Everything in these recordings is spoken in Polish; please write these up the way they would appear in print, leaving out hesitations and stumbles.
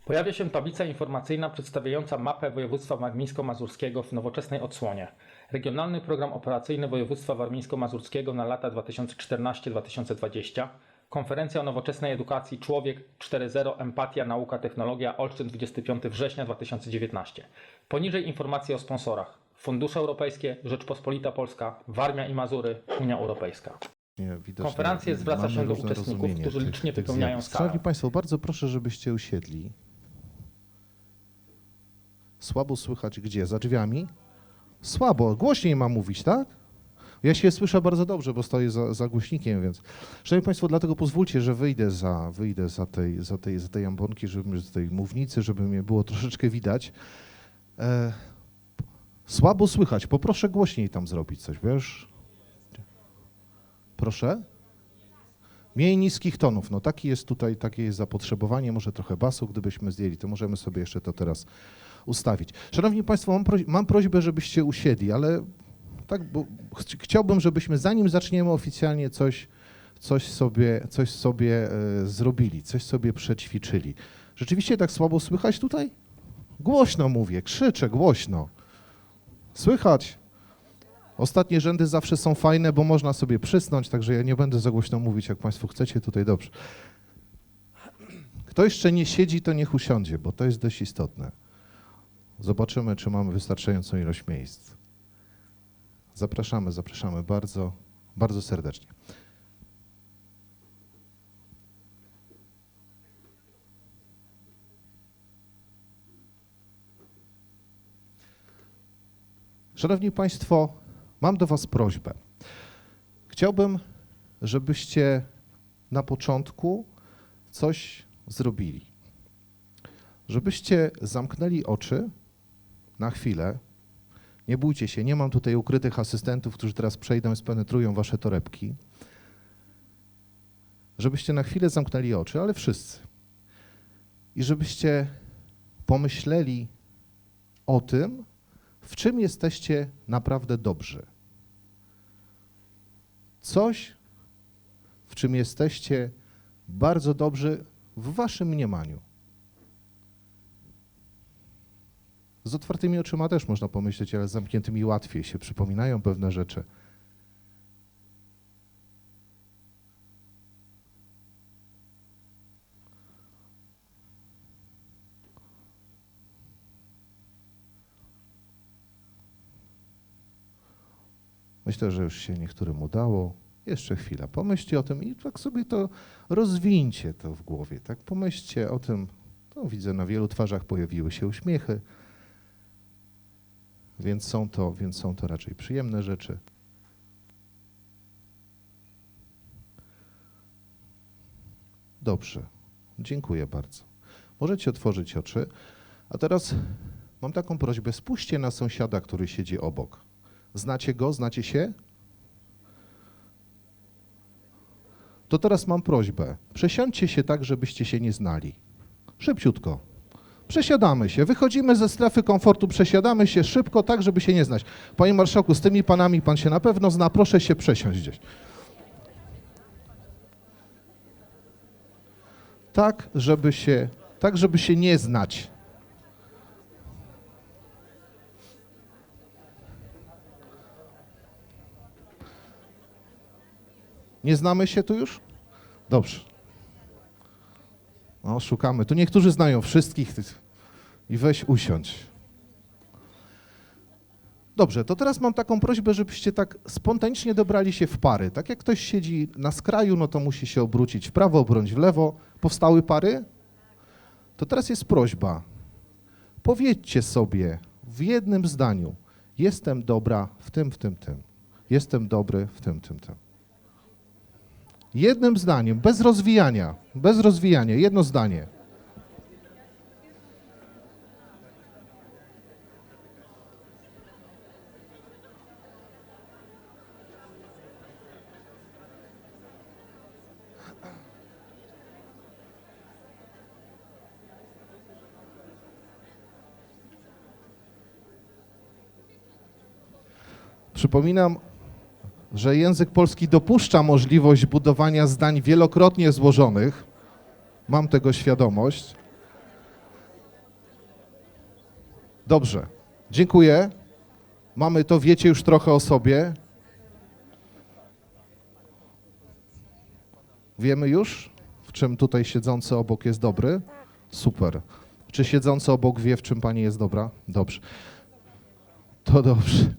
Pojawia się tablica informacyjna przedstawiająca mapę województwa warmińsko-mazurskiego w nowoczesnej odsłonie. Regionalny Program Operacyjny Województwa Warmińsko-Mazurskiego na lata 2014-2020. Konferencja o nowoczesnej edukacji Człowiek 4.0 Empatia, Nauka, Technologia Olsztyn 25 września 2019. Poniżej informacje o sponsorach. Fundusze Europejskie, Rzeczpospolita Polska, Warmia i Mazury, Unia Europejska. Konferencję zwraca się do uczestników, którzy licznie wypełniają salę. Szanowni Państwo, bardzo proszę, żebyście usiedli. Słabo słychać gdzie? Za drzwiami? Słabo, głośniej mam mówić, tak? Ja się słyszę bardzo dobrze, bo stoję za głośnikiem, więc... Szanowni Państwo, dlatego pozwólcie, że wyjdę za tej ambonki, z tej mównicy, żeby mnie było troszeczkę widać. Słabo słychać, poproszę głośniej tam zrobić coś, wiesz? Proszę? Mniej niskich tonów, no takie jest tutaj, takie jest zapotrzebowanie, może trochę basu, gdybyśmy zdjęli, to możemy sobie jeszcze to teraz ustawić. Szanowni Państwo, mam prośbę, żebyście usiedli, ale tak, bo chciałbym, żebyśmy zanim zaczniemy oficjalnie coś sobie zrobili, coś sobie przećwiczyli. Rzeczywiście tak słabo słychać tutaj? Głośno mówię, krzyczę głośno. Słychać? Ostatnie rzędy zawsze są fajne, bo można sobie przysnąć, także ja nie będę za głośno mówić, jak Państwo chcecie, tutaj dobrze. Kto jeszcze nie siedzi, to niech usiądzie, bo to jest dość istotne. Zobaczymy, czy mamy wystarczającą ilość miejsc. Zapraszamy bardzo, bardzo serdecznie. Szanowni Państwo, mam do Was prośbę. Chciałbym, żebyście na początku coś zrobili. Żebyście zamknęli oczy na chwilę. Nie bójcie się, nie mam tutaj ukrytych asystentów, którzy teraz przejdą i spenetrują Wasze torebki. Żebyście na chwilę zamknęli oczy, ale wszyscy. I żebyście pomyśleli o tym, w czym jesteście naprawdę dobrzy. Coś, w czym jesteście bardzo dobrzy w Waszym mniemaniu. Z otwartymi oczyma też można pomyśleć, ale z zamkniętymi łatwiej się przypominają pewne rzeczy. Myślę, że już się niektórym udało. Jeszcze chwila. Pomyślcie o tym i tak sobie to rozwinьcie to w głowie. Tak? Pomyślcie o tym. To widzę, na wielu twarzach pojawiły się uśmiechy, więc są to raczej przyjemne rzeczy. Dobrze. Dziękuję bardzo. Możecie otworzyć oczy. A teraz mam taką prośbę. Spójrzcie na sąsiada, który siedzi obok. Znacie go? Znacie się? To teraz mam prośbę. Przesiądźcie się tak, żebyście się nie znali. Szybciutko. Przesiadamy się. Wychodzimy ze strefy komfortu, przesiadamy się szybko, tak, żeby się nie znać. Panie marszałku, z tymi panami pan się na pewno zna. Proszę się przesiąść gdzieś. Tak, żeby się nie znać. Nie znamy się tu już? Dobrze. No, szukamy. Tu niektórzy znają wszystkich i weź usiądź. Dobrze, to teraz mam taką prośbę, żebyście tak spontanicznie dobrali się w pary. Tak jak ktoś siedzi na skraju, no to musi się obrócić w prawo, obrócić w lewo. Powstały pary? To teraz jest prośba. Powiedzcie sobie w jednym zdaniu. Jestem dobra w tym, w tym, tym. Jestem dobry w tym, tym, tym. Jednym zdaniem, bez rozwijania, jedno zdanie. Przypominam, że język polski dopuszcza możliwość budowania zdań wielokrotnie złożonych. Mam tego świadomość. Dobrze, dziękuję. Mamy to, wiecie już trochę o sobie. Wiemy już, w czym tutaj siedzący obok jest dobry? Super. Czy siedzący obok wie, w czym pani jest dobra? Dobrze. To dobrze.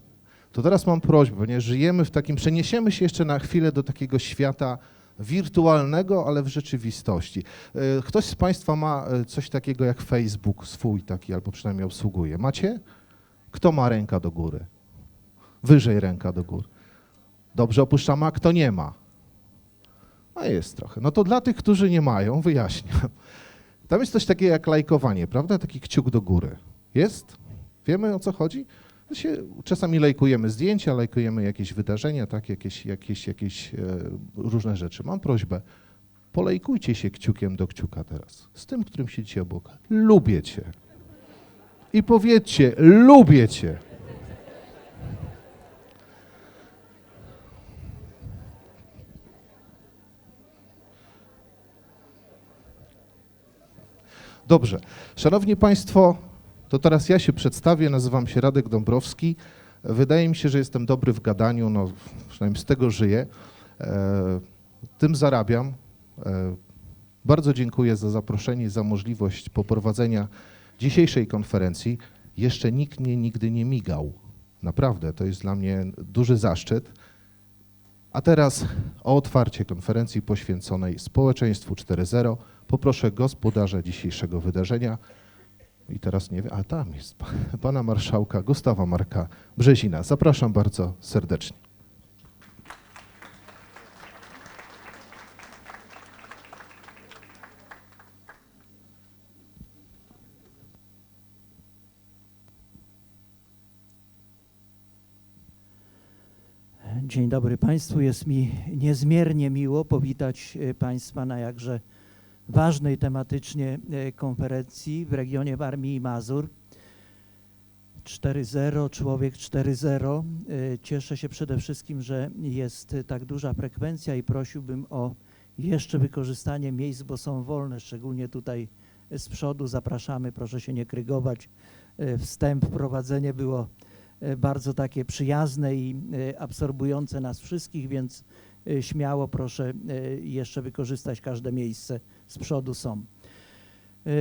To teraz mam prośbę, ponieważ żyjemy w takim, przeniesiemy się jeszcze na chwilę do takiego świata wirtualnego, ale w rzeczywistości. Ktoś z państwa ma coś takiego jak Facebook swój taki, albo przynajmniej obsługuje. Macie? Kto ma ręka do góry? Wyżej ręka do góry. Dobrze, opuszczamy, a kto nie ma? A jest trochę. No to dla tych, którzy nie mają, wyjaśniam. Tam jest coś takiego jak lajkowanie, prawda? Taki kciuk do góry. Jest? Wiemy, o co chodzi? Czasami lajkujemy zdjęcia, lajkujemy jakieś wydarzenia, tak? jakieś różne rzeczy. Mam prośbę, polajkujcie się kciukiem do kciuka teraz. Z tym, którym siedzicie obok. Lubię cię. I powiedzcie, lubię cię. Dobrze. Szanowni Państwo, to teraz ja się przedstawię, nazywam się Radek Dąbrowski. Wydaje mi się, że jestem dobry w gadaniu, no przynajmniej z tego żyję. Tym zarabiam. Bardzo dziękuję za zaproszenie i za możliwość poprowadzenia dzisiejszej konferencji. Jeszcze nikt mnie nigdy nie migał. Naprawdę, to jest dla mnie duży zaszczyt. A teraz o otwarcie konferencji poświęconej Społeczeństwu 4.0 poproszę gospodarza dzisiejszego wydarzenia. I teraz nie wiem, a tam jest pana marszałka Gustawa Marka Brzezina. Zapraszam bardzo serdecznie. Dzień dobry Państwu. Jest mi niezmiernie miło powitać Państwa na jakże ważnej tematycznie konferencji w regionie Warmii i Mazur. 4.0, Człowiek 4.0. Cieszę się przede wszystkim, że jest tak duża frekwencja i prosiłbym o jeszcze wykorzystanie miejsc, bo są wolne, szczególnie tutaj z przodu. Zapraszamy, proszę się nie krygować. Wstęp, wprowadzenie było bardzo takie przyjazne i absorbujące nas wszystkich, więc śmiało proszę jeszcze wykorzystać każde miejsce, z przodu są.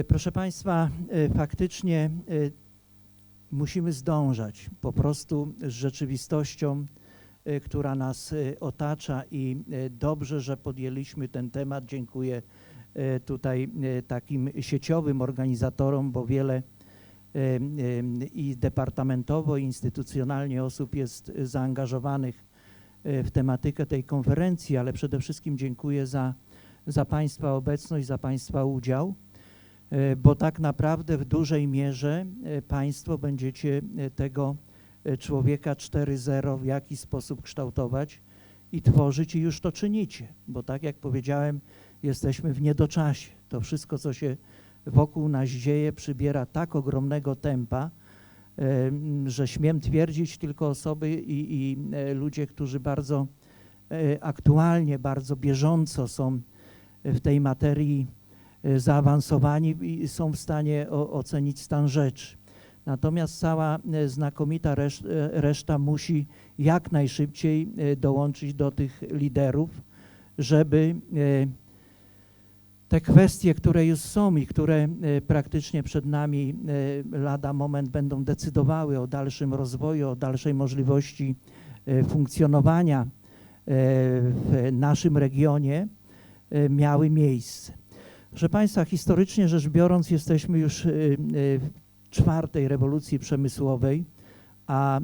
Proszę Państwa, faktycznie musimy zdążać po prostu z rzeczywistością, która nas otacza i dobrze, że podjęliśmy ten temat. Dziękuję tutaj takim sieciowym organizatorom, bo wiele i departamentowo, i instytucjonalnie osób jest zaangażowanych w tematykę tej konferencji, ale przede wszystkim dziękuję za Państwa obecność, za Państwa udział, bo tak naprawdę w dużej mierze Państwo będziecie tego człowieka 4.0 w jakiś sposób kształtować i tworzyć i już to czynicie, bo tak jak powiedziałem, jesteśmy w niedoczasie. To wszystko, co się wokół nas dzieje, przybiera tak ogromnego tempa, że śmiem twierdzić, tylko osoby i ludzie, którzy bardzo aktualnie, bardzo bieżąco są w tej materii zaawansowani i są w stanie ocenić stan rzeczy. Natomiast cała znakomita reszta musi jak najszybciej dołączyć do tych liderów, żeby te kwestie, które już są i które praktycznie przed nami lada moment będą decydowały o dalszym rozwoju, o dalszej możliwości funkcjonowania w naszym regionie, miały miejsce. Proszę Państwa, historycznie rzecz biorąc, jesteśmy już w czwartej rewolucji przemysłowej, a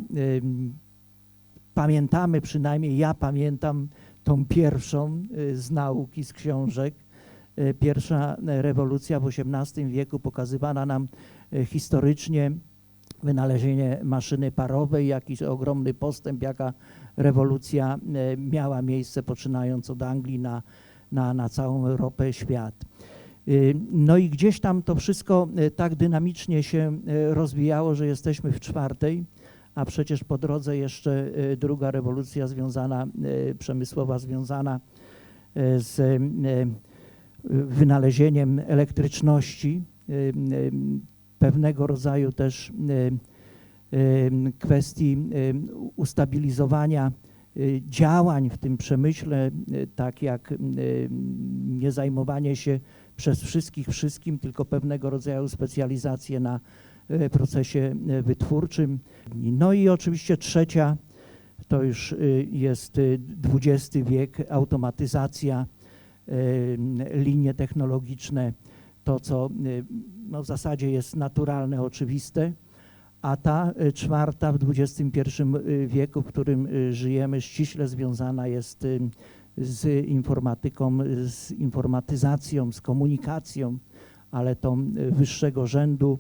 pamiętamy, przynajmniej ja pamiętam tą pierwszą z nauki, z książek. Pierwsza rewolucja w XVIII wieku pokazywana nam historycznie, wynalezienie maszyny parowej, jakiś ogromny postęp, jaka rewolucja miała miejsce, poczynając od Anglii na całą Europę, świat. No i gdzieś tam to wszystko tak dynamicznie się rozwijało, że jesteśmy w czwartej, a przecież po drodze jeszcze druga rewolucja związana, przemysłowa związana z wynalezieniem elektryczności pewnego rodzaju też kwestii ustabilizowania działań w tym przemyśle, tak jak nie zajmowanie się przez wszystkich wszystkim, tylko pewnego rodzaju specjalizację na procesie wytwórczym. No i oczywiście trzecia to już jest XX wiek, automatyzacja, linie technologiczne, to co no, w zasadzie jest naturalne, oczywiste, a ta czwarta w XXI wieku, w którym żyjemy, ściśle związana jest z informatyką, z informatyzacją, z komunikacją, ale tą wyższego rzędu,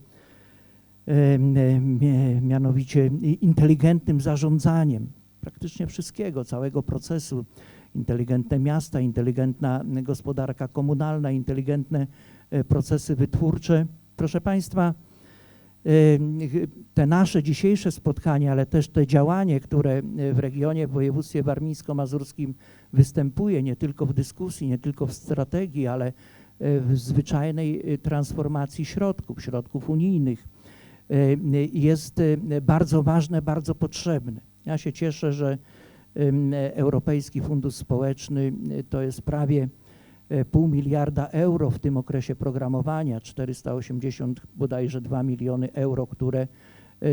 mianowicie inteligentnym zarządzaniem praktycznie wszystkiego, całego procesu. Inteligentne miasta, inteligentna gospodarka komunalna, inteligentne procesy wytwórcze. Proszę Państwa, te nasze dzisiejsze spotkania, ale też te działanie, które w regionie, w województwie warmińsko-mazurskim występuje, nie tylko w dyskusji, nie tylko w strategii, ale w zwyczajnej transformacji środków unijnych, jest bardzo ważne, bardzo potrzebne. Ja się cieszę, że Europejski Fundusz Społeczny to jest prawie 0,5 miliarda euro w tym okresie programowania, 480 bodajże 2 miliony euro, które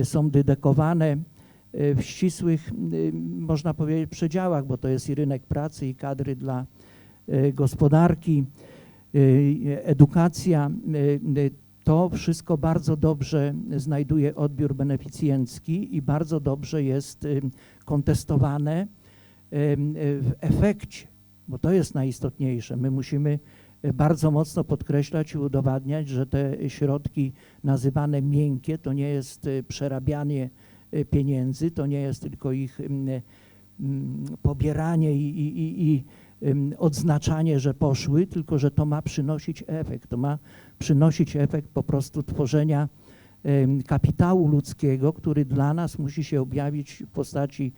są dedykowane w ścisłych, można powiedzieć, przedziałach, bo to jest i rynek pracy, i kadry dla gospodarki, edukacja. To wszystko bardzo dobrze znajduje odbiór beneficjencki i bardzo dobrze jest kontestowane w efekcie, bo to jest najistotniejsze. My musimy bardzo mocno podkreślać i udowadniać, że te środki nazywane miękkie to nie jest przerabianie pieniędzy, to nie jest tylko ich pobieranie i odznaczanie, że poszły, tylko że to ma przynosić efekt. To ma przynosić efekt po prostu tworzenia kapitału ludzkiego, który dla nas musi się objawić w postaci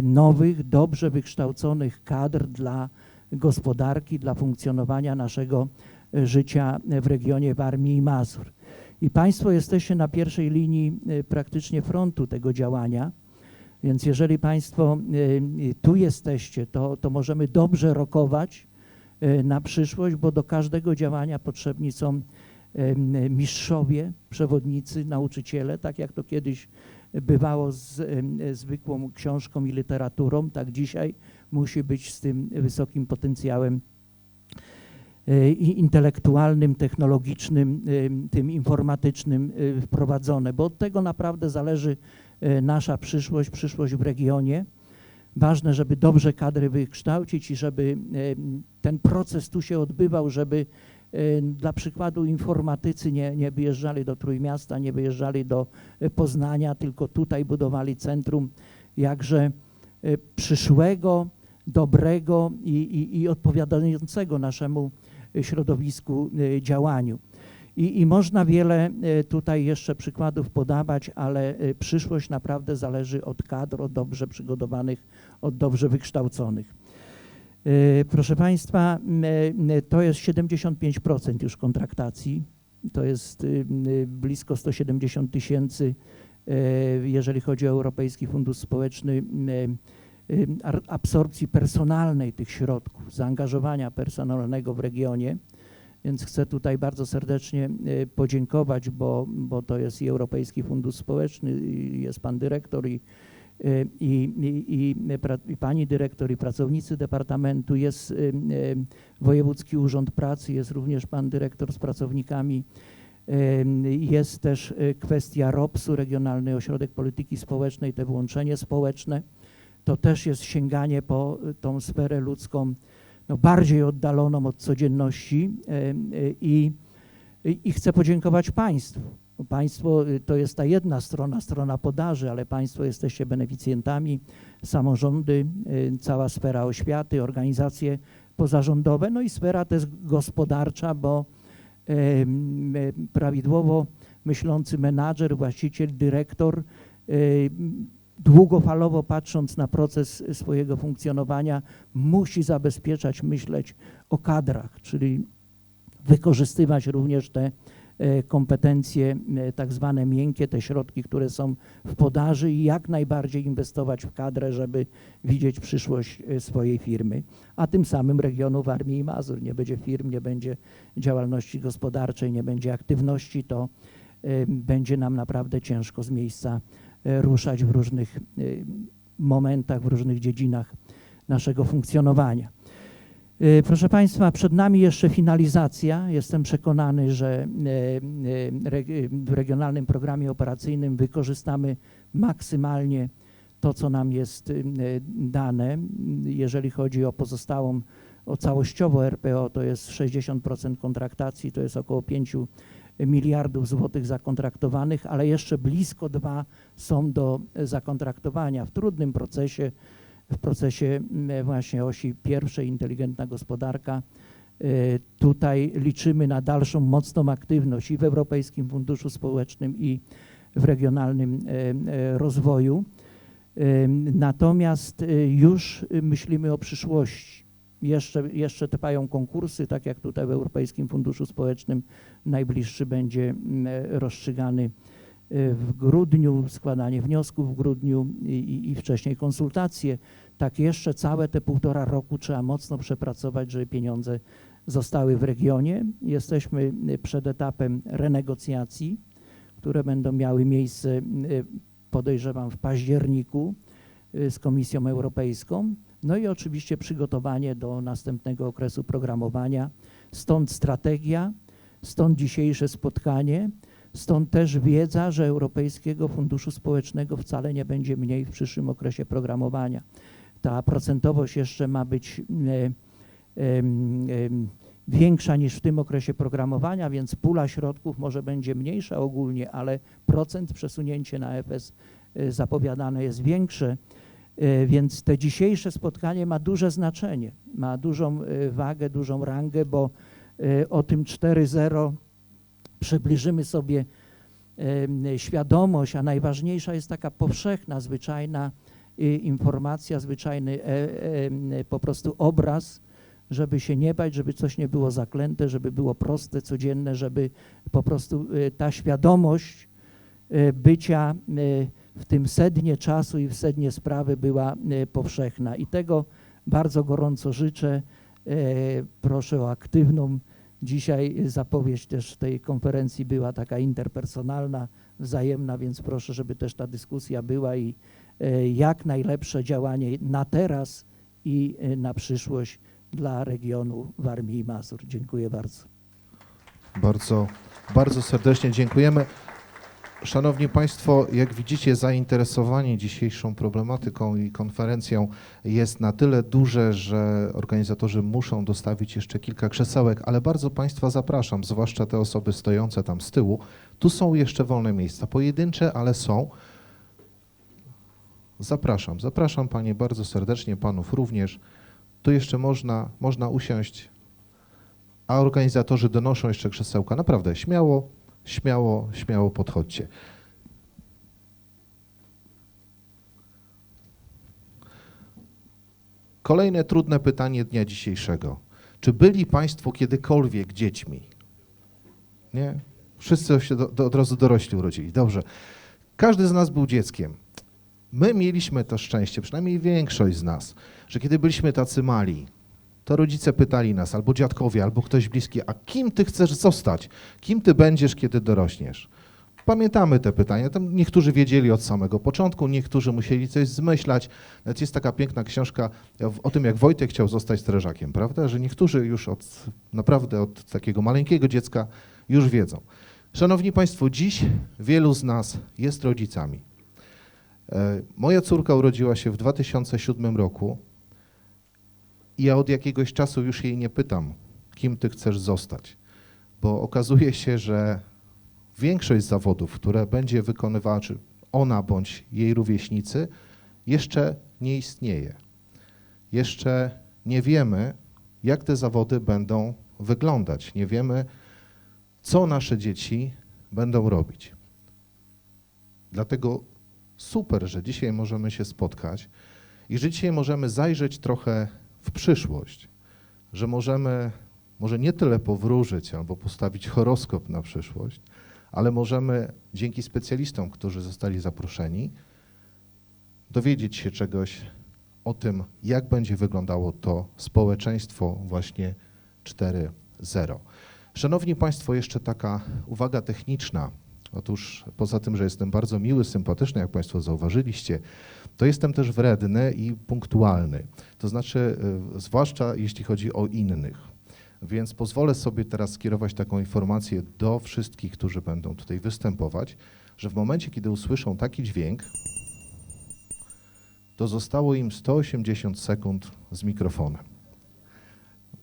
nowych, dobrze wykształconych kadr dla gospodarki, dla funkcjonowania naszego życia w regionie Warmii i Mazur. I Państwo jesteście na pierwszej linii praktycznie frontu tego działania, więc jeżeli Państwo tu jesteście, to możemy dobrze rokować na przyszłość, bo do każdego działania potrzebni są mistrzowie, przewodnicy, nauczyciele, tak jak to kiedyś bywało z zwykłą książką i literaturą, tak dzisiaj musi być z tym wysokim potencjałem i intelektualnym, technologicznym, tym informatycznym wprowadzone, bo od tego naprawdę zależy nasza przyszłość w regionie. Ważne, żeby dobrze kadry wykształcić i żeby ten proces tu się odbywał, żeby dla przykładu informatycy nie wyjeżdżali do Trójmiasta, nie wyjeżdżali do Poznania, tylko tutaj budowali centrum jakże przyszłego, dobrego i odpowiadającego naszemu środowisku działaniu. I można wiele tutaj jeszcze przykładów podawać, ale przyszłość naprawdę zależy od kadr, od dobrze przygotowanych, od dobrze wykształconych. Proszę Państwa, to jest 75% już kontraktacji, to jest blisko 170 000, jeżeli chodzi o Europejski Fundusz Społeczny, absorpcji personalnej tych środków, zaangażowania personalnego w regionie. Więc chcę tutaj bardzo serdecznie podziękować, bo to jest i Europejski Fundusz Społeczny, jest Pan Dyrektor i Pani Dyrektor i pracownicy Departamentu, jest Wojewódzki Urząd Pracy, jest również Pan Dyrektor z pracownikami, jest też kwestia ROPS-u, Regionalny Ośrodek Polityki Społecznej, te włączenie społeczne, to też jest sięganie po tą sferę ludzką, no, bardziej oddaloną od codzienności i chcę podziękować Państwu. Państwo to jest ta jedna strona podaży, ale Państwo jesteście beneficjentami, samorządy, cała sfera oświaty, organizacje pozarządowe, no i sfera też gospodarcza, bo prawidłowo myślący menadżer, właściciel, dyrektor długofalowo patrząc na proces swojego funkcjonowania, musi zabezpieczać, myśleć o kadrach, czyli wykorzystywać również te kompetencje tak zwane miękkie, te środki, które są w podaży i jak najbardziej inwestować w kadrę, żeby widzieć przyszłość swojej firmy, a tym samym regionu Warmii i Mazur. Nie będzie firm, nie będzie działalności gospodarczej, nie będzie aktywności, to będzie nam naprawdę ciężko z miejsca ruszać w różnych momentach, w różnych dziedzinach naszego funkcjonowania. Proszę Państwa, przed nami jeszcze finalizacja. Jestem przekonany, że w Regionalnym Programie Operacyjnym wykorzystamy maksymalnie to, co nam jest dane. Jeżeli chodzi o pozostałą, o całościowo RPO, to jest 60% kontraktacji, to jest około 5 miliardów złotych zakontraktowanych, ale jeszcze blisko 2 są do zakontraktowania w trudnym procesie, w procesie właśnie osi pierwszej inteligentna gospodarka. Tutaj liczymy na dalszą mocną aktywność i w Europejskim Funduszu Społecznym i w regionalnym rozwoju. Natomiast już myślimy o przyszłości. Jeszcze trwają konkursy, tak jak tutaj w Europejskim Funduszu Społecznym. Najbliższy będzie rozstrzygany w grudniu, składanie wniosków w grudniu i wcześniej konsultacje. Tak jeszcze całe te 1,5 roku trzeba mocno przepracować, żeby pieniądze zostały w regionie. Jesteśmy przed etapem renegocjacji, które będą miały miejsce, podejrzewam, w październiku z Komisją Europejską. No i oczywiście przygotowanie do następnego okresu programowania. Stąd strategia, stąd dzisiejsze spotkanie. Stąd też wiedza, że Europejskiego Funduszu Społecznego wcale nie będzie mniej w przyszłym okresie programowania. Ta procentowość jeszcze ma być większa niż w tym okresie programowania, więc pula środków może będzie mniejsza ogólnie, ale procent przesunięcie na EFS zapowiadane jest większe. Więc to dzisiejsze spotkanie ma duże znaczenie, ma dużą wagę, dużą rangę, bo o tym 4.0 przybliżymy sobie świadomość, a najważniejsza jest taka powszechna, zwyczajna informacja, zwyczajny po prostu obraz, żeby się nie bać, żeby coś nie było zaklęte, żeby było proste, codzienne, żeby po prostu ta świadomość bycia w tym sednie czasu i w sednie sprawy była powszechna. I tego bardzo gorąco życzę. Proszę o aktywną. Dzisiaj zapowiedź też tej konferencji była taka interpersonalna, wzajemna, więc proszę, żeby też ta dyskusja była i jak najlepsze działanie na teraz i na przyszłość dla regionu Warmii i Mazur. Dziękuję bardzo. Bardzo, bardzo serdecznie dziękujemy. Szanowni Państwo, jak widzicie, zainteresowanie dzisiejszą problematyką i konferencją jest na tyle duże, że organizatorzy muszą dostawić jeszcze kilka krzesełek, ale bardzo Państwa zapraszam, zwłaszcza te osoby stojące tam z tyłu. Tu są jeszcze wolne miejsca, pojedyncze, ale są. Zapraszam Panie bardzo serdecznie, Panów również. Tu jeszcze można usiąść, a organizatorzy donoszą jeszcze krzesełka. Naprawdę, śmiało podchodźcie. Kolejne trudne pytanie dnia dzisiejszego. Czy byli Państwo kiedykolwiek dziećmi? Nie? Wszyscy się od razu dorośli urodzili. Dobrze. Każdy z nas był dzieckiem. My mieliśmy to szczęście, przynajmniej większość z nas, że kiedy byliśmy tacy mali, to rodzice pytali nas, albo dziadkowie, albo ktoś bliski, a kim ty chcesz zostać? Kim ty będziesz, kiedy dorośniesz? Pamiętamy te pytania. Tam niektórzy wiedzieli od samego początku, niektórzy musieli coś zmyślać. Nawet jest taka piękna książka o tym, jak Wojtek chciał zostać strażakiem, prawda? Że niektórzy już naprawdę od takiego maleńkiego dziecka już wiedzą. Szanowni Państwo, dziś wielu z nas jest rodzicami. Moja córka urodziła się w 2007 roku i ja od jakiegoś czasu już jej nie pytam, kim ty chcesz zostać, bo okazuje się, że większość zawodów, które będzie wykonywała, czy ona bądź jej rówieśnicy, jeszcze nie istnieje. Jeszcze nie wiemy, jak te zawody będą wyglądać. Nie wiemy, co nasze dzieci będą robić. Dlatego super, że dzisiaj możemy się spotkać i że dzisiaj możemy zajrzeć trochę w przyszłość, że możemy może nie tyle powróżyć albo postawić horoskop na przyszłość, ale możemy dzięki specjalistom, którzy zostali zaproszeni, dowiedzieć się czegoś o tym, jak będzie wyglądało to społeczeństwo właśnie 4.0. Szanowni Państwo, jeszcze taka uwaga techniczna. Otóż poza tym, że jestem bardzo miły, sympatyczny, jak Państwo zauważyliście, to jestem też wredny i punktualny. To znaczy, zwłaszcza jeśli chodzi o innych. Więc pozwolę sobie teraz skierować taką informację do wszystkich, którzy będą tutaj występować, że w momencie, kiedy usłyszą taki dźwięk, to zostało im 180 sekund z mikrofonem.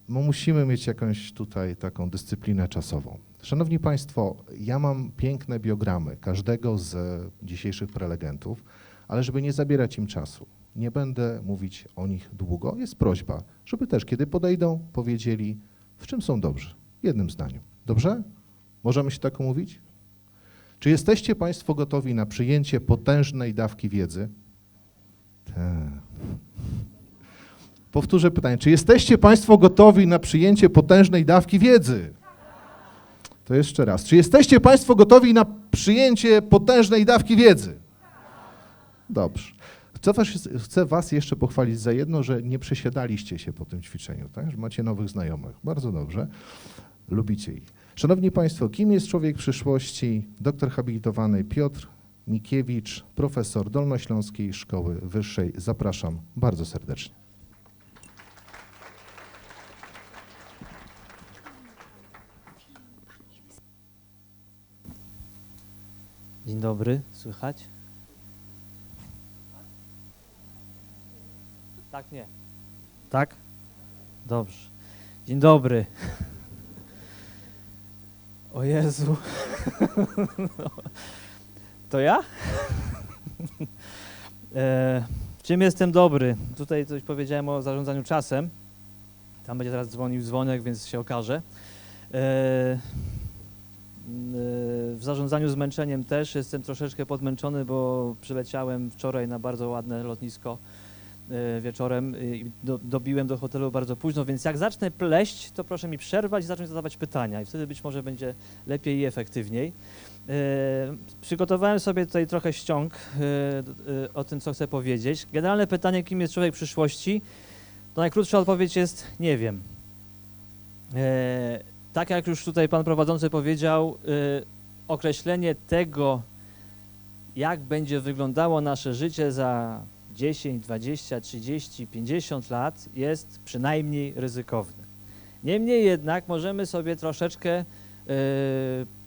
No musimy mieć jakąś tutaj taką dyscyplinę czasową. Szanowni Państwo, ja mam piękne biogramy każdego z dzisiejszych prelegentów, ale żeby nie zabierać im czasu, nie będę mówić o nich długo. Jest prośba, żeby też, kiedy podejdą, powiedzieli, w czym są dobrzy. Jednym zdaniem. Dobrze? Możemy się tak umówić? Czy jesteście Państwo gotowi na przyjęcie potężnej dawki wiedzy? Tak. Powtórzę pytanie. Czy jesteście Państwo gotowi na przyjęcie potężnej dawki wiedzy? To jeszcze raz. Czy jesteście Państwo gotowi na przyjęcie potężnej dawki wiedzy? Dobrze. Chcę was jeszcze pochwalić za jedno, że nie przesiadaliście się po tym ćwiczeniu, tak? Że macie nowych znajomych. Bardzo dobrze. Lubicie ich. Szanowni Państwo, kim jest człowiek przyszłości? Doktor habilitowany Piotr Mikiewicz, profesor Dolnośląskiej Szkoły Wyższej. Zapraszam bardzo serdecznie. Dzień dobry, słychać? Tak, nie. Tak? Dobrze. Dzień dobry. O Jezu. To ja? W czym jestem dobry? Tutaj coś powiedziałem o zarządzaniu czasem. Tam będzie teraz dzwonił dzwonek, więc się okaże. W zarządzaniu zmęczeniem też jestem troszeczkę podmęczony, bo przyleciałem wczoraj na bardzo ładne lotnisko wieczorem i dobiłem do hotelu bardzo późno, więc jak zacznę pleść, to proszę mi przerwać i zacząć zadawać pytania i wtedy być może będzie lepiej i efektywniej. Przygotowałem sobie tutaj trochę ściąg o tym, co chcę powiedzieć. Generalne pytanie, kim jest człowiek przyszłości, to najkrótsza odpowiedź jest nie wiem. Tak jak już tutaj pan prowadzący powiedział, określenie tego, jak będzie wyglądało nasze życie za 10, 20, 30, 50 lat jest przynajmniej ryzykowne. Niemniej jednak możemy sobie troszeczkę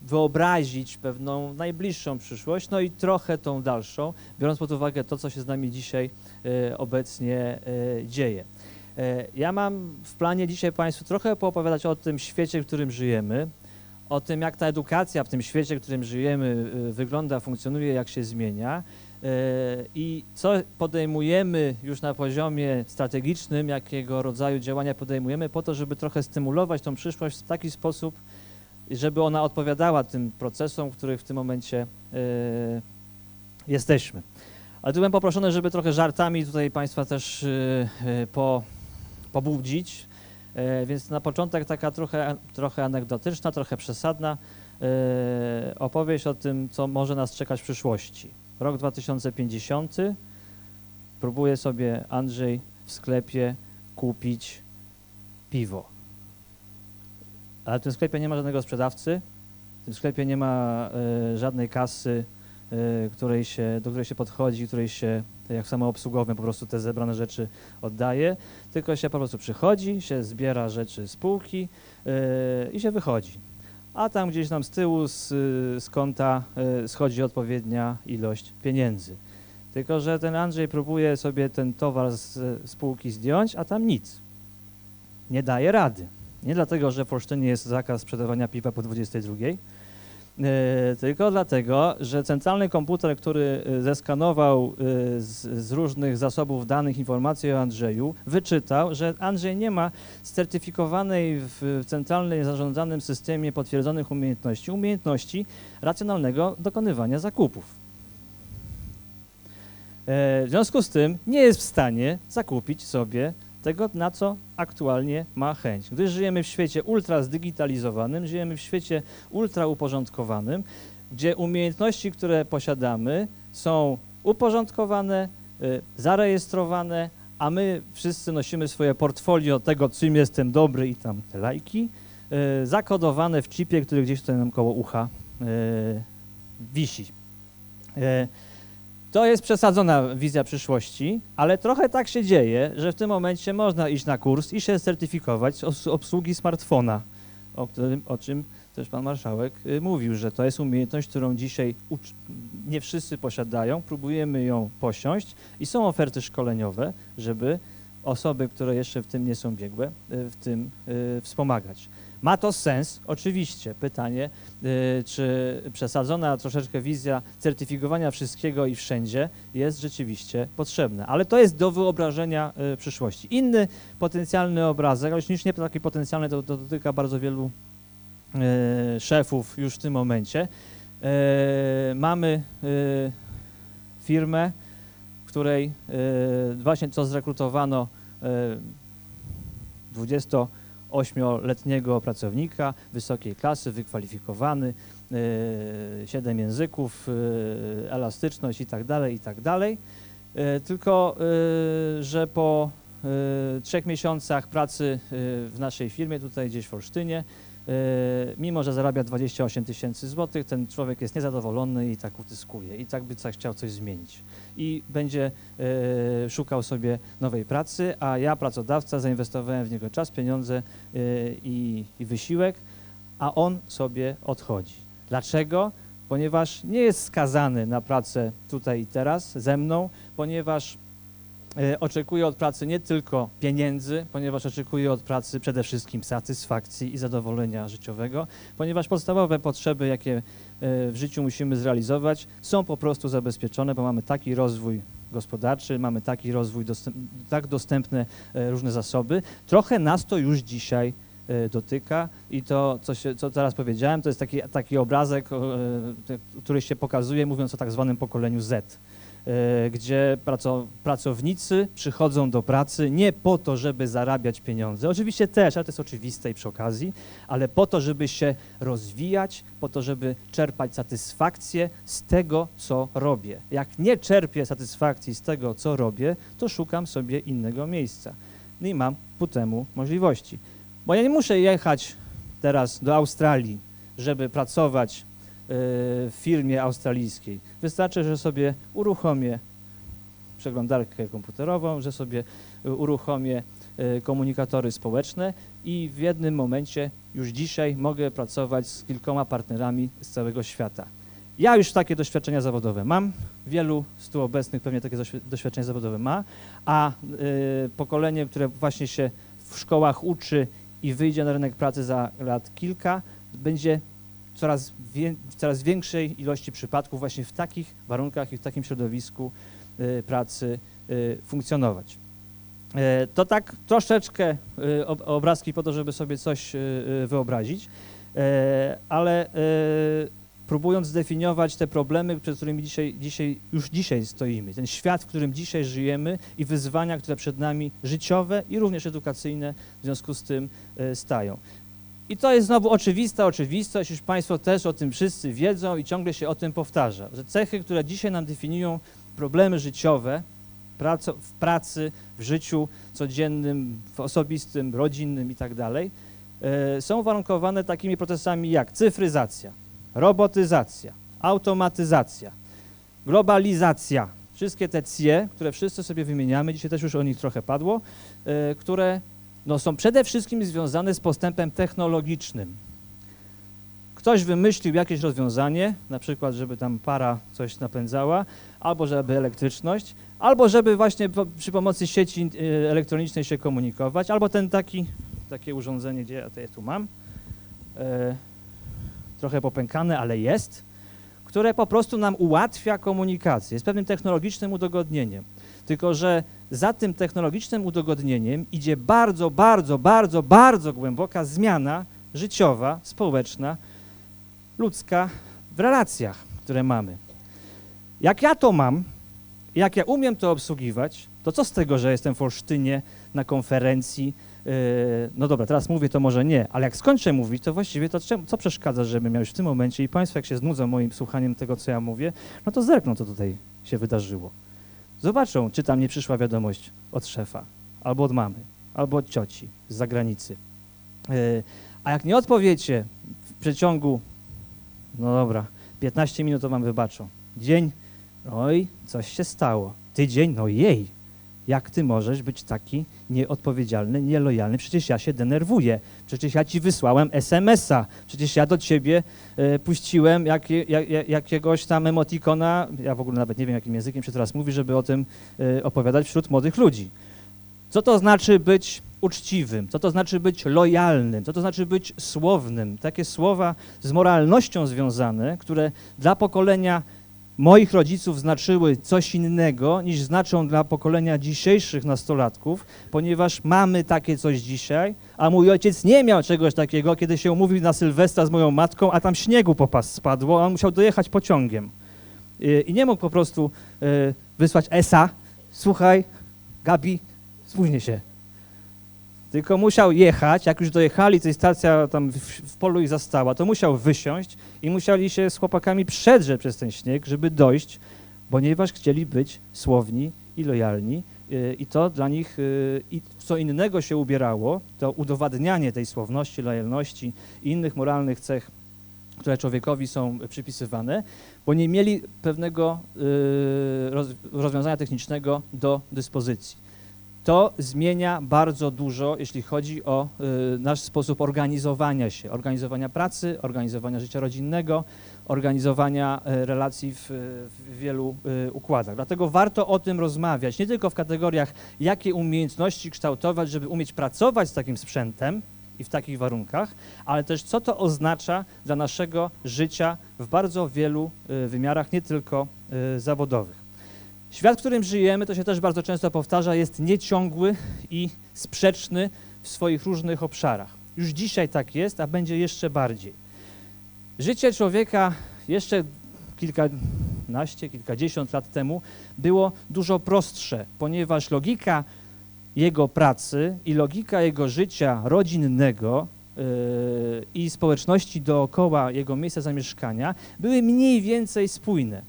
wyobrazić pewną najbliższą przyszłość, no i trochę tą dalszą, biorąc pod uwagę to, co się z nami dzisiaj obecnie dzieje. Ja mam w planie dzisiaj Państwu trochę poopowiadać o tym świecie, w którym żyjemy, o tym, jak ta edukacja w tym świecie, w którym żyjemy, wygląda, funkcjonuje, jak się zmienia i co podejmujemy już na poziomie strategicznym, jakiego rodzaju działania podejmujemy po to, żeby trochę stymulować tą przyszłość w taki sposób, żeby ona odpowiadała tym procesom, w których w tym momencie jesteśmy. Ale tu byłem poproszony, żeby trochę żartami tutaj Państwa też pobudzić, więc na początek taka trochę anegdotyczna, trochę przesadna opowieść o tym, co może nas czekać w przyszłości. Rok 2050, próbuje sobie Andrzej w sklepie kupić piwo. Ale w tym sklepie nie ma żadnego sprzedawcy, w tym sklepie nie ma żadnej kasy, do której się podchodzi, której się jak samoobsługowym po prostu te zebrane rzeczy oddaje, tylko się po prostu przychodzi, się zbiera rzeczy z półki i się wychodzi. A tam gdzieś nam z tyłu, z konta schodzi odpowiednia ilość pieniędzy. Tylko że ten Andrzej próbuje sobie ten towar z półki zdjąć, a tam nic. Nie daje rady. Nie dlatego, że w Olsztynie jest zakaz sprzedawania piwa po 22, tylko dlatego, że centralny komputer, który zeskanował z różnych zasobów danych informacji o Andrzeju, wyczytał, że Andrzej nie ma certyfikowanej w centralnie zarządzanym systemie potwierdzonych umiejętności racjonalnego dokonywania zakupów. W związku z tym nie jest w stanie zakupić sobie tego, na co aktualnie ma chęć. Gdyż żyjemy w świecie ultra zdigitalizowanym, żyjemy w świecie ultra uporządkowanym, gdzie umiejętności, które posiadamy, są uporządkowane, zarejestrowane, a my wszyscy nosimy swoje portfolio tego, czym jestem dobry i tam te lajki, zakodowane w chipie, który gdzieś tutaj nam koło ucha wisi. To jest przesadzona wizja przyszłości, ale trochę tak się dzieje, że w tym momencie można iść na kurs i się certyfikować z obsługi smartfona, o czym też pan marszałek mówił, że to jest umiejętność, którą dzisiaj nie wszyscy posiadają, próbujemy ją posiąść i są oferty szkoleniowe, żeby osoby, które jeszcze w tym nie są biegłe, w tym wspomagać. Ma to sens? Oczywiście. Pytanie, czy przesadzona troszeczkę wizja certyfikowania wszystkiego i wszędzie jest rzeczywiście potrzebna. Ale to jest do wyobrażenia przyszłości. Inny potencjalny obrazek, ale już nie taki potencjalny, to dotyka bardzo wielu szefów już w tym momencie. Mamy firmę, w której właśnie co zrekrutowano 28-letniego pracownika wysokiej klasy, wykwalifikowany, 7 języków, elastyczność i tak dalej. Tylko, że po 3 miesiącach pracy w naszej firmie, tutaj gdzieś w Olsztynie, mimo że zarabia 28 000 złotych, ten człowiek jest niezadowolony i tak utyskuje i tak by chciał coś zmienić. I będzie szukał sobie nowej pracy, a ja, pracodawca, zainwestowałem w niego czas, pieniądze i wysiłek, a on sobie odchodzi. Dlaczego? Ponieważ nie jest skazany na pracę tutaj i teraz ze mną, ponieważ oczekuje od pracy nie tylko pieniędzy, ponieważ oczekuje od pracy przede wszystkim satysfakcji i zadowolenia życiowego, ponieważ podstawowe potrzeby, jakie w życiu musimy zrealizować, są po prostu zabezpieczone, bo mamy taki rozwój gospodarczy, mamy taki rozwój, tak dostępne różne zasoby. Trochę nas to już dzisiaj dotyka i to, co teraz powiedziałem, to jest taki obrazek, który się pokazuje, mówiąc o tak zwanym pokoleniu Z, gdzie pracownicy przychodzą do pracy nie po to, żeby zarabiać pieniądze, oczywiście też, ale to jest oczywiste i przy okazji, ale po to, żeby się rozwijać, po to, żeby czerpać satysfakcję z tego, co robię. Jak nie czerpię satysfakcji z tego, co robię, to szukam sobie innego miejsca. No i mam ku temu możliwości. Bo ja nie muszę jechać teraz do Australii, żeby pracować w firmie australijskiej. Wystarczy, że sobie uruchomię przeglądarkę komputerową, że sobie uruchomię komunikatory społeczne i w jednym momencie już dzisiaj mogę pracować z kilkoma partnerami z całego świata. Ja już takie doświadczenia zawodowe mam, wielu z tu obecnych pewnie takie doświadczenia zawodowe ma, a pokolenie, które właśnie się w szkołach uczy i wyjdzie na rynek pracy za lat kilka, będzie w coraz większej ilości przypadków właśnie w takich warunkach i w takim środowisku pracy funkcjonować. To tak troszeczkę obrazki po to, żeby sobie coś wyobrazić, ale próbując zdefiniować te problemy, przed którymi już dzisiaj stoimy, ten świat, w którym dzisiaj żyjemy i wyzwania, które przed nami życiowe i również edukacyjne w związku z tym stają. I to jest znowu oczywista oczywistość, już Państwo też o tym wszyscy wiedzą i ciągle się o tym powtarza, że cechy, które dzisiaj nam definiują problemy życiowe w pracy, w życiu codziennym, w osobistym, rodzinnym i tak dalej, są warunkowane takimi procesami jak cyfryzacja, robotyzacja, automatyzacja, globalizacja. Wszystkie te cie, które wszyscy sobie wymieniamy, dzisiaj też już o nich trochę padło, które są przede wszystkim związane z postępem technologicznym. Ktoś wymyślił jakieś rozwiązanie, na przykład, żeby tam para coś napędzała, albo żeby elektryczność, albo żeby właśnie przy pomocy sieci elektronicznej się komunikować, albo takie urządzenie, gdzie ja tu mam, trochę popękane, ale jest, które po prostu nam ułatwia komunikację, jest pewnym technologicznym udogodnieniem. Tylko że za tym technologicznym udogodnieniem idzie bardzo, bardzo, bardzo, bardzo głęboka zmiana życiowa, społeczna, ludzka w relacjach, które mamy. Jak ja to mam, jak ja umiem to obsługiwać, To co z tego, że jestem w Olsztynie na konferencji? No dobra, teraz mówię, to może nie, ale jak skończę mówić, to właściwie to co przeszkadza, żebym miał już w tym momencie i Państwo, jak się znudzą moim słuchaniem tego, co ja mówię, no to zerkną, co tutaj się wydarzyło. Zobaczą, czy tam nie przyszła wiadomość od szefa, albo od mamy, albo od cioci z zagranicy. A jak nie odpowiecie w przeciągu, no dobra, 15 minut to wam wybaczą. Dzień, oj, coś się stało. Tydzień, no jej, jak ty możesz być taki nieodpowiedzialny, nielojalny? Przecież ja się denerwuję, przecież ja ci wysłałem SMS-a, przecież ja do ciebie puściłem jakiegoś tam emotikona, ja w ogóle nawet nie wiem, jakim językiem się teraz mówi, żeby o tym opowiadać wśród młodych ludzi. Co to znaczy być uczciwym? Co to znaczy być lojalnym? Co to znaczy być słownym? Takie słowa z moralnością związane, które dla pokolenia moich rodziców znaczyły coś innego niż znaczą dla pokolenia dzisiejszych nastolatków, ponieważ mamy takie coś dzisiaj, a mój ojciec nie miał czegoś takiego, kiedy się umówił na Sylwestra z moją matką, a tam śniegu spadło, a on musiał dojechać pociągiem. I nie mógł po prostu wysłać esa, słuchaj, Gabi, spóźnię się. Tylko musiał jechać, jak już dojechali, to stacja tam w polu ich zastała, to musiał wysiąść i musieli się z chłopakami przedrzeć przez ten śnieg, żeby dojść, ponieważ chcieli być słowni i lojalni i to dla nich i co innego się ubierało, to udowadnianie tej słowności, lojalności i innych moralnych cech, które człowiekowi są przypisywane, bo nie mieli pewnego rozwiązania technicznego do dyspozycji. To zmienia bardzo dużo, jeśli chodzi o nasz sposób organizowania się, organizowania pracy, organizowania życia rodzinnego, organizowania relacji w wielu układach. Dlatego warto o tym rozmawiać, nie tylko w kategoriach, jakie umiejętności kształtować, żeby umieć pracować z takim sprzętem i w takich warunkach, ale też co to oznacza dla naszego życia w bardzo wielu wymiarach, nie tylko zawodowych. Świat, w którym żyjemy, to się też bardzo często powtarza, jest nieciągły i sprzeczny w swoich różnych obszarach. Już dzisiaj tak jest, a będzie jeszcze bardziej. Życie człowieka jeszcze kilkanaście, kilkadziesiąt lat temu było dużo prostsze, ponieważ logika jego pracy i logika jego życia rodzinnego i społeczności dookoła jego miejsca zamieszkania były mniej więcej spójne.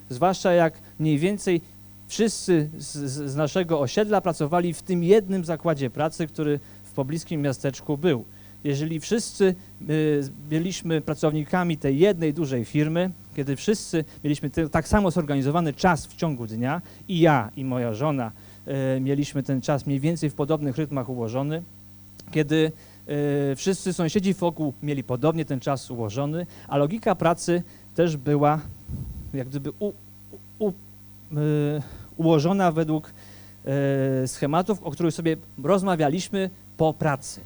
Zwłaszcza jak mniej więcej wszyscy z naszego osiedla pracowali w tym jednym zakładzie pracy, który w pobliskim miasteczku był. Jeżeli wszyscy byliśmy pracownikami tej jednej dużej firmy, kiedy wszyscy mieliśmy tak samo zorganizowany czas w ciągu dnia i ja, i moja żona mieliśmy ten czas mniej więcej w podobnych rytmach ułożony, kiedy wszyscy sąsiedzi wokół mieli podobnie ten czas ułożony, a logika pracy też była jak gdyby ułożona według schematów, o których sobie rozmawialiśmy po pracy.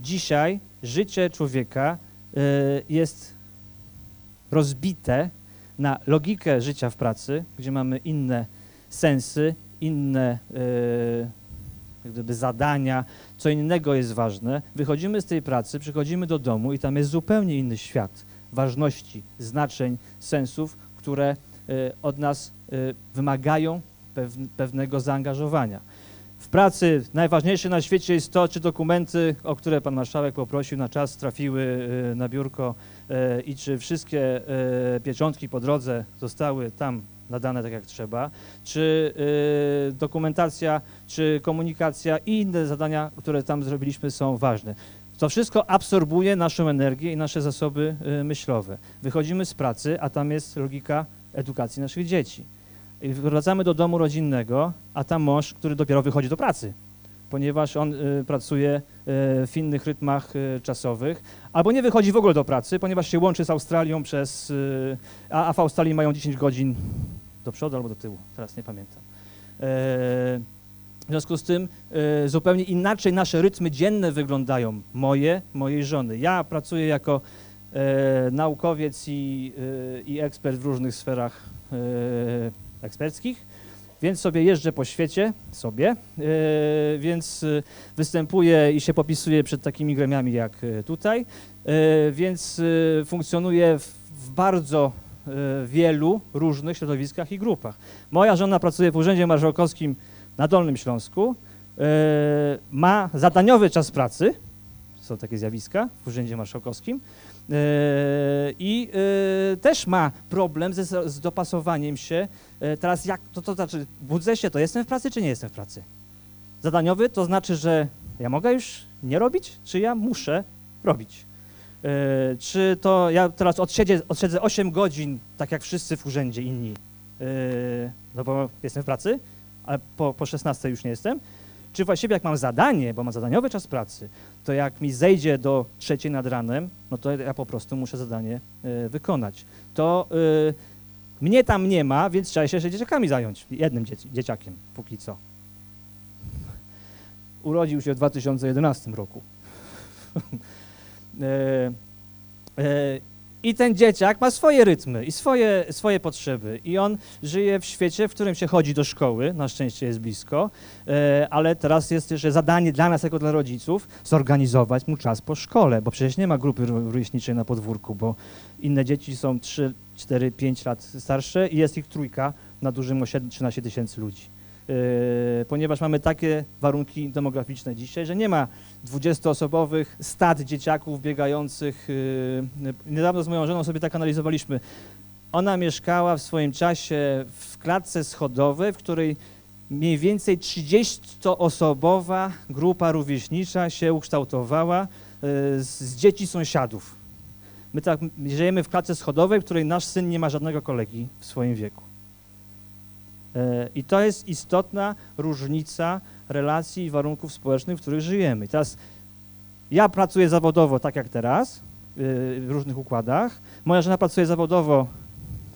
Dzisiaj życie człowieka jest rozbite na logikę życia w pracy, gdzie mamy inne sensy, inne jak gdyby zadania, co innego jest ważne. Wychodzimy z tej pracy, przychodzimy do domu i tam jest zupełnie inny świat ważności, znaczeń, sensów, które od nas wymagają pewnego zaangażowania. W pracy najważniejsze na świecie jest to, czy dokumenty, o które pan marszałek poprosił, na czas trafiły na biurko i czy wszystkie pieczątki po drodze zostały tam nadane tak jak trzeba, czy dokumentacja, czy komunikacja i inne zadania, które tam zrobiliśmy, są ważne. To wszystko absorbuje naszą energię i nasze zasoby myślowe. Wychodzimy z pracy, a tam jest logika edukacji naszych dzieci. I wracamy do domu rodzinnego, a tam mąż, który dopiero wychodzi do pracy, ponieważ on pracuje w innych rytmach czasowych, albo nie wychodzi w ogóle do pracy, ponieważ się łączy z Australią a w Australii mają 10 godzin do przodu albo do tyłu, teraz nie pamiętam. W związku z tym zupełnie inaczej nasze rytmy dzienne wyglądają, mojej żony. Ja pracuję jako naukowiec i ekspert w różnych sferach eksperckich, więc sobie jeżdżę po świecie, więc występuję i się popisuję przed takimi gremiami jak tutaj, więc funkcjonuję w bardzo wielu różnych środowiskach i grupach. Moja żona pracuje w Urzędzie Marszałkowskim na Dolnym Śląsku ma zadaniowy czas pracy, są takie zjawiska w Urzędzie Marszałkowskim, i też ma problem z dopasowaniem się. Teraz jak, to znaczy, budzę się, to jestem w pracy, czy nie jestem w pracy? Zadaniowy to znaczy, że ja mogę już nie robić, czy ja muszę robić? Czy to ja teraz odsiedzę 8 godzin, tak jak wszyscy w urzędzie inni, no bo jestem w pracy, ale po 16 już nie jestem, czy właściwie jak mam zadanie, bo mam zadaniowy czas pracy, to jak mi zejdzie do 3 nad ranem, no to ja po prostu muszę zadanie wykonać. To mnie tam nie ma, więc trzeba się jeszcze dzieciakami zająć, jednym dzieciakiem póki co. Urodził się w 2011 roku. I ten dzieciak ma swoje rytmy i swoje potrzeby i on żyje w świecie, w którym się chodzi do szkoły, na szczęście jest blisko, ale teraz jest jeszcze zadanie dla nas, jako dla rodziców, zorganizować mu czas po szkole, bo przecież nie ma grupy rówieśniczej na podwórku, bo inne dzieci są 3, 4, 5 lat starsze i jest ich 3 na dużym osiedlu 13 000 ludzi. Ponieważ mamy takie warunki demograficzne dzisiaj, że nie ma 20-osobowych stad dzieciaków biegających. Niedawno z moją żoną sobie tak analizowaliśmy. Ona mieszkała w swoim czasie w klatce schodowej, w której mniej więcej 30-osobowa grupa rówieśnicza się ukształtowała z dzieci sąsiadów. My tak żyjemy w klatce schodowej, w której nasz syn nie ma żadnego kolegi w swoim wieku. I to jest istotna różnica relacji i warunków społecznych, w których żyjemy. I teraz ja pracuję zawodowo tak jak teraz, w różnych układach. Moja żona pracuje zawodowo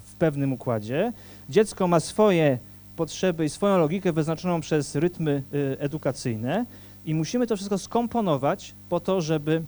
w pewnym układzie. Dziecko ma swoje potrzeby i swoją logikę wyznaczoną przez rytmy edukacyjne i musimy to wszystko skomponować po to, żeby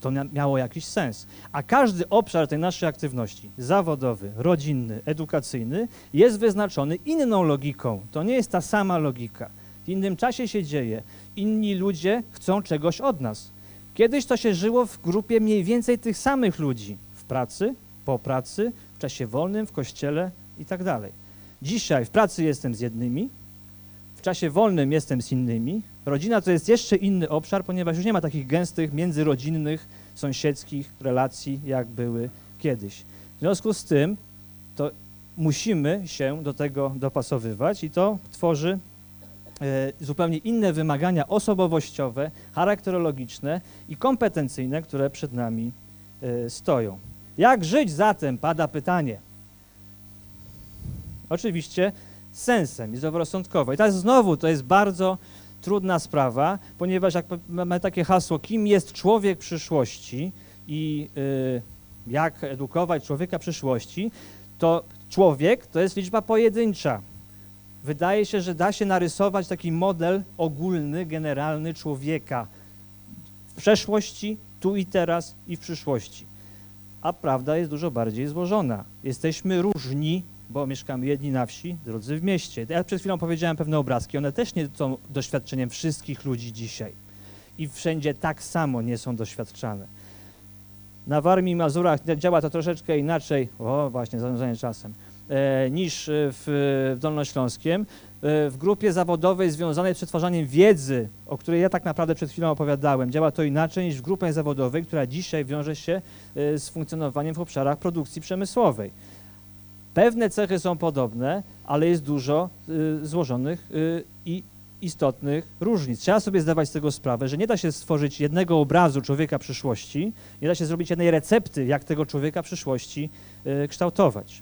to miało jakiś sens. A każdy obszar tej naszej aktywności, zawodowy, rodzinny, edukacyjny, jest wyznaczony inną logiką. To nie jest ta sama logika. W innym czasie się dzieje. Inni ludzie chcą czegoś od nas. Kiedyś to się żyło w grupie mniej więcej tych samych ludzi. W pracy, po pracy, w czasie wolnym, w kościele i tak dalej. Dzisiaj w pracy jestem z jednymi, w czasie wolnym jestem z innymi. Rodzina to jest jeszcze inny obszar, ponieważ już nie ma takich gęstych, międzyrodzinnych, sąsiedzkich relacji, jak były kiedyś. W związku z tym to musimy się do tego dopasowywać i to tworzy zupełnie inne wymagania osobowościowe, charakterologiczne i kompetencyjne, które przed nami stoją. Jak żyć zatem? Pada pytanie. Oczywiście sensem i zdroworozsądkowo. I teraz znowu to jest bardzo trudna sprawa, ponieważ jak mamy takie hasło, kim jest człowiek przyszłości i jak edukować człowieka przyszłości, to człowiek to jest liczba pojedyncza. Wydaje się, że da się narysować taki model ogólny, generalny człowieka w przeszłości, tu i teraz i w przyszłości. A prawda jest dużo bardziej złożona. Jesteśmy różni, bo mieszkamy jedni na wsi, drudzy w mieście. Ja przed chwilą powiedziałem pewne obrazki, one też nie są doświadczeniem wszystkich ludzi dzisiaj. I wszędzie tak samo nie są doświadczane. Na Warmii i Mazurach działa to troszeczkę inaczej, właśnie zarządzanie czasem, niż w Dolnośląskiem. W grupie zawodowej związanej z przetwarzaniem wiedzy, o której ja tak naprawdę przed chwilą opowiadałem, działa to inaczej niż w grupie zawodowej, która dzisiaj wiąże się z funkcjonowaniem w obszarach produkcji przemysłowej. Pewne cechy są podobne, ale jest dużo złożonych i istotnych różnic. Trzeba sobie zdawać z tego sprawę, że nie da się stworzyć jednego obrazu człowieka przyszłości, nie da się zrobić jednej recepty, jak tego człowieka przyszłości kształtować.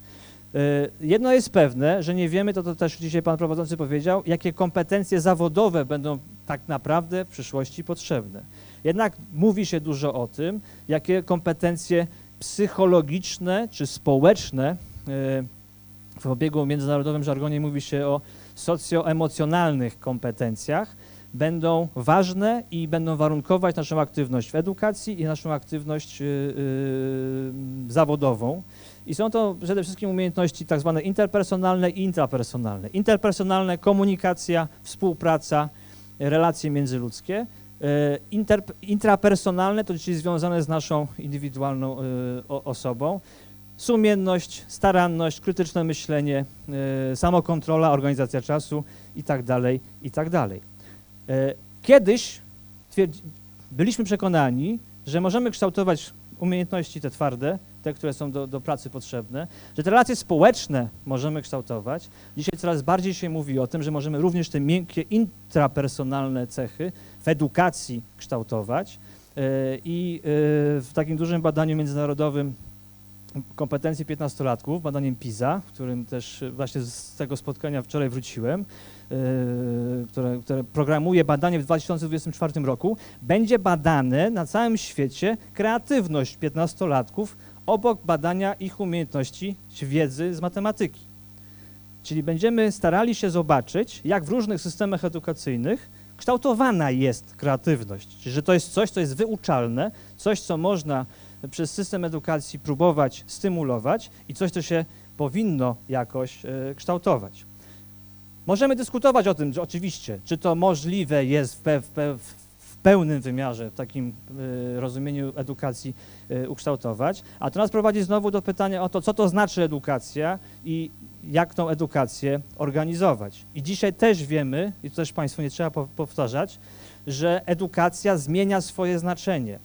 Jedno jest pewne, że nie wiemy, to też dzisiaj pan prowadzący powiedział, jakie kompetencje zawodowe będą tak naprawdę w przyszłości potrzebne. Jednak mówi się dużo o tym, jakie kompetencje psychologiczne czy społeczne, w obiegu międzynarodowym żargonie mówi się o socjoemocjonalnych kompetencjach, będą ważne i będą warunkować naszą aktywność w edukacji i naszą aktywność zawodową. I są to przede wszystkim umiejętności tak zwane interpersonalne i intrapersonalne. Interpersonalne, komunikacja, współpraca, relacje międzyludzkie. Intrapersonalne to czyli związane z naszą indywidualną osobą. sumienność, staranność, krytyczne myślenie, samokontrola, organizacja czasu itd., itd. Kiedyś byliśmy przekonani, że możemy kształtować umiejętności te twarde, te, które są do pracy potrzebne, że te relacje społeczne możemy kształtować. Dzisiaj coraz bardziej się mówi o tym, że możemy również te miękkie, intrapersonalne cechy w edukacji kształtować. I w takim dużym badaniu międzynarodowym kompetencji 15-latków, badaniem PISA, w którym też właśnie z tego spotkania wczoraj wróciłem, które programuje badanie w 2024 roku, będzie badane na całym świecie kreatywność 15-latków obok badania ich umiejętności czy wiedzy z matematyki. Czyli będziemy starali się zobaczyć, jak w różnych systemach edukacyjnych kształtowana jest kreatywność, czyli że to jest coś, co jest wyuczalne, coś, co można przez system edukacji próbować stymulować i coś, co się powinno jakoś kształtować. Możemy dyskutować o tym, że oczywiście, czy to możliwe jest w pełnym wymiarze, w takim rozumieniu edukacji ukształtować, a to nas prowadzi znowu do pytania o to, co to znaczy edukacja i jak tą edukację organizować. I dzisiaj też wiemy, i to też Państwu nie trzeba powtarzać, że edukacja zmienia swoje znaczenie.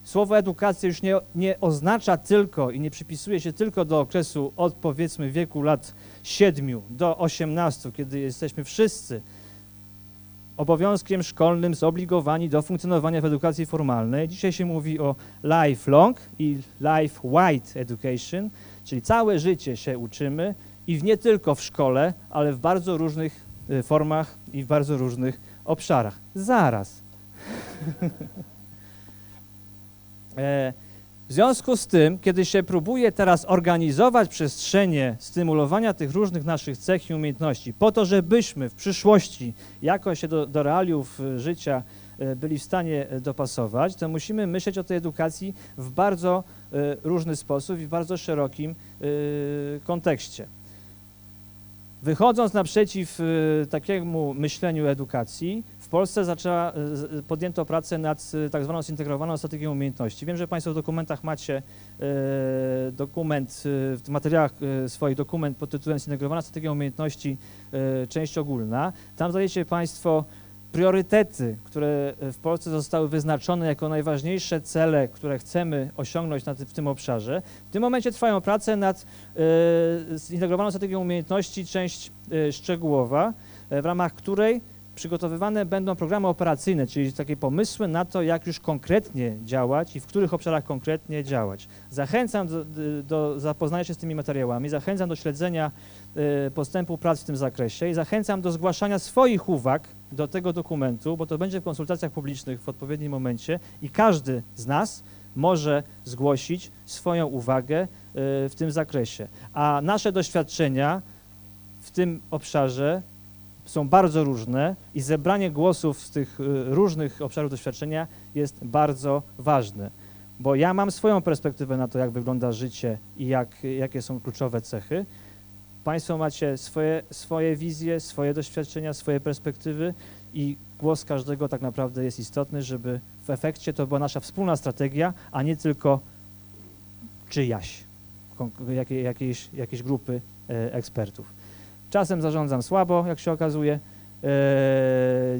Słowo edukacja już nie oznacza tylko i nie przypisuje się tylko do okresu od powiedzmy wieku lat 7 do 18, kiedy jesteśmy wszyscy obowiązkiem szkolnym zobligowani do funkcjonowania w edukacji formalnej. Dzisiaj się mówi o lifelong i life-wide education, czyli całe życie się uczymy i nie tylko w szkole, ale w bardzo różnych formach i w bardzo różnych obszarach. Zaraz. W związku z tym, kiedy się próbuje teraz organizować przestrzenie stymulowania tych różnych naszych cech i umiejętności po to, żebyśmy w przyszłości jakoś się do realiów życia byli w stanie dopasować, to musimy myśleć o tej edukacji w bardzo różny sposób i w bardzo szerokim kontekście. Wychodząc naprzeciw takiemu myśleniu edukacji, w Polsce podjęto pracę nad tak zwaną zintegrowaną strategią umiejętności. Wiem, że Państwo w dokumentach macie dokument, w materiałach swoich dokument pod tytułem Zintegrowana strategia umiejętności, część ogólna. Tam znajdziecie Państwo priorytety, które w Polsce zostały wyznaczone jako najważniejsze cele, które chcemy osiągnąć w tym obszarze. W tym momencie trwają prace nad zintegrowaną strategią umiejętności, część szczegółowa, w ramach której przygotowywane będą programy operacyjne, czyli takie pomysły na to, jak już konkretnie działać i w których obszarach konkretnie działać. Zachęcam do zapoznania się z tymi materiałami, zachęcam do śledzenia postępu prac w tym zakresie i zachęcam do zgłaszania swoich uwag do tego dokumentu, bo to będzie w konsultacjach publicznych w odpowiednim momencie i każdy z nas może zgłosić swoją uwagę w tym zakresie. A nasze doświadczenia w tym obszarze są bardzo różne i zebranie głosów z tych różnych obszarów doświadczenia jest bardzo ważne, bo ja mam swoją perspektywę na to, jak wygląda życie i jakie są kluczowe cechy. Państwo macie swoje wizje, swoje doświadczenia, swoje perspektywy i głos każdego tak naprawdę jest istotny, żeby w efekcie to była nasza wspólna strategia, a nie tylko czyjaś, jakiejś grupy ekspertów. Czasem zarządzam słabo, jak się okazuje.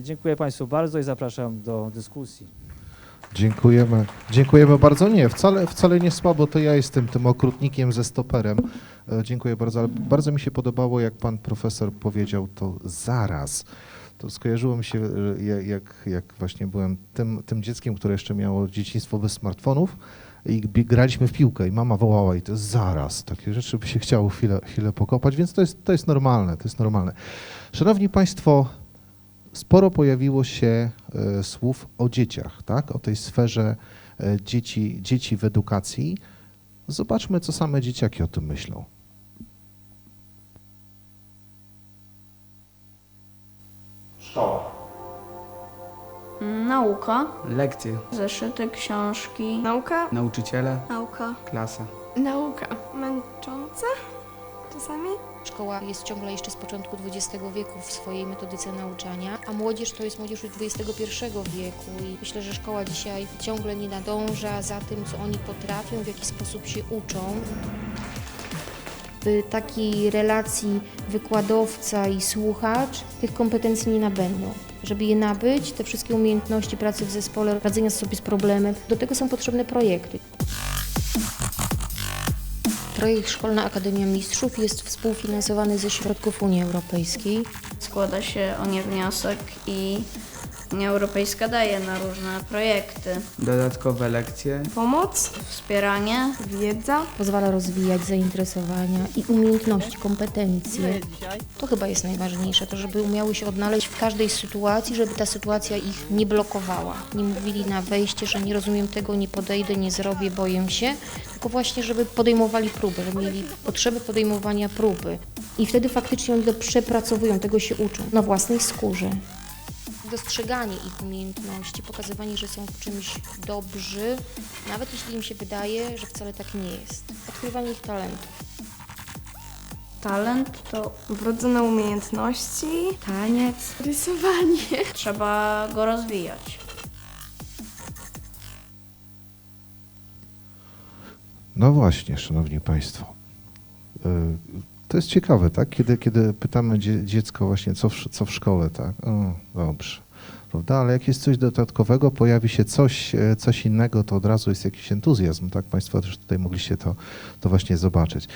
Dziękuję Państwu bardzo i zapraszam do dyskusji. Dziękujemy bardzo. Nie, wcale nie słabo, to ja jestem tym okrutnikiem ze stoperem. Dziękuję bardzo, ale bardzo mi się podobało, jak pan profesor powiedział to zaraz. To skojarzyło mi się, jak właśnie byłem tym dzieckiem, które jeszcze miało dzieciństwo bez smartfonów i graliśmy w piłkę i mama wołała i to jest zaraz. Takie rzeczy by się chciało chwilę pokopać, więc to jest normalne, to jest normalne. Szanowni Państwo, sporo pojawiło się słów o dzieciach, tak? O tej sferze dzieci w edukacji. Zobaczmy, co same dzieciaki o tym myślą. Szkoła. Nauka, Lekcje, zeszyty, książki. Nauka, nauczyciele, nauka, klasa. nauka. Męcząca czasami? Szkoła jest ciągle jeszcze z początku XX wieku w swojej metodyce nauczania, a młodzież to jest młodzież już XXI wieku i myślę, że szkoła dzisiaj ciągle nie nadąża za tym, co oni potrafią, w jaki sposób się uczą. W takiej relacji wykładowca i słuchacz tych kompetencji nie nabędą. Żeby je nabyć, te wszystkie umiejętności pracy w zespole, radzenia sobie z problemem, do tego są potrzebne projekty. Projekt Szkolna Akademia Mistrzów jest współfinansowany ze środków Unii Europejskiej. Składa się o nie wniosek i Unia Europejska daje na różne projekty. Dodatkowe lekcje, Pomoc, wspieranie, wiedza. Pozwala rozwijać zainteresowania i umiejętności, kompetencje. To chyba jest najważniejsze, to żeby umiały się odnaleźć w każdej sytuacji, żeby ta sytuacja ich nie blokowała. Nie mówili na wejście, że nie rozumiem tego, nie podejdę, nie zrobię, boję się, tylko właśnie, żeby podejmowali próbę, żeby mieli potrzebę podejmowania próby. I wtedy faktycznie oni to przepracowują, tego się uczą na własnej skórze. Dostrzeganie ich umiejętności, pokazywanie, że są w czymś dobrzy, nawet jeśli im się wydaje, że wcale tak nie jest. Odkrywanie ich talentów. Talent to wrodzone umiejętności, taniec, rysowanie. Trzeba go rozwijać. No właśnie, szanowni państwo. To jest ciekawe, tak? Kiedy pytamy dziecko właśnie, co w szkole, tak? O, dobrze, prawda? Ale jak jest coś dodatkowego, pojawi się coś innego, to od razu jest jakiś entuzjazm, tak? Państwo też tutaj mogliście to właśnie zobaczyć.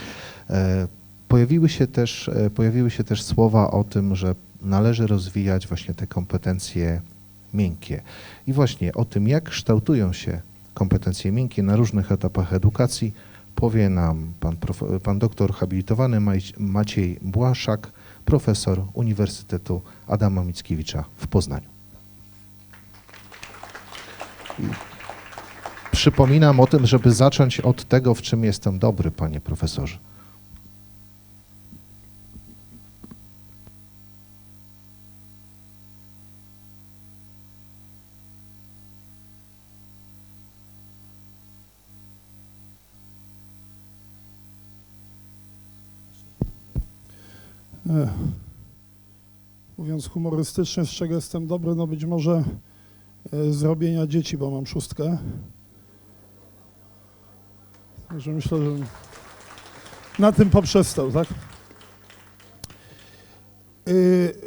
Pojawiły się też słowa o tym, że należy rozwijać właśnie te kompetencje miękkie. I właśnie o tym, jak kształtują się kompetencje miękkie na różnych etapach edukacji, powie nam pan doktor habilitowany Maciej Błaszak, profesor Uniwersytetu Adama Mickiewicza w Poznaniu. I przypominam o tym, żeby zacząć od tego, w czym jestem dobry, panie profesorze. Mówiąc humorystycznie, z czego jestem dobry, no być może z robienia dzieci, bo mam 6. Także myślę, że na tym poprzestał, tak?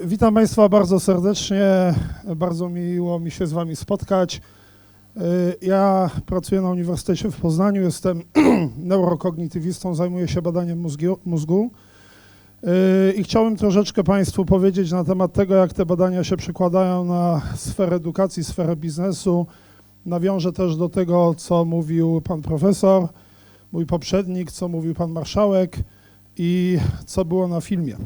Witam Państwa bardzo serdecznie, bardzo miło mi się z Wami spotkać. Ja pracuję na Uniwersytecie w Poznaniu, jestem neurokognitywistą, zajmuję się badaniem mózgu. I chciałem troszeczkę Państwu powiedzieć na temat tego, jak te badania się przekładają na sferę edukacji, sferę biznesu. Nawiążę też do tego, co mówił pan profesor, mój poprzednik, co mówił pan marszałek i co było na filmie.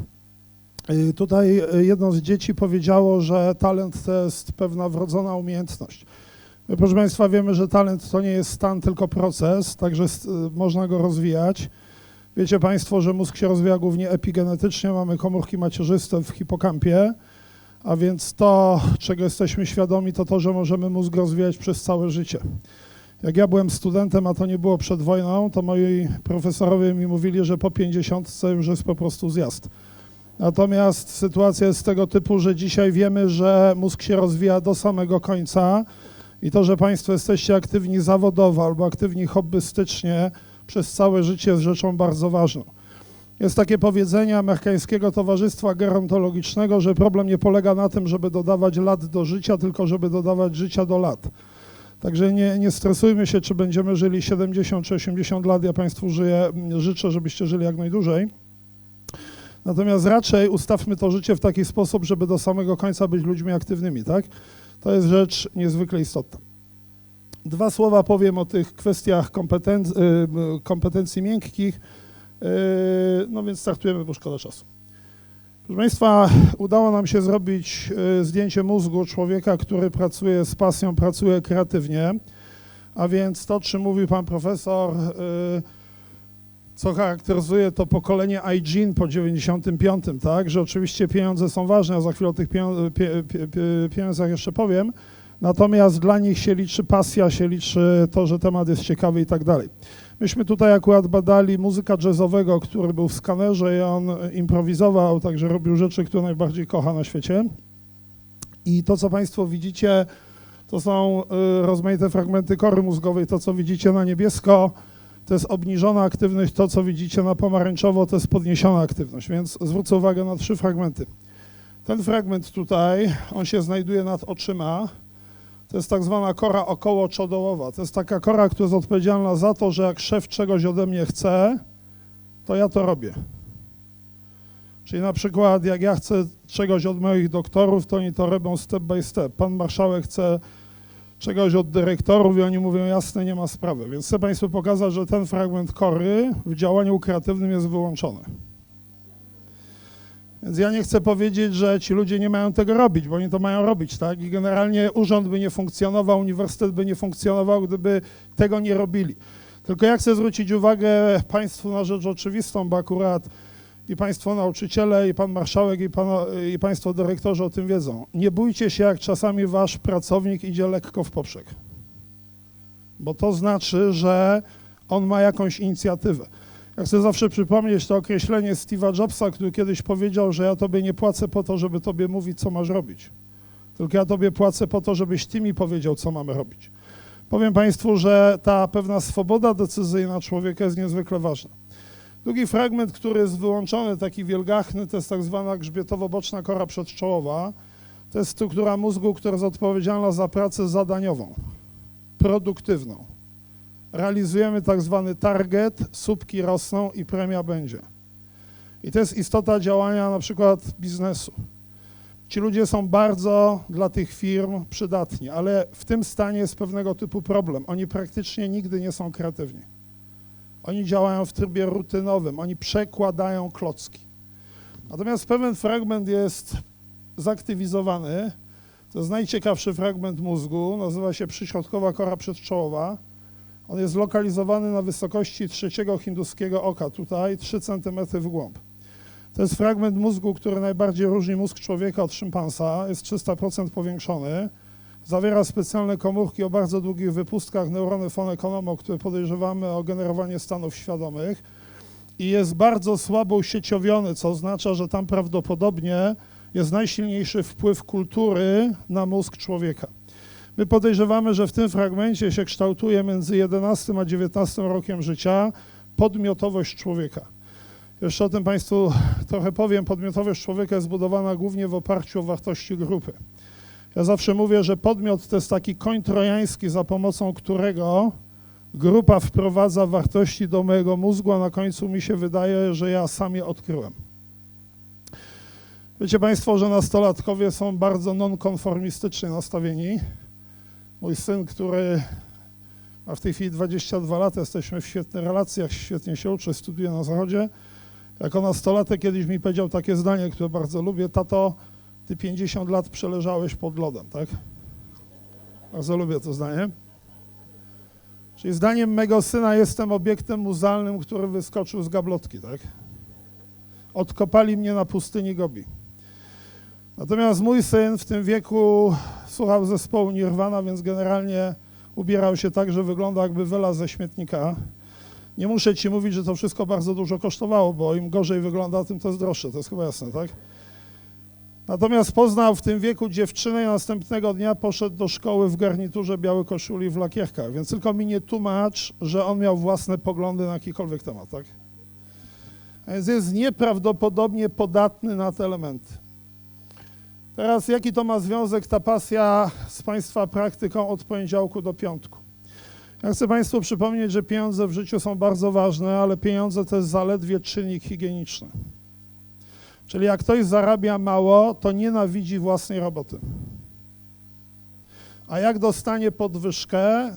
Tutaj jedno z dzieci powiedziało, że talent to jest pewna wrodzona umiejętność. My, proszę Państwa, wiemy, że talent to nie jest stan, tylko proces, także można go rozwijać. Wiecie Państwo, że mózg się rozwija głównie epigenetycznie, mamy komórki macierzyste w hipokampie, a więc to, czego jesteśmy świadomi, to, że możemy mózg rozwijać przez całe życie. Jak ja byłem studentem, a to nie było przed wojną, to moi profesorowie mi mówili, że po 50 już jest po prostu zjazd. Natomiast sytuacja jest tego typu, że dzisiaj wiemy, że mózg się rozwija do samego końca i to, że Państwo jesteście aktywni zawodowo albo aktywni hobbystycznie, przez całe życie jest rzeczą bardzo ważną. Jest takie powiedzenie amerykańskiego Towarzystwa Gerontologicznego, że problem nie polega na tym, żeby dodawać lat do życia, tylko żeby dodawać życia do lat. Także nie stresujmy się, czy będziemy żyli 70 czy 80 lat. Ja Państwu życzę, żebyście żyli jak najdłużej. Natomiast raczej ustawmy to życie w taki sposób, żeby do samego końca być ludźmi aktywnymi, tak? To jest rzecz niezwykle istotna. 2 słowa powiem o tych kwestiach kompetencji miękkich, no więc startujemy, bo szkoda czasu. Proszę Państwa, udało nam się zrobić zdjęcie mózgu człowieka, który pracuje z pasją, pracuje kreatywnie, a więc to, czym mówił pan profesor, co charakteryzuje to pokolenie iGene po 95, tak, że oczywiście pieniądze są ważne, a za chwilę o tych pieniądzach jeszcze powiem, natomiast dla nich się liczy pasja, się liczy to, że temat jest ciekawy i tak dalej. Myśmy tutaj akurat badali muzyka jazzowego, który był w skanerze i on improwizował, także robił rzeczy, które najbardziej kocha na świecie. I to, co Państwo widzicie, to są rozmaite fragmenty kory mózgowej. To, co widzicie na niebiesko, to jest obniżona aktywność, to co widzicie na pomarańczowo to jest podniesiona aktywność, więc zwrócę uwagę na 3 fragmenty. Ten fragment tutaj, on się znajduje nad oczyma, to jest tak zwana kora okołoczodołowa. To jest taka kora, która jest odpowiedzialna za to, że jak szef czegoś ode mnie chce, to ja to robię. Czyli na przykład jak ja chcę czegoś od moich doktorów, to oni to robią step by step. Pan marszałek chce czegoś od dyrektorów i oni mówią jasne, nie ma sprawy. Więc chcę Państwu pokazać, że ten fragment kory w działaniu kreatywnym jest wyłączony. Więc ja nie chcę powiedzieć, że ci ludzie nie mają tego robić, bo oni to mają robić, tak? I generalnie urząd by nie funkcjonował, uniwersytet by nie funkcjonował, gdyby tego nie robili. Tylko ja chcę zwrócić uwagę Państwu na rzecz oczywistą, bo akurat i Państwo nauczyciele, i Pan Marszałek, i Państwo dyrektorzy o tym wiedzą. Nie bójcie się, jak czasami Wasz pracownik idzie lekko w poprzek. Bo to znaczy, że on ma jakąś inicjatywę. Ja chcę zawsze przypomnieć to określenie Steve'a Jobsa, który kiedyś powiedział, że ja Tobie nie płacę po to, żeby Tobie mówić, co masz robić. Tylko ja Tobie płacę po to, żebyś Ty mi powiedział, co mamy robić. Powiem Państwu, że ta pewna swoboda decyzyjna człowieka jest niezwykle ważna. Drugi fragment, który jest wyłączony, taki wielgachny, to jest tak zwana grzbietowo-boczna kora przedczołowa. To jest struktura mózgu, która jest odpowiedzialna za pracę zadaniową, produktywną. Realizujemy tak zwany target, słupki rosną i premia będzie. I to jest istota działania na przykład biznesu. Ci ludzie są bardzo dla tych firm przydatni, ale w tym stanie jest pewnego typu problem. Oni praktycznie nigdy nie są kreatywni. Oni działają w trybie rutynowym, oni przekładają klocki. Natomiast pewien fragment jest zaktywizowany. To jest najciekawszy fragment mózgu, nazywa się przyśrodkowa kora przedczołowa. On jest zlokalizowany na wysokości trzeciego hinduskiego oka, tutaj 3 cm w głąb. To jest fragment mózgu, który najbardziej różni mózg człowieka od szympansa, jest 300% powiększony. Zawiera specjalne komórki o bardzo długich wypustkach, neurony von Economo, które podejrzewamy o generowanie stanów świadomych i jest bardzo słabo usieciowiony, co oznacza, że tam prawdopodobnie jest najsilniejszy wpływ kultury na mózg człowieka. My podejrzewamy, że w tym fragmencie się kształtuje między 11 a 19 rokiem życia podmiotowość człowieka. Jeszcze o tym Państwu trochę powiem. Podmiotowość człowieka jest zbudowana głównie w oparciu o wartości grupy. Ja zawsze mówię, że podmiot to jest taki koń trojański, za pomocą którego grupa wprowadza wartości do mojego mózgu, a na końcu mi się wydaje, że ja sam je odkryłem. Wiecie Państwo, że nastolatkowie są bardzo nonkonformistycznie nastawieni. Mój syn, który ma w tej chwili 22 lata, jesteśmy w świetnych relacjach, świetnie się uczy, studiuje na Zachodzie. Jako nastolatek kiedyś mi powiedział takie zdanie, które bardzo lubię: tato, ty 50 lat przeleżałeś pod lodem, tak? Bardzo lubię to zdanie. Czyli zdaniem mego syna jestem obiektem muzealnym, który wyskoczył z gablotki, tak? Odkopali mnie na pustyni Gobi. Natomiast mój syn w tym wieku słuchał zespołu Nirvana, więc generalnie ubierał się tak, że wygląda jakby wylazł ze śmietnika. Nie muszę Ci mówić, że to wszystko bardzo dużo kosztowało, bo im gorzej wygląda, tym to jest droższe, to jest chyba jasne, tak? Natomiast poznał w tym wieku dziewczynę i następnego dnia poszedł do szkoły w garniturze, białej koszuli i w lakierkach, więc tylko mi nie tłumacz, że on miał własne poglądy na jakikolwiek temat, tak? A więc jest nieprawdopodobnie podatny na te elementy. Teraz jaki to ma związek ta pasja z Państwa praktyką od poniedziałku do piątku? Ja chcę Państwu przypomnieć, że pieniądze w życiu są bardzo ważne, ale pieniądze to jest zaledwie czynnik higieniczny. Czyli jak ktoś zarabia mało, to nienawidzi własnej roboty. A jak dostanie podwyżkę,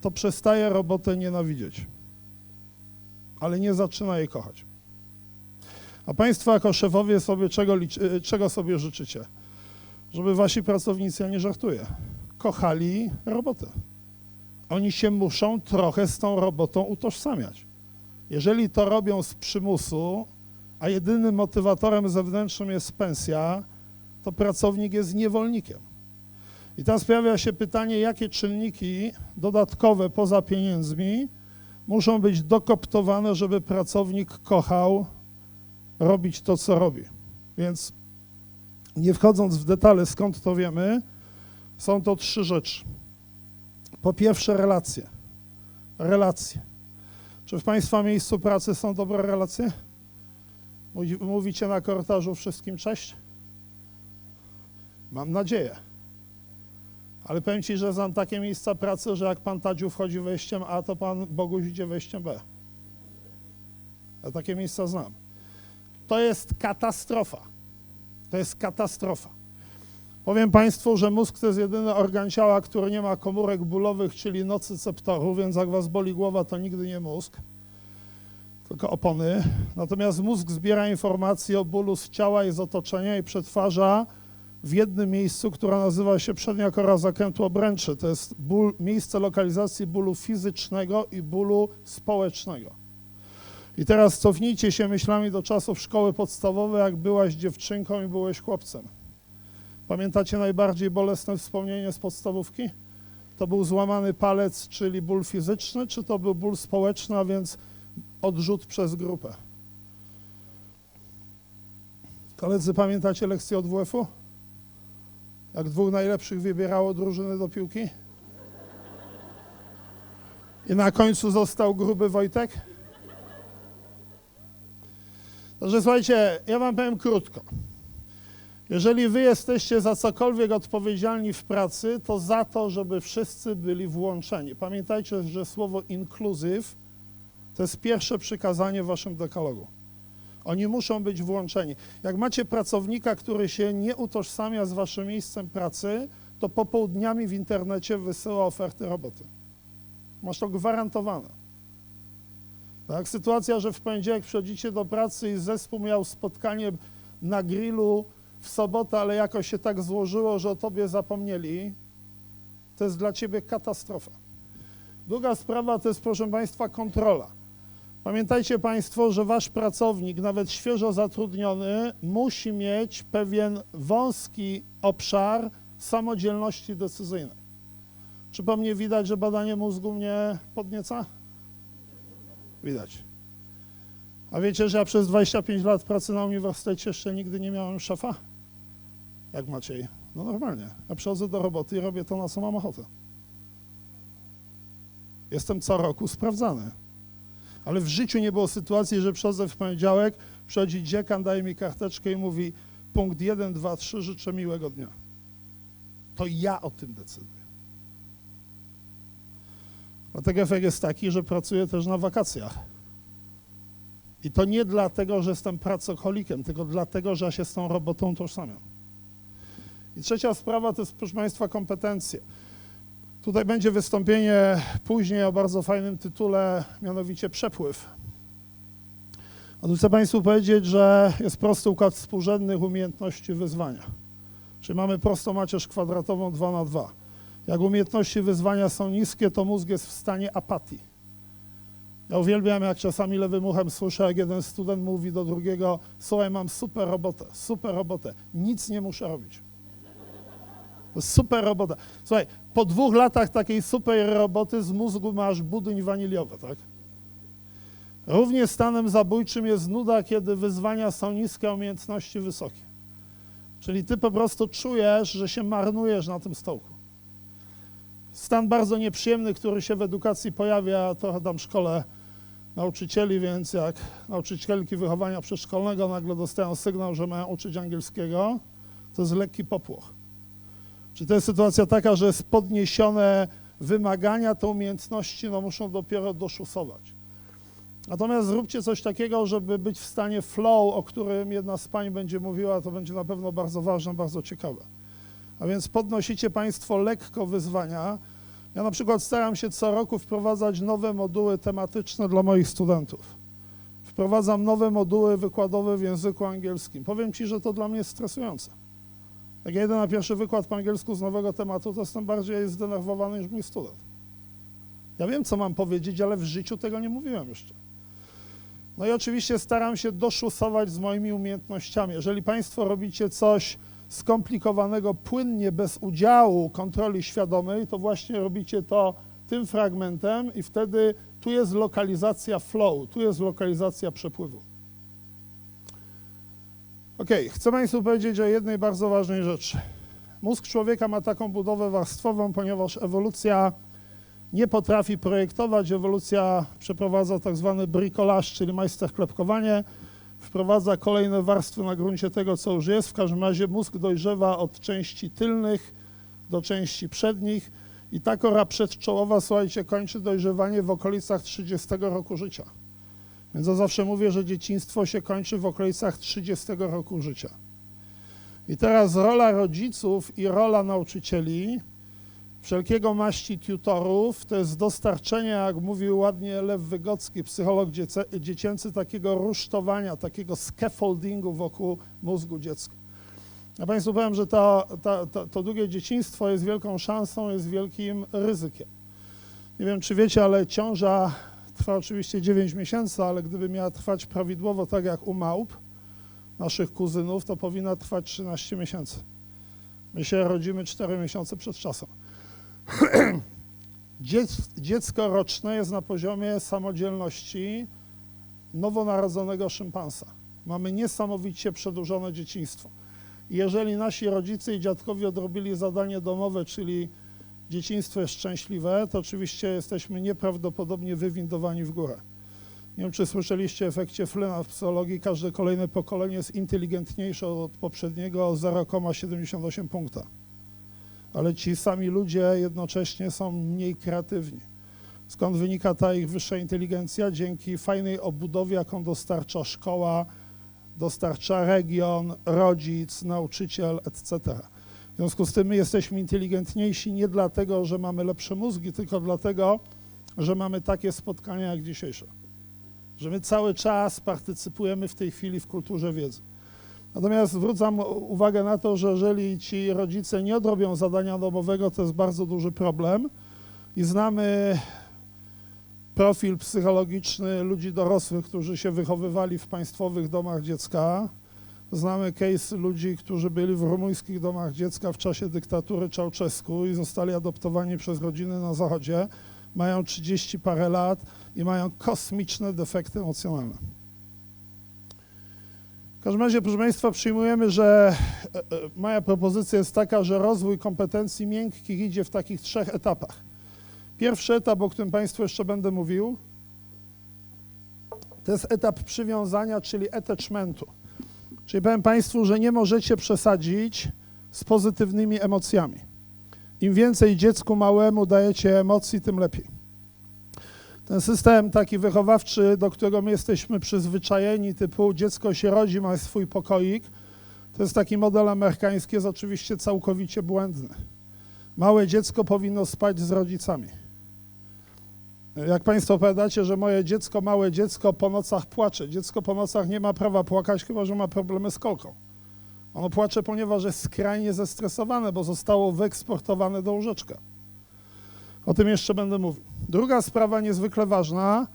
to przestaje robotę nienawidzieć. Ale nie zaczyna jej kochać. A Państwo jako szefowie sobie czego sobie życzycie? Żeby Wasi pracownicy, ja nie żartuję, kochali robotę. Oni się muszą trochę z tą robotą utożsamiać. Jeżeli to robią z przymusu, a jedynym motywatorem zewnętrznym jest pensja, to pracownik jest niewolnikiem. I teraz pojawia się pytanie, jakie czynniki dodatkowe poza pieniędzmi muszą być dokoptowane, żeby pracownik kochał robić to, co robi. Więc nie wchodząc w detale, skąd to wiemy, są to 3 rzeczy. Po pierwsze relacje. Czy w Państwa miejscu pracy są dobre relacje? Mówicie na korytarzu wszystkim cześć? Mam nadzieję. Ale powiem Ci, że znam takie miejsca pracy, że jak Pan Tadziu wchodzi wejściem A, to Pan Boguś idzie wejściem B. Ja takie miejsca znam. To jest katastrofa. To jest katastrofa. Powiem Państwu, że mózg to jest jedyny organ ciała, który nie ma komórek bólowych, czyli nocyceptorów, więc jak Was boli głowa, to nigdy nie mózg, tylko opony. Natomiast mózg zbiera informacje o bólu z ciała i z otoczenia i przetwarza w jednym miejscu, które nazywa się przednia kora zakrętu obręczy. To jest miejsce lokalizacji bólu fizycznego i bólu społecznego. I teraz cofnijcie się myślami do czasów szkoły podstawowej, jak byłaś dziewczynką i byłeś chłopcem. Pamiętacie najbardziej bolesne wspomnienie z podstawówki? To był złamany palec, czyli ból fizyczny, czy to był ból społeczny, a więc odrzut przez grupę? Koledzy, pamiętacie lekcję od WF-u? Jak 2 najlepszych wybierało drużyny do piłki? I na końcu został gruby Wojtek? Także słuchajcie, ja wam powiem krótko. Jeżeli wy jesteście za cokolwiek odpowiedzialni w pracy, to za to, żeby wszyscy byli włączeni. Pamiętajcie, że słowo inclusive to jest pierwsze przykazanie w waszym dekalogu. Oni muszą być włączeni. Jak macie pracownika, który się nie utożsamia z waszym miejscem pracy, to popołudniami w internecie wysyła oferty roboty. Masz to gwarantowane. Tak? Sytuacja, że w poniedziałek przychodzicie do pracy i zespół miał spotkanie na grillu w sobotę, ale jakoś się tak złożyło, że o tobie zapomnieli, to jest dla ciebie katastrofa. Druga sprawa to jest, proszę Państwa, kontrola. Pamiętajcie Państwo, że wasz pracownik, nawet świeżo zatrudniony, musi mieć pewien wąski obszar samodzielności decyzyjnej. Czy po mnie widać, że badanie mózgu mnie podnieca? Widać. A wiecie, że ja przez 25 lat pracy na uniwersytecie jeszcze nigdy nie miałem szefa? Jak Maciej? No normalnie. Ja przychodzę do roboty i robię to, na co mam ochotę. Jestem co roku sprawdzany. Ale w życiu nie było sytuacji, że przychodzę w poniedziałek, przychodzi dziekan, daje mi karteczkę i mówi punkt 1, 2, 3, życzę miłego dnia. To ja o tym decyduję. Dlatego efekt jest taki, że pracuję też na wakacjach. I to nie dlatego, że jestem pracocholikiem, tylko dlatego, że ja się z tą robotą tożsamiam. I trzecia sprawa to jest, proszę Państwa, kompetencje. Tutaj będzie wystąpienie później o bardzo fajnym tytule, mianowicie przepływ. Otóż chcę Państwu powiedzieć, że jest prosty układ współrzędnych umiejętności wyzwania. Czyli mamy prostą macierz kwadratową 2×2. Jak umiejętności wyzwania są niskie, to mózg jest w stanie apatii. Ja uwielbiam, jak czasami lewym uchem słyszę, jak jeden student mówi do drugiego: słuchaj, mam super robotę, nic nie muszę robić. To jest super robota. Słuchaj, po 2 latach takiej super roboty z mózgu masz budyń waniliowy, tak? Równie stanem zabójczym jest nuda, kiedy wyzwania są niskie, a umiejętności wysokie. Czyli ty po prostu czujesz, że się marnujesz na tym stołku. Stan bardzo nieprzyjemny, który się w edukacji pojawia, trochę tam szkole nauczycieli, więc jak nauczycielki wychowania przedszkolnego nagle dostają sygnał, że mają uczyć angielskiego, to jest lekki popłoch. Czyli to jest sytuacja taka, że jest podniesione wymagania, te umiejętności muszą dopiero doszusować. Natomiast zróbcie coś takiego, żeby być w stanie flow, o którym jedna z pań będzie mówiła, to będzie na pewno bardzo ważne, bardzo ciekawe. A więc podnosicie Państwo lekko wyzwania. Ja na przykład staram się co roku wprowadzać nowe moduły tematyczne dla moich studentów. Wprowadzam nowe moduły wykładowe w języku angielskim. Powiem Ci, że to dla mnie jest stresujące. Jak ja jedę na pierwszy wykład po angielsku z nowego tematu, to jestem bardziej zdenerwowany niż mój student. Ja wiem, co mam powiedzieć, ale w życiu tego nie mówiłem jeszcze. No i oczywiście staram się doszusować z moimi umiejętnościami. Jeżeli Państwo robicie coś skomplikowanego płynnie, bez udziału kontroli świadomej, to właśnie robicie to tym fragmentem i wtedy tu jest lokalizacja flow, tu jest lokalizacja przepływu. Chcę Państwu powiedzieć o jednej bardzo ważnej rzeczy. Mózg człowieka ma taką budowę warstwową, ponieważ ewolucja nie potrafi projektować. Ewolucja przeprowadza tak zwany bricolaż, czyli majsterklepkowanie, wprowadza kolejne warstwy na gruncie tego, co już jest. W każdym razie mózg dojrzewa od części tylnych do części przednich i ta kora przedczołowa, słuchajcie, kończy dojrzewanie w okolicach 30 roku życia. Więc ja zawsze mówię, że dzieciństwo się kończy w okolicach 30 roku życia. I teraz rola rodziców i rola nauczycieli, wszelkiego maści tutorów, to jest dostarczenie, jak mówił ładnie Lew Wygocki, psycholog dziecięcy, takiego rusztowania, takiego scaffoldingu wokół mózgu dziecka. Ja Państwu powiem, że to długie dzieciństwo jest wielką szansą, jest wielkim ryzykiem. Nie wiem, czy wiecie, ale ciąża trwa oczywiście 9 miesięcy, ale gdyby miała trwać prawidłowo tak jak u małp, naszych kuzynów, to powinna trwać 13 miesięcy. My się rodzimy 4 miesiące przed czasem. Dziecko roczne jest na poziomie samodzielności nowonarodzonego szympansa. Mamy niesamowicie przedłużone dzieciństwo. Jeżeli nasi rodzice i dziadkowie odrobili zadanie domowe, czyli dzieciństwo jest szczęśliwe, to oczywiście jesteśmy nieprawdopodobnie wywindowani w górę. Nie wiem, czy słyszeliście o efekcie Flynna w psychologii. Każde kolejne pokolenie jest inteligentniejsze od poprzedniego o 0,78 punkta. Ale ci sami ludzie jednocześnie są mniej kreatywni. Skąd wynika ta ich wyższa inteligencja? Dzięki fajnej obudowie, jaką dostarcza szkoła, dostarcza region, rodzic, nauczyciel, etc. W związku z tym my jesteśmy inteligentniejsi nie dlatego, że mamy lepsze mózgi, tylko dlatego, że mamy takie spotkania jak dzisiejsze. Że my cały czas partycypujemy w tej chwili w kulturze wiedzy. Natomiast zwracam uwagę na to, że jeżeli ci rodzice nie odrobią zadania domowego, to jest bardzo duży problem i znamy profil psychologiczny ludzi dorosłych, którzy się wychowywali w państwowych domach dziecka. Znamy case ludzi, którzy byli w rumuńskich domach dziecka w czasie dyktatury Ceausescu i zostali adoptowani przez rodziny na Zachodzie. Mają 30 parę lat i mają kosmiczne defekty emocjonalne. W każdym razie, proszę Państwa, przyjmujemy, że moja propozycja jest taka, że rozwój kompetencji miękkich idzie w takich 3 etapach. Pierwszy etap, o którym Państwu jeszcze będę mówił, to jest etap przywiązania, czyli attachmentu. Czyli powiem Państwu, że nie możecie przesadzić z pozytywnymi emocjami. Im więcej dziecku małemu dajecie emocji, tym lepiej. Ten system taki wychowawczy, do którego my jesteśmy przyzwyczajeni, typu dziecko się rodzi, ma swój pokoik, to jest taki model amerykański, jest oczywiście całkowicie błędny. Małe dziecko powinno spać z rodzicami. Jak Państwo opowiadacie, że moje dziecko, małe dziecko po nocach płacze. Dziecko po nocach nie ma prawa płakać, chyba że ma problemy z kolką. Ono płacze, ponieważ jest skrajnie zestresowane, bo zostało wyeksportowane do łóżeczka. O tym jeszcze będę mówił. Druga sprawa niezwykle ważna,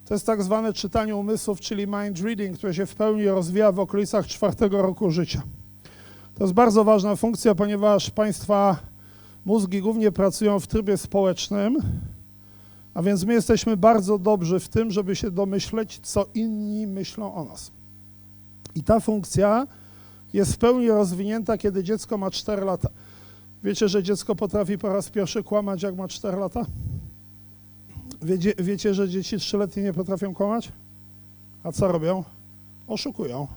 to jest tak zwane czytanie umysłów, czyli mind reading, które się w pełni rozwija w okolicach 4 roku życia. To jest bardzo ważna funkcja, ponieważ Państwa mózgi głównie pracują w trybie społecznym, a więc my jesteśmy bardzo dobrzy w tym, żeby się domyśleć, co inni myślą o nas. I ta funkcja jest w pełni rozwinięta, kiedy dziecko ma 4 lata. Wiecie, że dziecko potrafi po raz pierwszy kłamać, jak ma 4 lata? Wiecie, że dzieci 3-letnie nie potrafią kłamać? A co robią? Oszukują.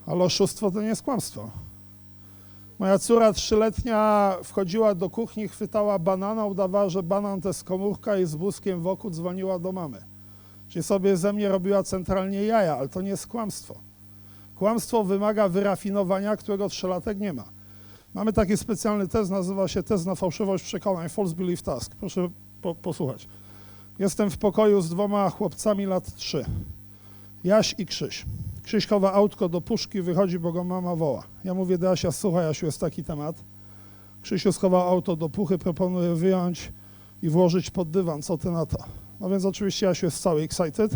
Ale oszustwo to nie jest kłamstwo. Moja córa 3-letnia wchodziła do kuchni, chwytała banana, udawała, że banan to jest komórka i z wózkiem wokół dzwoniła do mamy. Czyli sobie ze mnie robiła centralnie jaja, ale to nie jest kłamstwo. Kłamstwo wymaga wyrafinowania, którego 3-latek nie ma. Mamy taki specjalny test, nazywa się test na fałszywość przekonań, false belief task. Proszę posłuchać. Jestem w pokoju z 2 chłopcami lat 3. Jaś i Krzyś. Krzyś chowa autko do puszki, wychodzi, bo go mama woła. Ja mówię do Jasia, słuchaj Jasiu, jest taki temat. Krzysiu schował auto do puchy, proponuję wyjąć i włożyć pod dywan, co ty na to? No więc oczywiście Jasiu jest cały excited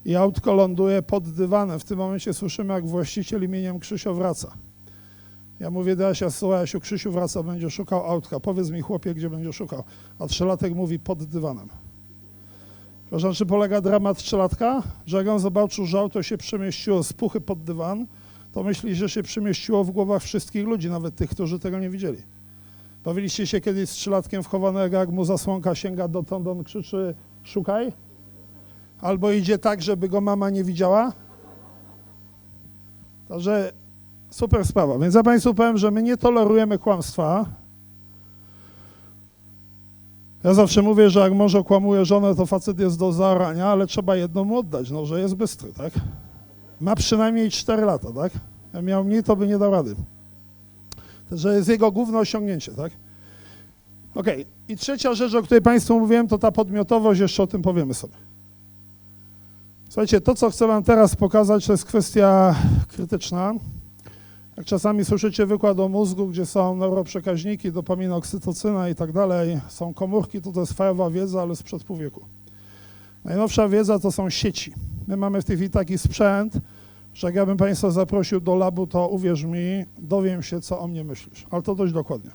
i autko ląduje pod dywanem. W tym momencie słyszymy, jak właściciel imieniem Krzysio wraca. Ja mówię do Jasia, słuchaj Jasiu, Krzysiu wraca, będzie szukał autka. Powiedz mi chłopie, gdzie będzie szukał. A 3-latek mówi, pod dywanem. Proszę, czy polega dramat 3-latka? Że jak on zobaczył, że auto się przemieściło z puchy pod dywan, to myśli, że się przemieściło w głowach wszystkich ludzi, nawet tych, którzy tego nie widzieli. Bawiliście się kiedyś z 3-latkiem wchowanego, jak mu zasłonka sięga dotąd, on krzyczy szukaj? Albo idzie tak, żeby go mama nie widziała? Także super sprawa. Więc ja Państwu powiem, że my nie tolerujemy kłamstwa. Ja zawsze mówię, że jak mąż okłamuje żonę, to facet jest do zaorania, ale trzeba jedno mu oddać, no, że jest bystry, tak? Ma przynajmniej 4 lata, tak? Jak miał mniej, to by nie dał rady. Że jest jego główne osiągnięcie, tak? Okej. I trzecia rzecz, o której Państwu mówiłem, to ta podmiotowość, jeszcze o tym powiemy sobie. Słuchajcie, to, co chcę Wam teraz pokazać, to jest kwestia krytyczna. Jak czasami słyszycie wykład o mózgu, gdzie są neuroprzekaźniki, dopamina, oksytocyna i tak dalej, są komórki, to jest fajowa wiedza, ale sprzed pół wieku. Najnowsza wiedza to są sieci. My mamy w tej chwili taki sprzęt, że jak ja bym Państwa zaprosił do labu, to uwierz mi, dowiem się, co o mnie myślisz, ale to dość dokładnie.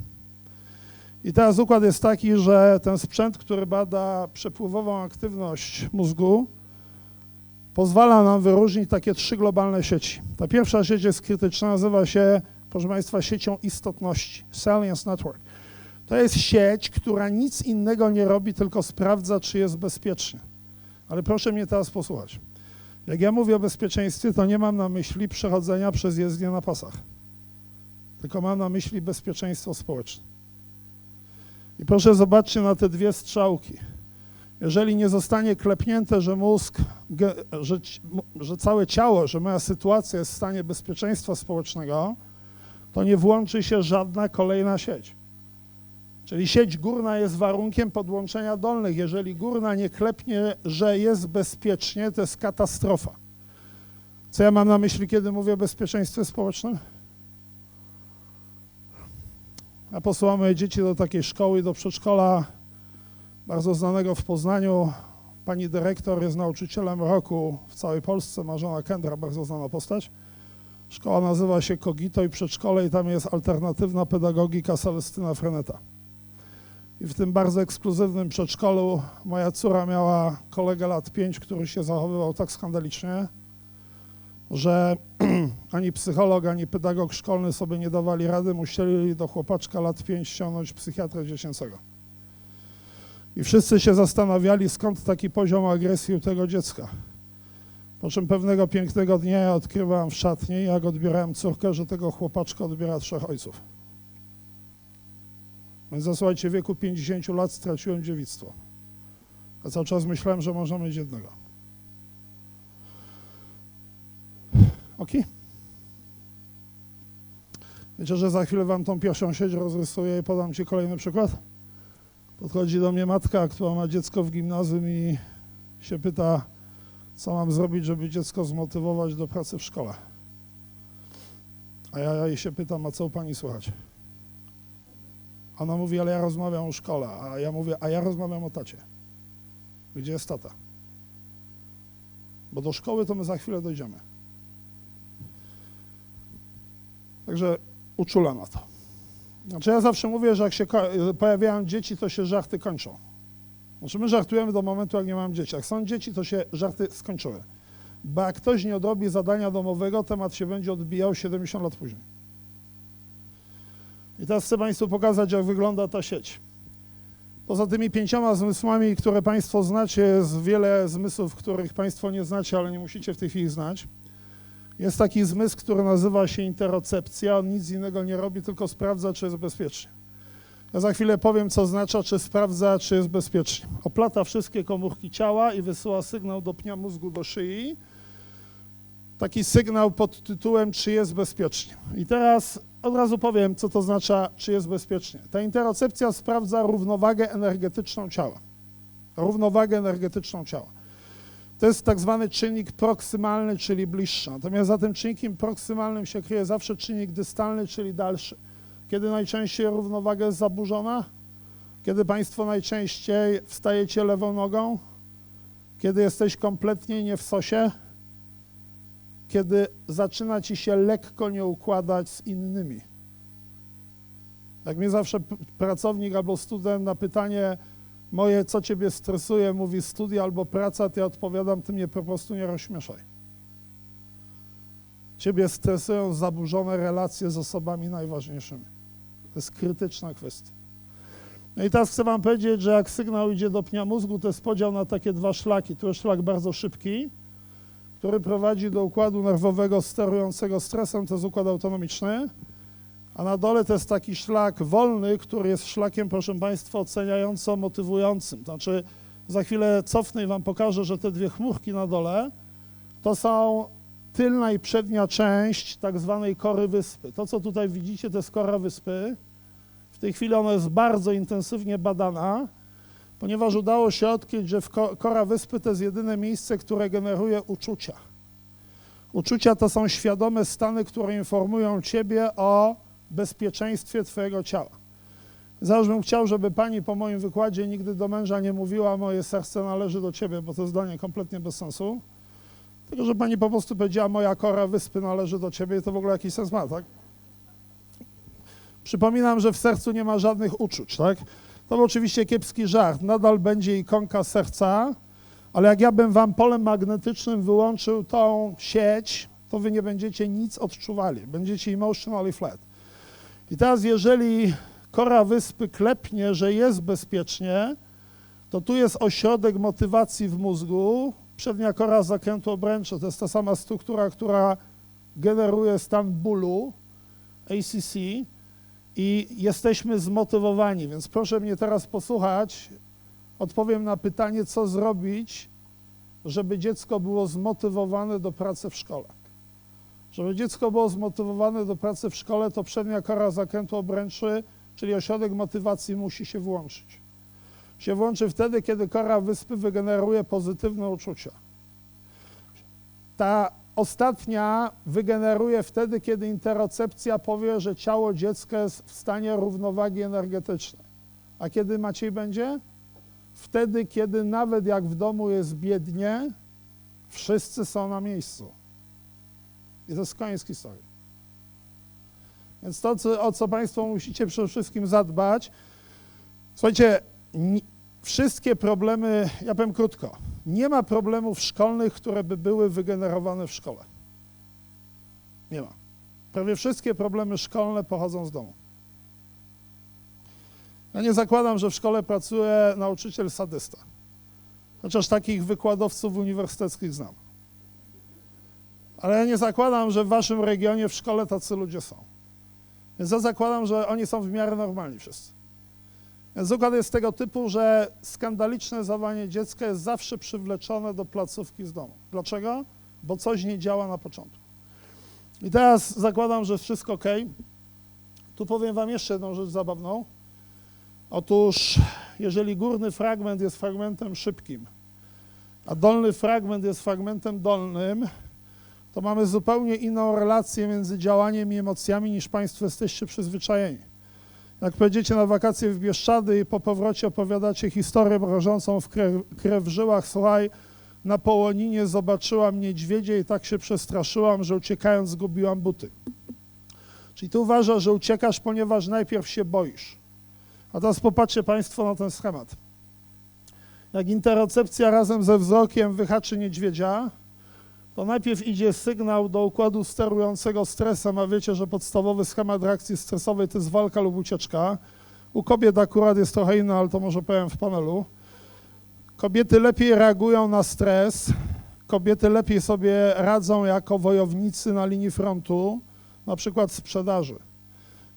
I teraz układ jest taki, że ten sprzęt, który bada przepływową aktywność mózgu, pozwala nam wyróżnić takie 3 globalne sieci. Ta pierwsza sieć jest krytyczna, nazywa się, proszę Państwa, siecią istotności, Salience Network. To jest sieć, która nic innego nie robi, tylko sprawdza, czy jest bezpiecznie. Ale proszę mnie teraz posłuchać. Jak ja mówię o bezpieczeństwie, to nie mam na myśli przechodzenia przez jezdnię na pasach, tylko mam na myśli bezpieczeństwo społeczne. I proszę zobaczcie na te 2 strzałki. Jeżeli nie zostanie klepnięte, że mózg, że całe ciało, że moja sytuacja jest w stanie bezpieczeństwa społecznego, to nie włączy się żadna kolejna sieć. Czyli sieć górna jest warunkiem podłączenia dolnych. Jeżeli górna nie klepnie, że jest bezpiecznie, to jest katastrofa. Co ja mam na myśli, kiedy mówię o bezpieczeństwie społecznym? Ja posyłam moje dzieci do takiej szkoły, do przedszkola bardzo znanego w Poznaniu. Pani dyrektor jest nauczycielem roku w całej Polsce, Marzena Kędra, bardzo znana postać. Szkoła nazywa się Kogito i przedszkole i tam jest alternatywna pedagogika Celestyna Freneta. I w tym bardzo ekskluzywnym przedszkolu moja córa miała kolegę lat 5, który się zachowywał tak skandalicznie, że ani psycholog, ani pedagog szkolny sobie nie dawali rady, musieli do chłopaczka lat 5 ściągnąć psychiatrę dziecięcego. I wszyscy się zastanawiali, skąd taki poziom agresji u tego dziecka. Po czym pewnego pięknego dnia ja odkrywałem w szatni, jak odbierałem córkę, że tego chłopaczka odbiera 3 ojców. Więc słuchajcie, w wieku 50 lat straciłem dziewictwo. A cały czas myślałem, że można mieć jednego. Ok? Wiecie, że za chwilę Wam tą pierwszą sieć rozrysuję i podam Ci kolejny przykład? Podchodzi do mnie matka, która ma dziecko w gimnazjum i się pyta, co mam zrobić, żeby dziecko zmotywować do pracy w szkole. A ja jej się pytam, a co u Pani słychać? Ona mówi, ale ja rozmawiam o szkole, a ja mówię, a ja rozmawiam o tacie. Gdzie jest tata? Bo do szkoły to my za chwilę dojdziemy. Także uczulam na to. Znaczy ja zawsze mówię, że jak się pojawiają dzieci, to się żarty kończą. Znaczy my żartujemy do momentu, jak nie mam dzieci. Jak są dzieci, to się żarty skończyły. Bo jak ktoś nie odrobi zadania domowego, temat się będzie odbijał 70 lat później. I teraz chcę Państwu pokazać, jak wygląda ta sieć. Poza tymi 5 zmysłami, które Państwo znacie, jest wiele zmysłów, których Państwo nie znacie, ale nie musicie w tej chwili znać. Jest taki zmysł, który nazywa się interocepcja. On nic innego nie robi, tylko sprawdza, czy jest bezpiecznie. Ja za chwilę powiem, co oznacza, czy sprawdza, czy jest bezpiecznie. Oplata wszystkie komórki ciała i wysyła sygnał do pnia mózgu, do szyi. Taki sygnał pod tytułem, czy jest bezpiecznie. I teraz od razu powiem, co to oznacza, czy jest bezpiecznie. Ta interocepcja sprawdza równowagę energetyczną ciała. Równowagę energetyczną ciała. To jest tak zwany czynnik proksymalny, czyli bliższy. Natomiast za tym czynnikiem proksymalnym się kryje zawsze czynnik dystalny, czyli dalszy. Kiedy najczęściej równowaga jest zaburzona? Kiedy Państwo najczęściej wstajecie lewą nogą? Kiedy jesteś kompletnie nie w sosie? Kiedy zaczyna Ci się lekko nie układać z innymi. Jak mnie zawsze pracownik albo student na pytanie moje, co Ciebie stresuje, mówi studia albo praca, to ja odpowiadam, Ty mnie po prostu nie rozśmieszaj. Ciebie stresują zaburzone relacje z osobami najważniejszymi. To jest krytyczna kwestia. No i teraz chcę wam powiedzieć, że jak sygnał idzie do pnia mózgu, to jest podział na takie dwa szlaki. Tu jest szlak bardzo szybki, który prowadzi do układu nerwowego sterującego stresem, to jest układ autonomiczny, a na dole to jest taki szlak wolny, który jest szlakiem, proszę Państwa, oceniająco-motywującym. Znaczy, za chwilę cofnę i wam pokażę, że te dwie chmurki na dole to są tylna i przednia część tak zwanej kory wyspy. To, co tutaj widzicie, to jest kora wyspy. W tej chwili ona jest bardzo intensywnie badana, ponieważ udało się odkryć, że kora wyspy to jest jedyne miejsce, które generuje uczucia. Uczucia to są świadome stany, które informują ciebie o bezpieczeństwie twojego ciała. Zaraz bym chciał, żeby pani po moim wykładzie nigdy do męża nie mówiła, moje serce należy do ciebie, bo to zdanie kompletnie bez sensu. Tylko, że pani po prostu powiedziała, moja kora wyspy należy do ciebie i to w ogóle jakiś sens ma, tak? Przypominam, że w sercu nie ma żadnych uczuć, tak? To był oczywiście kiepski żart, nadal będzie ikonka serca, ale jak ja bym wam polem magnetycznym wyłączył tą sieć, to wy nie będziecie nic odczuwali, będziecie emotionally flat. I teraz jeżeli kora wyspy klepnie, że jest bezpiecznie, to tu jest ośrodek motywacji w mózgu, przednia kora zakrętu obręczy, to jest ta sama struktura, która generuje stan bólu, ACC, i jesteśmy zmotywowani, więc proszę mnie teraz posłuchać, odpowiem na pytanie, co zrobić, żeby dziecko było zmotywowane do pracy w szkole. Żeby dziecko było zmotywowane do pracy w szkole, to przednia kora zakrętu obręczy, czyli ośrodek motywacji musi się włączyć. Się włączy wtedy, kiedy kora wyspy wygeneruje pozytywne uczucia. Ta ostatnia wygeneruje wtedy, kiedy interocepcja powie, że ciało dziecka jest w stanie równowagi energetycznej. A kiedy Maciej będzie? Wtedy, kiedy nawet jak w domu jest biednie, wszyscy są na miejscu. I to jest koniec historii. Więc to, o co Państwo musicie przede wszystkim zadbać, słuchajcie, wszystkie problemy, ja powiem krótko, nie ma problemów szkolnych, które by były wygenerowane w szkole. Nie ma. Prawie wszystkie problemy szkolne pochodzą z domu. Ja nie zakładam, że w szkole pracuje nauczyciel sadysta, chociaż takich wykładowców uniwersyteckich znam. Ale ja nie zakładam, że w waszym regionie w szkole tacy ludzie są. Więc ja zakładam, że oni są w miarę normalni wszyscy. Więc układ jest tego typu, że skandaliczne zachowanie dziecka jest zawsze przywleczone do placówki z domu. Dlaczego? Bo coś nie działa na początku. I teraz zakładam, że jest wszystko ok. Tu powiem wam jeszcze jedną rzecz zabawną. Otóż, jeżeli górny fragment jest fragmentem szybkim, a dolny fragment jest fragmentem dolnym, to mamy zupełnie inną relację między działaniem i emocjami, niż Państwo jesteście przyzwyczajeni. Jak pojedziecie na wakacje w Bieszczady i po powrocie opowiadacie historię mrożącą w krew w żyłach, słuchaj, na Połoninie zobaczyłam niedźwiedzia i tak się przestraszyłam, że uciekając zgubiłam buty. Czyli ty uważasz, że uciekasz, ponieważ najpierw się boisz. A teraz popatrzcie Państwo na ten schemat. Jak interocepcja razem ze wzrokiem wyhaczy niedźwiedzia, to najpierw idzie sygnał do układu sterującego stresem, a wiecie, że podstawowy schemat reakcji stresowej to jest walka lub ucieczka. U kobiet akurat jest trochę inny, ale to może powiem w panelu. Kobiety lepiej reagują na stres, kobiety lepiej sobie radzą jako wojownicy na linii frontu, na przykład w sprzedaży.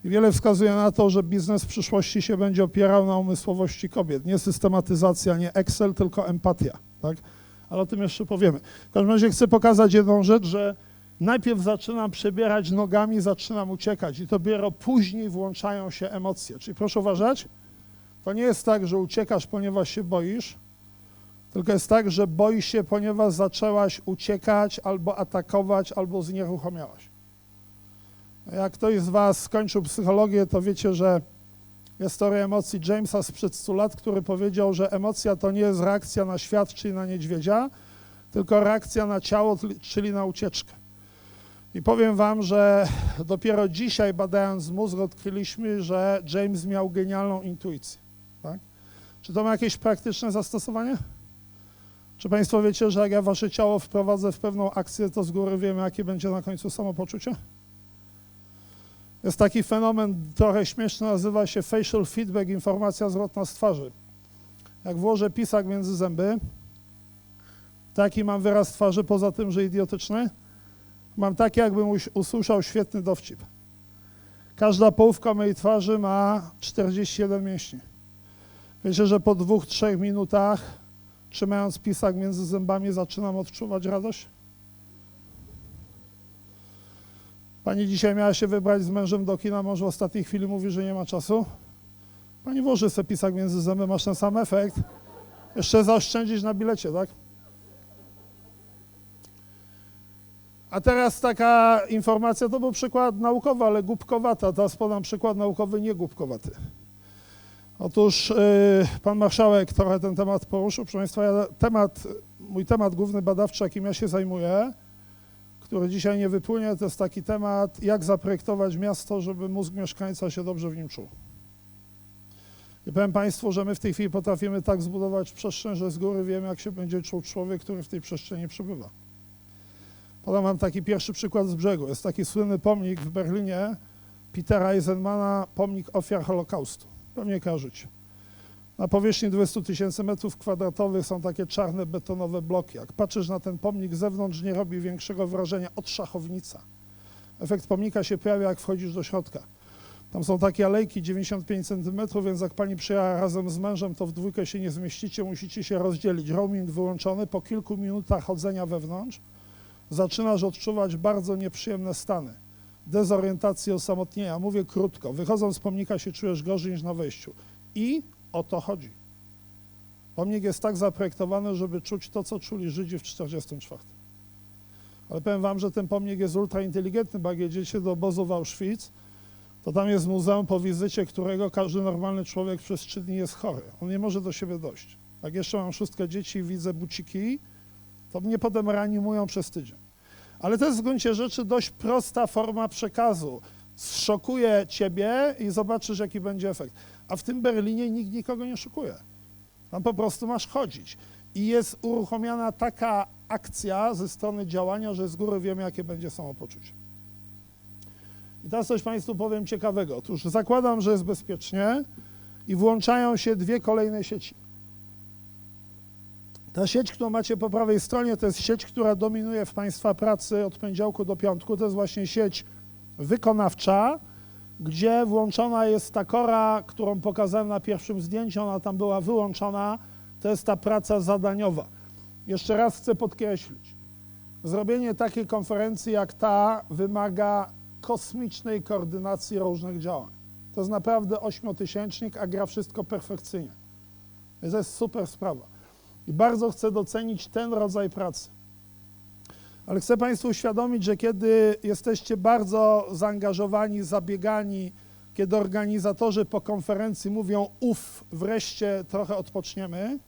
I wiele wskazuje na to, że biznes w przyszłości się będzie opierał na umysłowości kobiet. Nie systematyzacja, nie Excel, tylko empatia, tak? Ale o tym jeszcze powiemy. W każdym razie chcę pokazać jedną rzecz, że najpierw zaczynam przebierać nogami, zaczynam uciekać i dopiero później włączają się emocje. Czyli proszę uważać, to nie jest tak, że uciekasz, ponieważ się boisz, tylko jest tak, że boisz się, ponieważ zaczęłaś uciekać albo atakować, albo znieruchomiałaś. Jak ktoś z was skończył psychologię, to wiecie, że jest teoria emocji Jamesa sprzed 100 lat, który powiedział, że emocja to nie jest reakcja na świat, czyli na niedźwiedzia, tylko reakcja na ciało, czyli na ucieczkę. I powiem wam, że dopiero dzisiaj, badając mózg, odkryliśmy, że James miał genialną intuicję. Tak? Czy to ma jakieś praktyczne zastosowanie? Czy Państwo wiecie, że jak ja wasze ciało wprowadzę w pewną akcję, to z góry wiemy, jakie będzie na końcu samopoczucie? Jest taki fenomen trochę śmieszny, nazywa się facial feedback, informacja zwrotna z twarzy. Jak włożę pisak między zęby, taki mam wyraz twarzy, poza tym, że idiotyczny, mam taki, jakbym usłyszał świetny dowcip. Każda połówka mojej twarzy ma 41 mięśni. Wiecie, że po 2-3 minutach, trzymając pisak między zębami, zaczynam odczuwać radość? Pani dzisiaj miała się wybrać z mężem do kina, mąż w ostatniej chwili mówi, że nie ma czasu. Pani włoży sobie pisak między zęby, masz ten sam efekt. Jeszcze zaoszczędzić na bilecie, tak? A teraz taka informacja, to był przykład naukowy, ale głupkowata. Teraz podam przykład naukowy, nie głupkowaty. Otóż pan marszałek trochę ten temat poruszył. Proszę Państwa, mój temat główny badawczy, jakim ja się zajmuję, który dzisiaj nie wypłynie, to jest taki temat, jak zaprojektować miasto, żeby mózg mieszkańca się dobrze w nim czuł. I powiem Państwu, że my w tej chwili potrafimy tak zbudować przestrzeń, że z góry wiemy, jak się będzie czuł człowiek, który w tej przestrzeni przebywa. Podam Wam taki pierwszy przykład z brzegu. Jest taki słynny pomnik w Berlinie Petera Eisenmana, pomnik ofiar Holokaustu. Pewnie kojarzycie. Na powierzchni 20 000 metrów kwadratowych są takie czarne betonowe bloki. Jak patrzysz na ten pomnik z zewnątrz, nie robi większego wrażenia od szachownica. Efekt pomnika się pojawia, jak wchodzisz do środka. Tam są takie alejki 95 cm, więc jak pani przyjechała razem z mężem, to w dwójkę się nie zmieścicie, musicie się rozdzielić. Roaming wyłączony, po kilku minutach chodzenia wewnątrz zaczynasz odczuwać bardzo nieprzyjemne stany. Dezorientację, osamotnienia. Mówię krótko, wychodząc z pomnika się czujesz gorzej niż na wejściu. I o to chodzi. Pomnik jest tak zaprojektowany, żeby czuć to, co czuli Żydzi w 1944. Ale powiem wam, że ten pomnik jest ultrainteligentny, bo jak jedziecie do obozu w Auschwitz, to tam jest muzeum, po wizycie którego każdy normalny człowiek przez 3 dni jest chory. On nie może do siebie dojść. Jak jeszcze mam 6 dzieci i widzę buciki, to mnie potem reanimują przez tydzień. Ale to jest w gruncie rzeczy dość prosta forma przekazu. Zszokuje ciebie i zobaczysz, jaki będzie efekt. A w tym Berlinie nikt nikogo nie szokuje. Tam po prostu masz chodzić. I jest uruchomiona taka akcja ze strony działania, że z góry wiemy, jakie będzie samopoczucie. I teraz coś Państwu powiem ciekawego. Otóż zakładam, że jest bezpiecznie i włączają się 2 kolejne sieci. Ta sieć, którą macie po prawej stronie, to jest sieć, która dominuje w Państwa pracy od poniedziałku do piątku. To jest właśnie sieć wykonawcza, gdzie włączona jest ta kora, którą pokazałem na pierwszym zdjęciu, ona tam była wyłączona, to jest ta praca zadaniowa. Jeszcze raz chcę podkreślić, zrobienie takiej konferencji jak ta wymaga kosmicznej koordynacji różnych działań. To jest naprawdę 8-tysięcznik, a gra wszystko perfekcyjnie. Więc to jest super sprawa. I bardzo chcę docenić ten rodzaj pracy. Ale chcę Państwu uświadomić, że kiedy jesteście bardzo zaangażowani, zabiegani, kiedy organizatorzy po konferencji mówią wreszcie trochę odpoczniemy,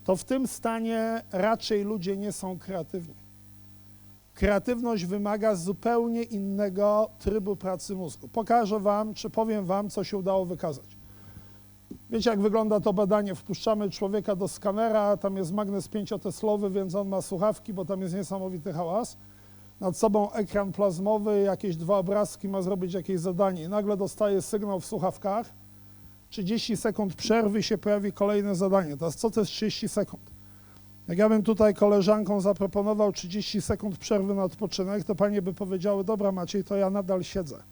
to w tym stanie raczej ludzie nie są kreatywni. Kreatywność wymaga zupełnie innego trybu pracy mózgu. Pokażę Wam, czy powiem Wam, co się udało wykazać. Wiecie, jak wygląda to badanie? Wpuszczamy człowieka do skanera, tam jest magnes 5-teslowy, więc on ma słuchawki, bo tam jest niesamowity hałas. Nad sobą ekran plazmowy, jakieś 2 obrazki, ma zrobić jakieś zadanie. I nagle dostaje sygnał w słuchawkach, 30 sekund przerwy i się pojawi kolejne zadanie. Teraz co to jest 30 sekund? Jak ja bym tutaj koleżankom zaproponował 30 sekund przerwy na odpoczynek, to panie by powiedziały, dobra Maciej, to ja nadal siedzę.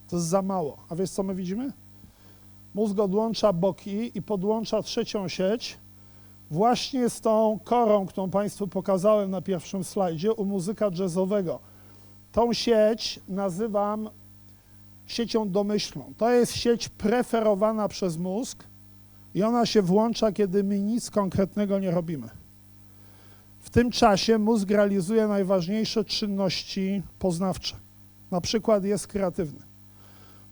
To jest za mało. A wiesz, co my widzimy? Mózg odłącza boki i podłącza 3. sieć właśnie z tą korą, którą Państwu pokazałem na pierwszym slajdzie u muzyka jazzowego. Tą sieć nazywam siecią domyślną. To jest sieć preferowana przez mózg i ona się włącza, kiedy my nic konkretnego nie robimy. W tym czasie mózg realizuje najważniejsze czynności poznawcze. Na przykład jest kreatywny.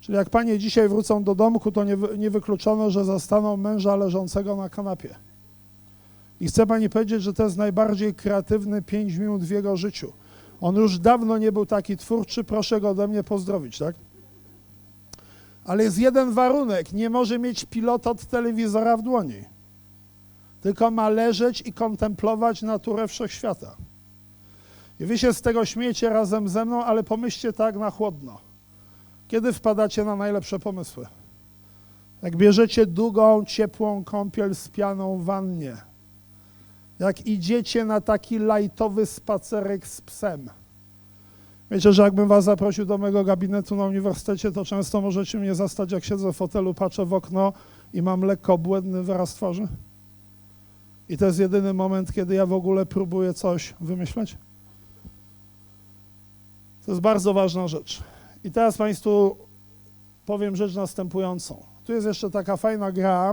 Czyli jak panie dzisiaj wrócą do domku, to nie wykluczono, że zastaną męża leżącego na kanapie. I chcę pani powiedzieć, że to jest najbardziej kreatywny 5 minut w jego życiu. On już dawno nie był taki twórczy, proszę go ode mnie pozdrowić, tak? Ale jest jeden warunek, nie może mieć pilota od telewizora w dłoni. Tylko ma leżeć i kontemplować naturę wszechświata. I wy się z tego śmiejecie razem ze mną, ale pomyślcie tak na chłodno. Kiedy wpadacie na najlepsze pomysły? Jak bierzecie długą, ciepłą kąpiel z pianą w wannie. Jak idziecie na taki lajtowy spacerek z psem. Wiecie, że jakbym was zaprosił do mojego gabinetu na uniwersytecie, to często możecie mnie zastać, jak siedzę w fotelu, patrzę w okno i mam lekko błędny wyraz twarzy. I to jest jedyny moment, kiedy ja w ogóle próbuję coś wymyśleć. To jest bardzo ważna rzecz. I teraz Państwu powiem rzecz następującą. Tu jest jeszcze taka fajna gra.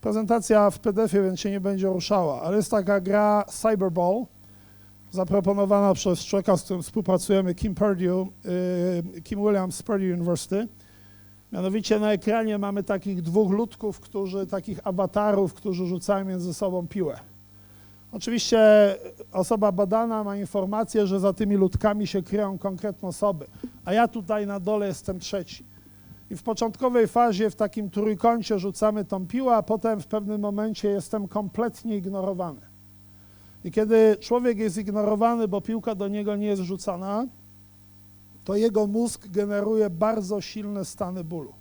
Prezentacja w PDF-ie, więc się nie będzie ruszała, ale jest taka gra Cyberball, zaproponowana przez człowieka, z którym współpracujemy, Kim Williams z Purdue University. Mianowicie na ekranie mamy takich dwóch ludków, takich awatarów, którzy rzucają między sobą piłę. Oczywiście osoba badana ma informację, że za tymi ludkami się kryją konkretne osoby, a ja tutaj na dole jestem trzeci. I w początkowej fazie w takim trójkącie rzucamy tą piłę, a potem w pewnym momencie jestem kompletnie ignorowany. I kiedy człowiek jest ignorowany, bo piłka do niego nie jest rzucana, to jego mózg generuje bardzo silne stany bólu.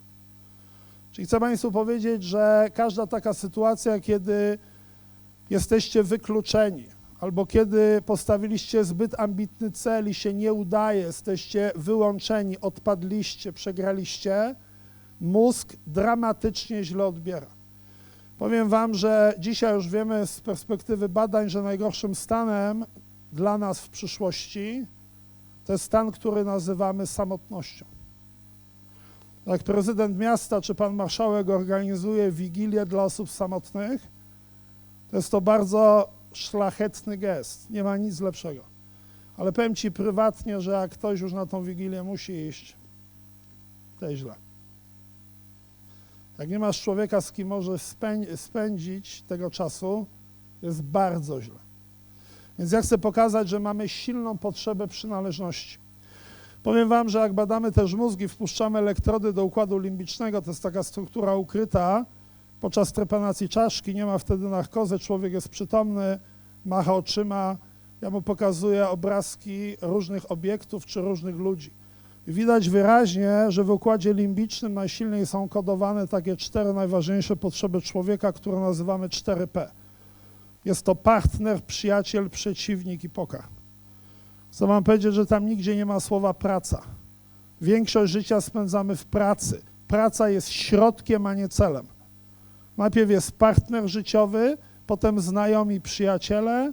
Czyli chcę Państwu powiedzieć, że każda taka sytuacja, kiedy jesteście wykluczeni, albo kiedy postawiliście zbyt ambitny cel i się nie udaje, jesteście wyłączeni, odpadliście, przegraliście, mózg dramatycznie źle odbiera. Powiem Wam, że dzisiaj już wiemy z perspektywy badań, że najgorszym stanem dla nas w przyszłości to jest stan, który nazywamy samotnością. Jak prezydent miasta czy pan marszałek organizuje wigilię dla osób samotnych, to jest to bardzo szlachetny gest, nie ma nic lepszego. Ale powiem Ci prywatnie, że jak ktoś już na tą wigilię musi iść, to jest źle. Jak nie masz człowieka, z kim możesz spędzić tego czasu, jest bardzo źle. Więc ja chcę pokazać, że mamy silną potrzebę przynależności. Powiem Wam, że jak badamy też mózgi, wpuszczamy elektrody do układu limbicznego, to jest taka struktura ukryta podczas trepanacji czaszki, nie ma wtedy narkozy, człowiek jest przytomny, macha oczyma, ja mu pokazuję obrazki różnych obiektów czy różnych ludzi. I widać wyraźnie, że w układzie limbicznym najsilniej są kodowane takie 4 najważniejsze potrzeby człowieka, które nazywamy 4P. Jest to partner, przyjaciel, przeciwnik i pokarm. Chcę Wam powiedzieć, że tam nigdzie nie ma słowa praca. Większość życia spędzamy w pracy. Praca jest środkiem, a nie celem. Najpierw jest partner życiowy, potem znajomi, przyjaciele,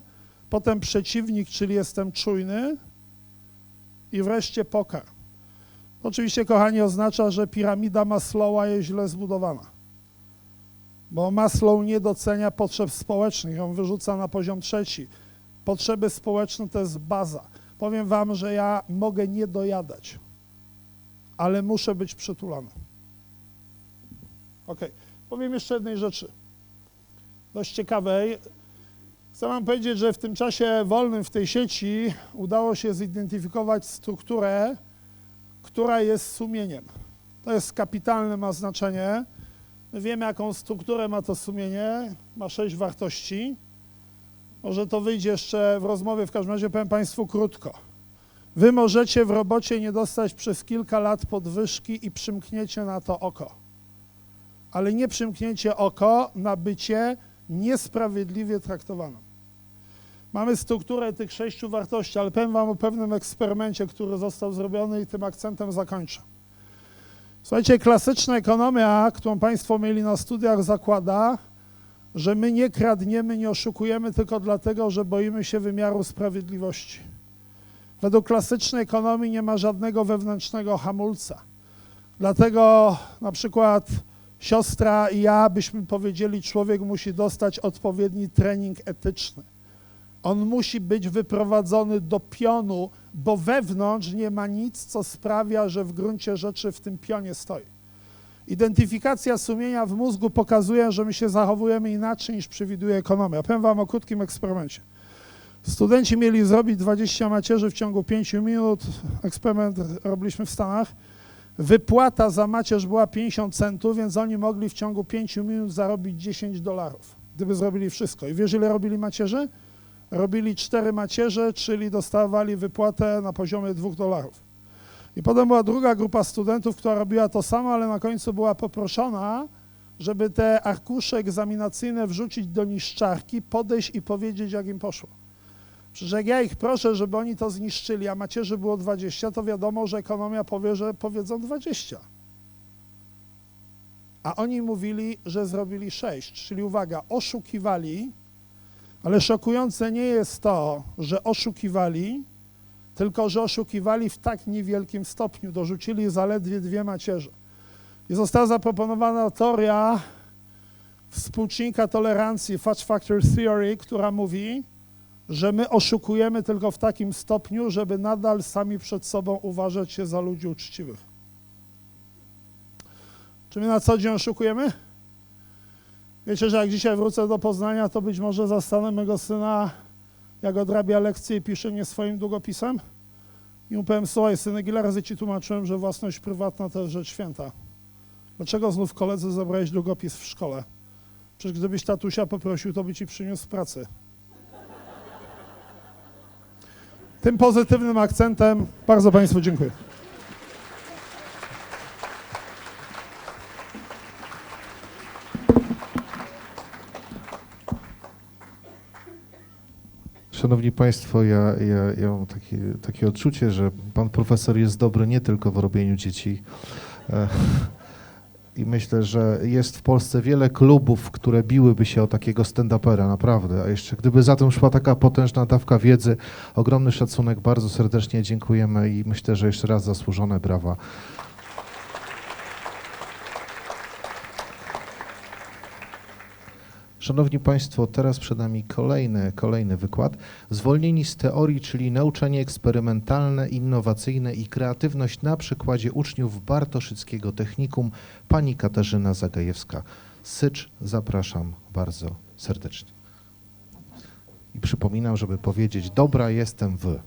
potem przeciwnik, czyli jestem czujny i wreszcie pokarm. Oczywiście, kochani, oznacza, że piramida Maslowa jest źle zbudowana, bo Maslow nie docenia potrzeb społecznych, ją wyrzuca na poziom 3. Potrzeby społeczne to jest baza. Powiem Wam, że ja mogę nie dojadać, ale muszę być przytulany. Ok, powiem jeszcze jednej rzeczy, dość ciekawej. Chcę Wam powiedzieć, że w tym czasie wolnym w tej sieci udało się zidentyfikować strukturę, która jest sumieniem. To jest kapitalne, ma znaczenie. My wiemy, jaką strukturę ma to sumienie, ma 6 wartości. Może to wyjdzie jeszcze w rozmowie, w każdym razie powiem Państwu krótko. Wy możecie w robocie nie dostać przez kilka lat podwyżki i przymkniecie na to oko. Ale nie przymkniecie oko na bycie niesprawiedliwie traktowanym. Mamy strukturę tych 6 wartości, ale powiem Wam o pewnym eksperymencie, który został zrobiony i tym akcentem zakończę. Słuchajcie, klasyczna ekonomia, którą Państwo mieli na studiach, zakłada, że my nie kradniemy, nie oszukujemy tylko dlatego, że boimy się wymiaru sprawiedliwości. Według klasycznej ekonomii nie ma żadnego wewnętrznego hamulca. Dlatego na przykład siostra i ja byśmy powiedzieli, człowiek musi dostać odpowiedni trening etyczny. On musi być wyprowadzony do pionu, bo wewnątrz nie ma nic, co sprawia, że w gruncie rzeczy w tym pionie stoi. Identyfikacja sumienia w mózgu pokazuje, że my się zachowujemy inaczej niż przewiduje ekonomia. Powiem Wam o krótkim eksperymencie. Studenci mieli zrobić 20 macierzy w ciągu 5 minut. Eksperyment robiliśmy w Stanach. Wypłata za macierz była 50 centów, więc oni mogli w ciągu 5 minut zarobić $10, gdyby zrobili wszystko. I wiesz, ile robili macierzy? Robili 4 macierze, czyli dostawali wypłatę na poziomie $2. I potem była druga grupa studentów, która robiła to samo, ale na końcu była poproszona, żeby te arkusze egzaminacyjne wrzucić do niszczarki, podejść i powiedzieć, jak im poszło. Przecież jak ja ich proszę, żeby oni to zniszczyli, a macierzy było 20, to wiadomo, że ekonomia powie, że powiedzą 20. A oni mówili, że zrobili 6, czyli uwaga, oszukiwali, ale szokujące nie jest to, że oszukiwali, tylko że oszukiwali w tak niewielkim stopniu, dorzucili zaledwie 2 macierze. I została zaproponowana teoria współczynnika tolerancji, Fudge Factor Theory, która mówi, że my oszukujemy tylko w takim stopniu, żeby nadal sami przed sobą uważać się za ludzi uczciwych. Czy my na co dzień oszukujemy? Wiecie, że jak dzisiaj wrócę do Poznania, to być może zastanę mego syna, jak odrabia lekcje i pisze mnie swoim długopisem. I mu powiem, słuchaj, synek, ile razy ci tłumaczyłem, że własność prywatna to jest rzecz święta. Dlaczego znów koledzy zabrałeś długopis w szkole? Przecież gdybyś tatusia poprosił, to by ci przyniósł z pracy. Tym pozytywnym akcentem bardzo Państwu dziękuję. Szanowni Państwo, ja mam takie odczucie, że Pan Profesor jest dobry nie tylko w robieniu dzieci. I myślę, że jest w Polsce wiele klubów, które biłyby się o takiego stand-upera, naprawdę. A jeszcze gdyby za tym szła taka potężna dawka wiedzy, ogromny szacunek, bardzo serdecznie dziękujemy i myślę, że jeszcze raz zasłużone brawa. Szanowni Państwo, teraz przed nami kolejny wykład. Zwolnieni z teorii, czyli nauczanie eksperymentalne, innowacyjne i kreatywność na przykładzie uczniów Bartoszyckiego Technikum, pani Katarzyna Zagajewska-Sycz. Zapraszam bardzo serdecznie. I przypominam, żeby powiedzieć, dobra, jestem w.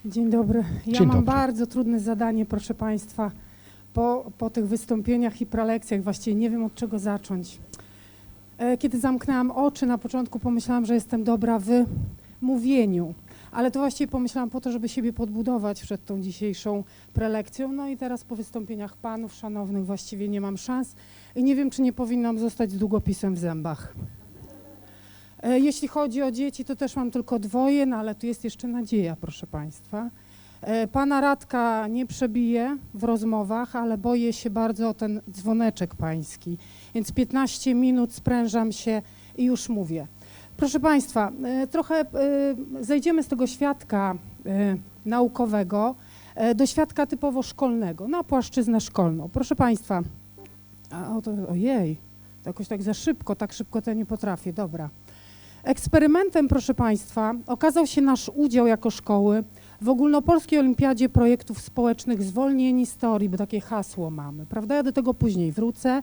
Dzień dobry. Ja Dzień mam dobry. bardzo trudne zadanie, proszę Państwa, po tych wystąpieniach i prelekcjach. Właściwie nie wiem, od czego zacząć. Kiedy zamknęłam oczy, na początku pomyślałam, że jestem dobra w mówieniu, ale to właściwie pomyślałam po to, żeby siebie podbudować przed tą dzisiejszą prelekcją. No i teraz po wystąpieniach panów szanownych właściwie nie mam szans i nie wiem, czy nie powinnam zostać z długopisem w zębach. Jeśli chodzi o dzieci, to też mam tylko 2, no ale tu jest jeszcze nadzieja, proszę Państwa. Pana Radka nie przebiję w rozmowach, ale boję się bardzo o ten dzwoneczek pański, więc 15 minut sprężam się i już mówię. Proszę Państwa, trochę zejdziemy z tego świadka naukowego do świadka typowo szkolnego, na płaszczyznę szkolną. Proszę Państwa, ojej, to jakoś tak za szybko, tak szybko to ja nie potrafię, dobra. Eksperymentem, proszę Państwa, okazał się nasz udział jako szkoły w Ogólnopolskiej Olimpiadzie Projektów Społecznych Zwolnieni z teorii, bo takie hasło mamy, prawda? Ja do tego później wrócę.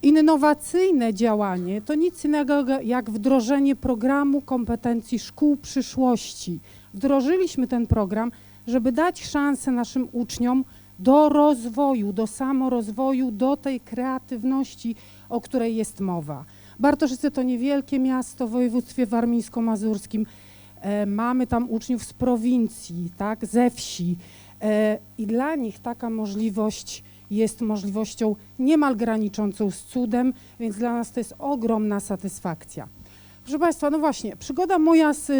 Innowacyjne działanie to nic innego jak wdrożenie programu kompetencji szkół przyszłości. Wdrożyliśmy ten program, żeby dać szansę naszym uczniom do rozwoju, do samorozwoju, do tej kreatywności, o której jest mowa. Bartoszyce to niewielkie miasto w województwie warmińsko-mazurskim. Mamy tam uczniów z prowincji, tak, ze wsi i dla nich taka możliwość jest możliwością niemal graniczącą z cudem, więc dla nas to jest ogromna satysfakcja. Proszę Państwa, no właśnie, przygoda moja z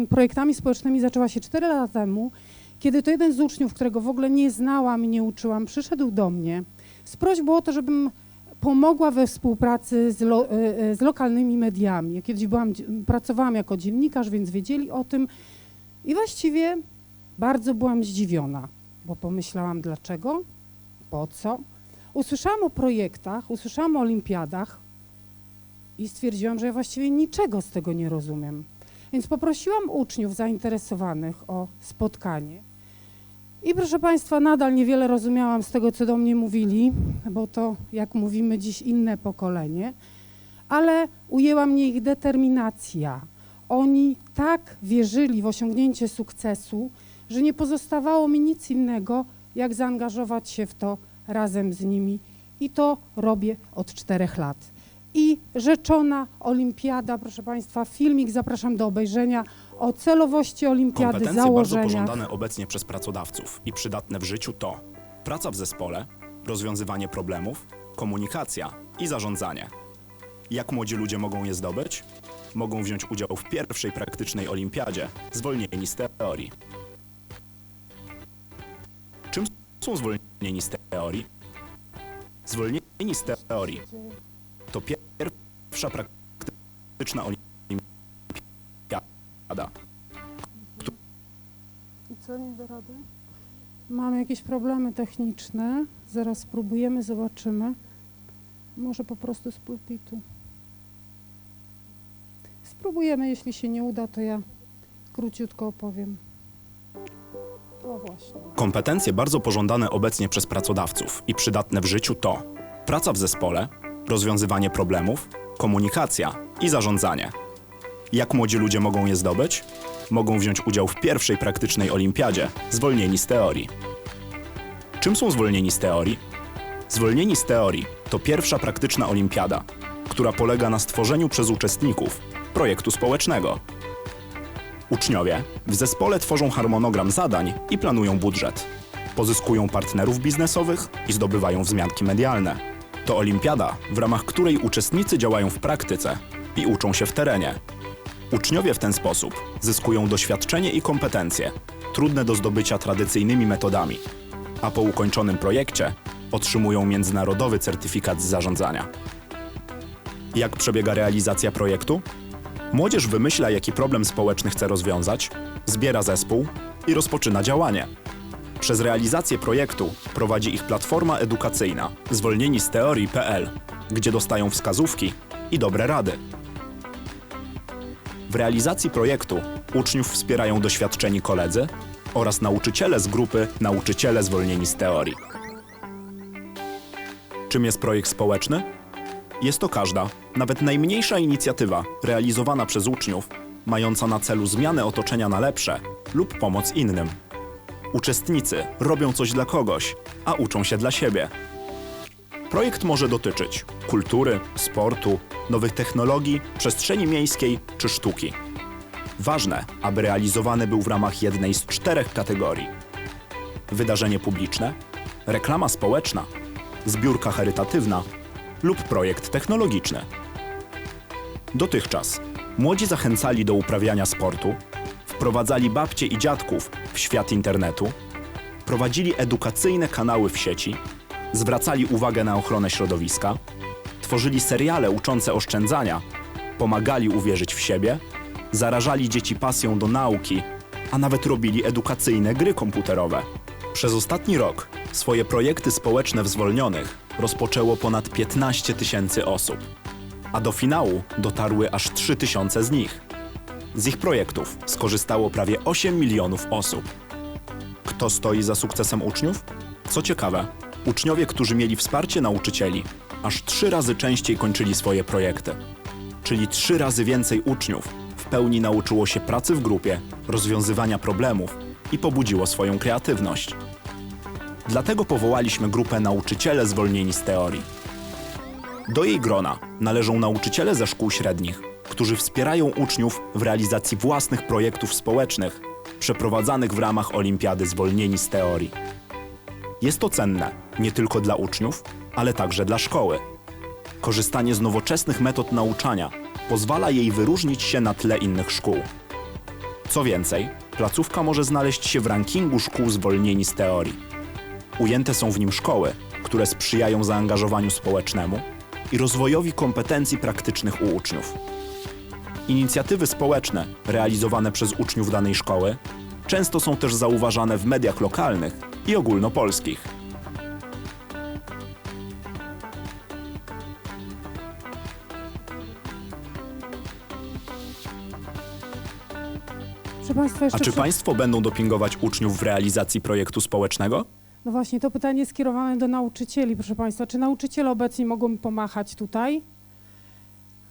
projektami społecznymi zaczęła się 4 lata temu, kiedy to jeden z uczniów, którego w ogóle nie znałam i nie uczyłam, przyszedł do mnie z prośbą o to, żebym pomogła we współpracy z lokalnymi mediami. Ja kiedyś pracowałam jako dziennikarz, więc wiedzieli o tym i właściwie bardzo byłam zdziwiona, bo pomyślałam dlaczego, po co. Usłyszałam o projektach, usłyszałam o olimpiadach i stwierdziłam, że ja właściwie niczego z tego nie rozumiem. Więc poprosiłam uczniów zainteresowanych o spotkanie. I proszę Państwa, nadal niewiele rozumiałam z tego, co do mnie mówili, bo to, jak mówimy dziś, inne pokolenie, ale ujęła mnie ich determinacja. Oni tak wierzyli w osiągnięcie sukcesu, że nie pozostawało mi nic innego, jak zaangażować się w to razem z nimi. I to robię od 4 lat. I rzeczona olimpiada, proszę Państwa, filmik zapraszam do obejrzenia, o celowości olimpiady, Kompetencje bardzo założeniach. pożądane obecnie przez pracodawców i przydatne w życiu to praca w zespole, rozwiązywanie problemów, komunikacja i zarządzanie. Jak młodzi ludzie mogą je zdobyć? Mogą wziąć udział w pierwszej praktycznej olimpiadzie, zwolnieni z teorii. Czym są zwolnieni z teorii? Zwolnieni z teorii to pierwsza praktyczna olimpiada. I co, nie da rady? Mamy jakieś problemy techniczne. Zaraz spróbujemy, zobaczymy. Może po prostu z pulpitu. Spróbujemy, jeśli się nie uda, to ja króciutko opowiem. O właśnie. Kompetencje bardzo pożądane obecnie przez pracodawców i przydatne w życiu to praca w zespole, rozwiązywanie problemów, komunikacja i zarządzanie. Jak młodzi ludzie mogą je zdobyć? Mogą wziąć udział w pierwszej praktycznej olimpiadzie, zwolnieni z teorii. Czym są zwolnieni z teorii? Zwolnieni z teorii to pierwsza praktyczna olimpiada, która polega na stworzeniu przez uczestników projektu społecznego. Uczniowie w zespole tworzą harmonogram zadań i planują budżet. Pozyskują partnerów biznesowych i zdobywają wzmianki medialne. To olimpiada, w ramach której uczestnicy działają w praktyce i uczą się w terenie. Uczniowie w ten sposób zyskują doświadczenie i kompetencje, trudne do zdobycia tradycyjnymi metodami, a po ukończonym projekcie otrzymują międzynarodowy certyfikat z zarządzania. Jak przebiega realizacja projektu? Młodzież wymyśla, jaki problem społeczny chce rozwiązać, zbiera zespół i rozpoczyna działanie. Przez realizację projektu prowadzi ich platforma edukacyjna zwolnieni z teorii.pl, gdzie dostają wskazówki i dobre rady. W realizacji projektu uczniów wspierają doświadczeni koledzy oraz nauczyciele z grupy Nauczyciele zwolnieni z teorii. Czym jest projekt społeczny? Jest to każda, nawet najmniejsza inicjatywa realizowana przez uczniów, mająca na celu zmianę otoczenia na lepsze lub pomoc innym. Uczestnicy robią coś dla kogoś, a uczą się dla siebie. Projekt może dotyczyć kultury, sportu, nowych technologii, przestrzeni miejskiej czy sztuki. Ważne, aby realizowany był w ramach jednej z 4 kategorii: wydarzenie publiczne, reklama społeczna, zbiórka charytatywna lub projekt technologiczny. Dotychczas młodzi zachęcali do uprawiania sportu, wprowadzali babcie i dziadków w świat internetu, prowadzili edukacyjne kanały w sieci, zwracali uwagę na ochronę środowiska, tworzyli seriale uczące oszczędzania, pomagali uwierzyć w siebie, zarażali dzieci pasją do nauki, a nawet robili edukacyjne gry komputerowe. Przez ostatni rok swoje projekty społeczne w zwolnionych rozpoczęło ponad 15 000 osób, a do finału dotarły aż 3000 z nich. Z ich projektów skorzystało prawie 8 milionów osób. Kto stoi za sukcesem uczniów? Co ciekawe, uczniowie, którzy mieli wsparcie nauczycieli, aż 3 razy częściej kończyli swoje projekty. Czyli 3 razy więcej uczniów w pełni nauczyło się pracy w grupie, rozwiązywania problemów i pobudziło swoją kreatywność. Dlatego powołaliśmy grupę Nauczyciele zwolnieni z teorii. Do jej grona należą nauczyciele ze szkół średnich, którzy wspierają uczniów w realizacji własnych projektów społecznych przeprowadzanych w ramach Olimpiady zwolnieni z teorii. Jest to cenne nie tylko dla uczniów, ale także dla szkoły. Korzystanie z nowoczesnych metod nauczania pozwala jej wyróżnić się na tle innych szkół. Co więcej, placówka może znaleźć się w rankingu szkół zwolnieni z teorii. Ujęte są w nim szkoły, które sprzyjają zaangażowaniu społecznemu i rozwojowi kompetencji praktycznych u uczniów. Inicjatywy społeczne realizowane przez uczniów danej szkoły często są też zauważane w mediach lokalnych i ogólnopolskich. Proszę Państwa, jeszcze A czy Państwo będą dopingować uczniów w realizacji projektu społecznego? No właśnie, to pytanie skierowane do nauczycieli, proszę Państwa. Czy nauczyciele obecni mogą mi pomachać tutaj?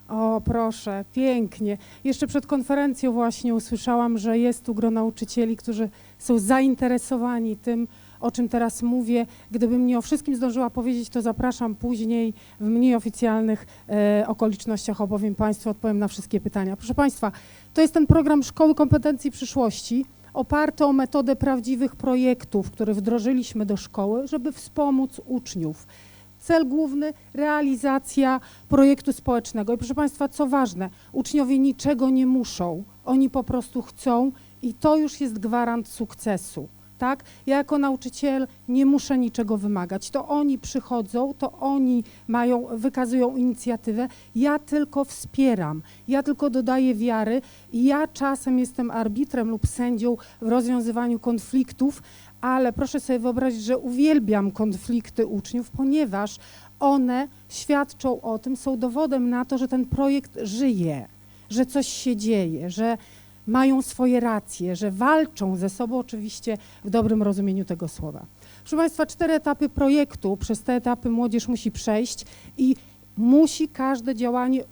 O, proszę, pięknie. Jeszcze przed konferencją właśnie usłyszałam, że jest tu gro nauczycieli, którzy są zainteresowani tym, o czym teraz mówię. Gdybym nie o wszystkim zdążyła powiedzieć, to zapraszam później w mniej oficjalnych okolicznościach opowiem Państwu, odpowiem na wszystkie pytania. Proszę Państwa, to jest ten program Szkoły Kompetencji Przyszłości, oparty o metodę prawdziwych projektów, które wdrożyliśmy do szkoły, żeby wspomóc uczniów. Cel główny, realizacja projektu społecznego. I proszę Państwa, co ważne, uczniowie niczego nie muszą, oni po prostu chcą i to już jest gwarant sukcesu. Tak? Ja jako nauczyciel nie muszę niczego wymagać. To oni przychodzą, to oni wykazują inicjatywę, ja tylko wspieram, ja tylko dodaję wiary i ja czasem jestem arbitrem lub sędzią w rozwiązywaniu konfliktów, ale proszę sobie wyobrazić, że uwielbiam konflikty uczniów, ponieważ one świadczą o tym, są dowodem na to, że ten projekt żyje, że coś się dzieje, że mają swoje racje, że walczą ze sobą, oczywiście w dobrym rozumieniu tego słowa. Proszę Państwa, 4 etapy projektu, przez te etapy młodzież musi przejść i musi każde działanie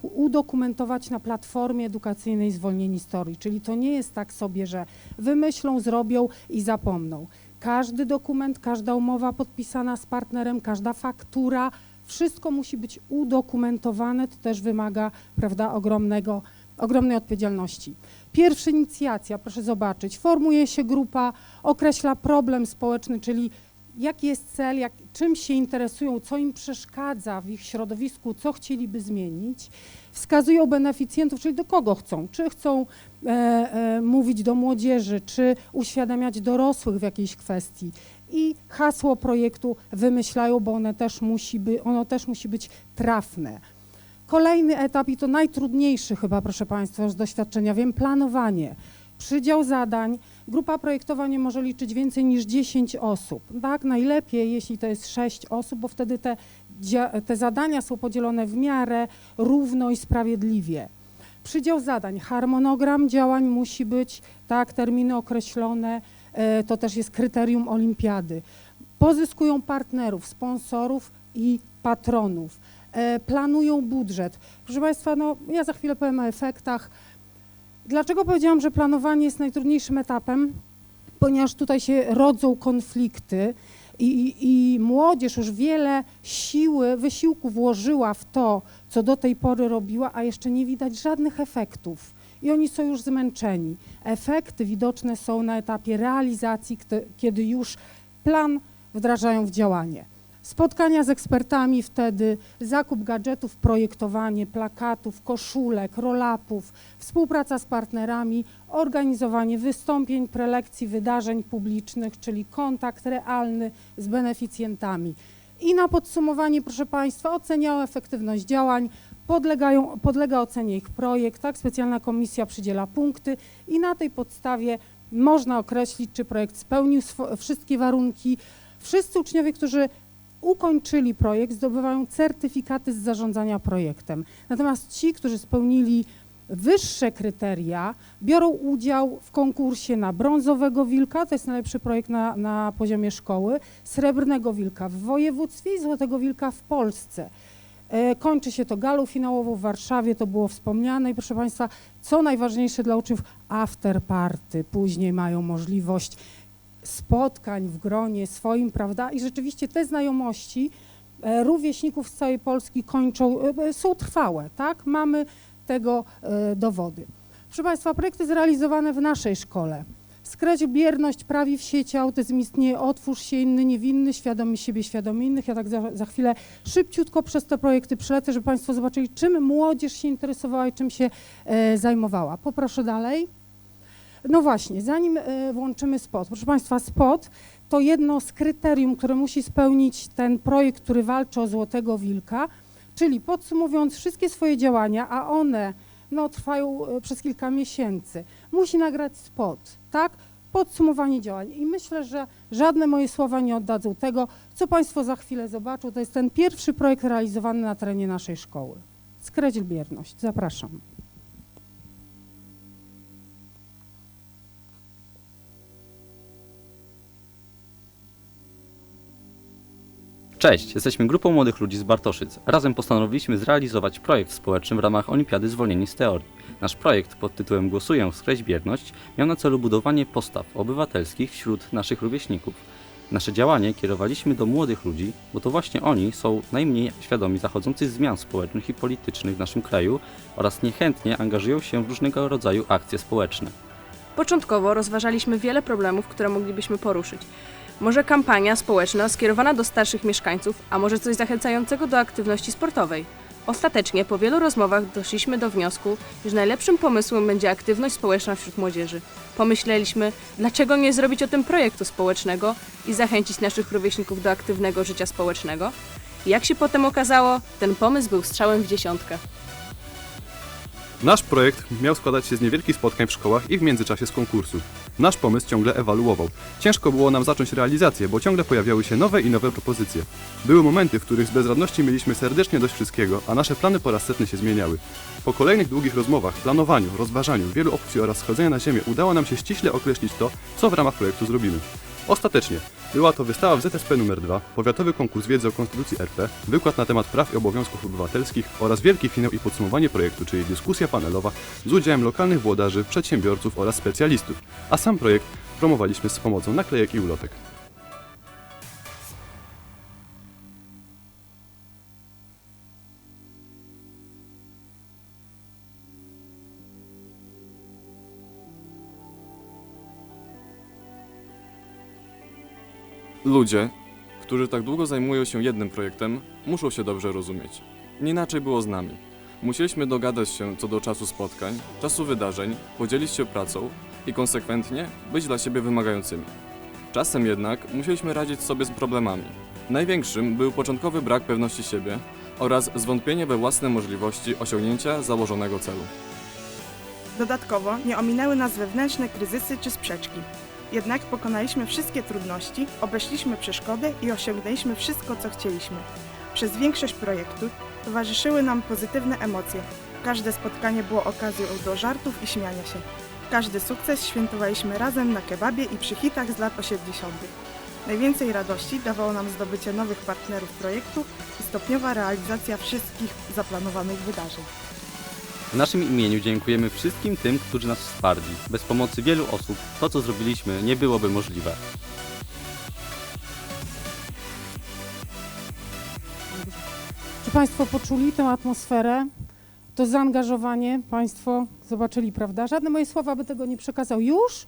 udokumentować na platformie edukacyjnej Zwolnieni z Teorii, czyli to nie jest tak sobie, że wymyślą, zrobią i zapomną. Każdy dokument, każda umowa podpisana z partnerem, każda faktura, wszystko musi być udokumentowane, to też wymaga, prawda, ogromnej odpowiedzialności. Pierwsza inicjacja, proszę zobaczyć, formuje się grupa, określa problem społeczny, czyli jaki jest cel, czym się interesują, co im przeszkadza w ich środowisku, co chcieliby zmienić. Wskazują beneficjentów, czyli do kogo chcą, czy chcą mówić do młodzieży, czy uświadamiać dorosłych w jakiejś kwestii. I hasło projektu wymyślają, bo ono też musi być trafne. Kolejny etap i to najtrudniejszy chyba, proszę Państwa, z doświadczenia wiem, planowanie. Przydział zadań, grupa projektowa nie może liczyć więcej niż 10 osób. Tak, najlepiej, jeśli to jest 6 osób, bo wtedy te zadania są podzielone w miarę równo i sprawiedliwie. Przydział zadań, harmonogram działań musi być, tak, terminy określone, to też jest kryterium olimpiady. Pozyskują partnerów, sponsorów i patronów. Planują budżet. Proszę Państwa, no, ja za chwilę powiem o efektach. Dlaczego powiedziałam, że planowanie jest najtrudniejszym etapem? Ponieważ tutaj się rodzą konflikty i młodzież już wiele wysiłku włożyła w to, co do tej pory robiła, a jeszcze nie widać żadnych efektów. I oni są już zmęczeni. Efekty widoczne są na etapie realizacji, kiedy już plan wdrażają w działanie. Spotkania z ekspertami wtedy, zakup gadżetów, projektowanie plakatów, koszulek, roll-upów, współpraca z partnerami, organizowanie wystąpień, prelekcji, wydarzeń publicznych, czyli kontakt realny z beneficjentami. I na podsumowanie, proszę Państwa, oceniają efektywność działań, podlega ocenie ich projekt, tak? Specjalna komisja przydziela punkty i na tej podstawie można określić, czy projekt spełnił wszystkie warunki. Wszyscy uczniowie, którzy ukończyli projekt, zdobywają certyfikaty z zarządzania projektem. Natomiast ci, którzy spełnili wyższe kryteria, biorą udział w konkursie na brązowego wilka, to jest najlepszy projekt na poziomie szkoły, srebrnego wilka w województwie i złotego wilka w Polsce. Kończy się to galą finałową w Warszawie, to było wspomniane i proszę Państwa, co najważniejsze dla uczniów, after party, później mają możliwość spotkań w gronie swoim, prawda, i rzeczywiście te znajomości rówieśników z całej Polski są trwałe, tak, mamy tego dowody. Proszę Państwa, projekt jest realizowany w naszej szkole. Skreśl bierność, prawi w sieci, autyzm istnieje, otwórz się, inny niewinny, świadomy siebie, świadomy innych. Ja tak za chwilę szybciutko przez te projekty przelecę, żeby Państwo zobaczyli, czym młodzież się interesowała i czym się zajmowała. Poproszę dalej. No właśnie, zanim włączymy spot, proszę Państwa, spot to jedno z kryterium, które musi spełnić ten projekt, który walczy o Złotego Wilka, czyli podsumowując wszystkie swoje działania, a one trwają przez kilka miesięcy, musi nagrać spot, tak? Podsumowanie działań i myślę, że żadne moje słowa nie oddadzą tego, co Państwo za chwilę zobaczą. To jest ten pierwszy projekt realizowany na terenie naszej szkoły. Skreśl bierność. Zapraszam. Cześć, jesteśmy grupą młodych ludzi z Bartoszyc. Razem postanowiliśmy zrealizować projekt społeczny w ramach Olimpiady Zwolnieni z Teorii. Nasz projekt pod tytułem Głosuję, skreśl bierność miał na celu budowanie postaw obywatelskich wśród naszych rówieśników. Nasze działanie kierowaliśmy do młodych ludzi, bo to właśnie oni są najmniej świadomi zachodzących zmian społecznych i politycznych w naszym kraju oraz niechętnie angażują się w różnego rodzaju akcje społeczne. Początkowo rozważaliśmy wiele problemów, które moglibyśmy poruszyć. Może kampania społeczna skierowana do starszych mieszkańców, a może coś zachęcającego do aktywności sportowej. Ostatecznie po wielu rozmowach doszliśmy do wniosku, że najlepszym pomysłem będzie aktywność społeczna wśród młodzieży. Pomyśleliśmy, dlaczego nie zrobić o tym projektu społecznego i zachęcić naszych rówieśników do aktywnego życia społecznego? I jak się potem okazało, ten pomysł był strzałem w dziesiątkę. Nasz projekt miał składać się z niewielkich spotkań w szkołach i w międzyczasie z konkursu. Nasz pomysł ciągle ewoluował. Ciężko było nam zacząć realizację, bo ciągle pojawiały się nowe i nowe propozycje. Były momenty, w których z bezradności mieliśmy serdecznie dość wszystkiego, a nasze plany po raz setny się zmieniały. Po kolejnych długich rozmowach, planowaniu, rozważaniu wielu opcji oraz schodzenia na ziemię udało nam się ściśle określić to, co w ramach projektu zrobimy. Ostatecznie była to wystawa w ZSP nr 2, powiatowy konkurs wiedzy o Konstytucji RP, wykład na temat praw i obowiązków obywatelskich oraz wielki finał i podsumowanie projektu, czyli dyskusja panelowa z udziałem lokalnych włodarzy, przedsiębiorców oraz specjalistów, a sam projekt promowaliśmy z pomocą naklejek i ulotek. Ludzie, którzy tak długo zajmują się jednym projektem, muszą się dobrze rozumieć. Nie inaczej było z nami. Musieliśmy dogadać się co do czasu spotkań, czasu wydarzeń, podzielić się pracą i konsekwentnie być dla siebie wymagającymi. Czasem jednak musieliśmy radzić sobie z problemami. Największym był początkowy brak pewności siebie oraz zwątpienie we własne możliwości osiągnięcia założonego celu. Dodatkowo nie ominęły nas wewnętrzne kryzysy czy sprzeczki. Jednak pokonaliśmy wszystkie trudności, obeszliśmy przeszkody i osiągnęliśmy wszystko, co chcieliśmy. Przez większość projektu towarzyszyły nam pozytywne emocje. Każde spotkanie było okazją do żartów i śmiania się. Każdy sukces świętowaliśmy razem na kebabie i przy hitach z lat 80. Najwięcej radości dawało nam zdobycie nowych partnerów projektu i stopniowa realizacja wszystkich zaplanowanych wydarzeń. W naszym imieniu dziękujemy wszystkim tym, którzy nas wsparli. Bez pomocy wielu osób to, co zrobiliśmy, nie byłoby możliwe. Czy Państwo poczuli tę atmosferę, to zaangażowanie? Państwo zobaczyli, prawda? Żadne moje słowa by tego nie przekazał. Już?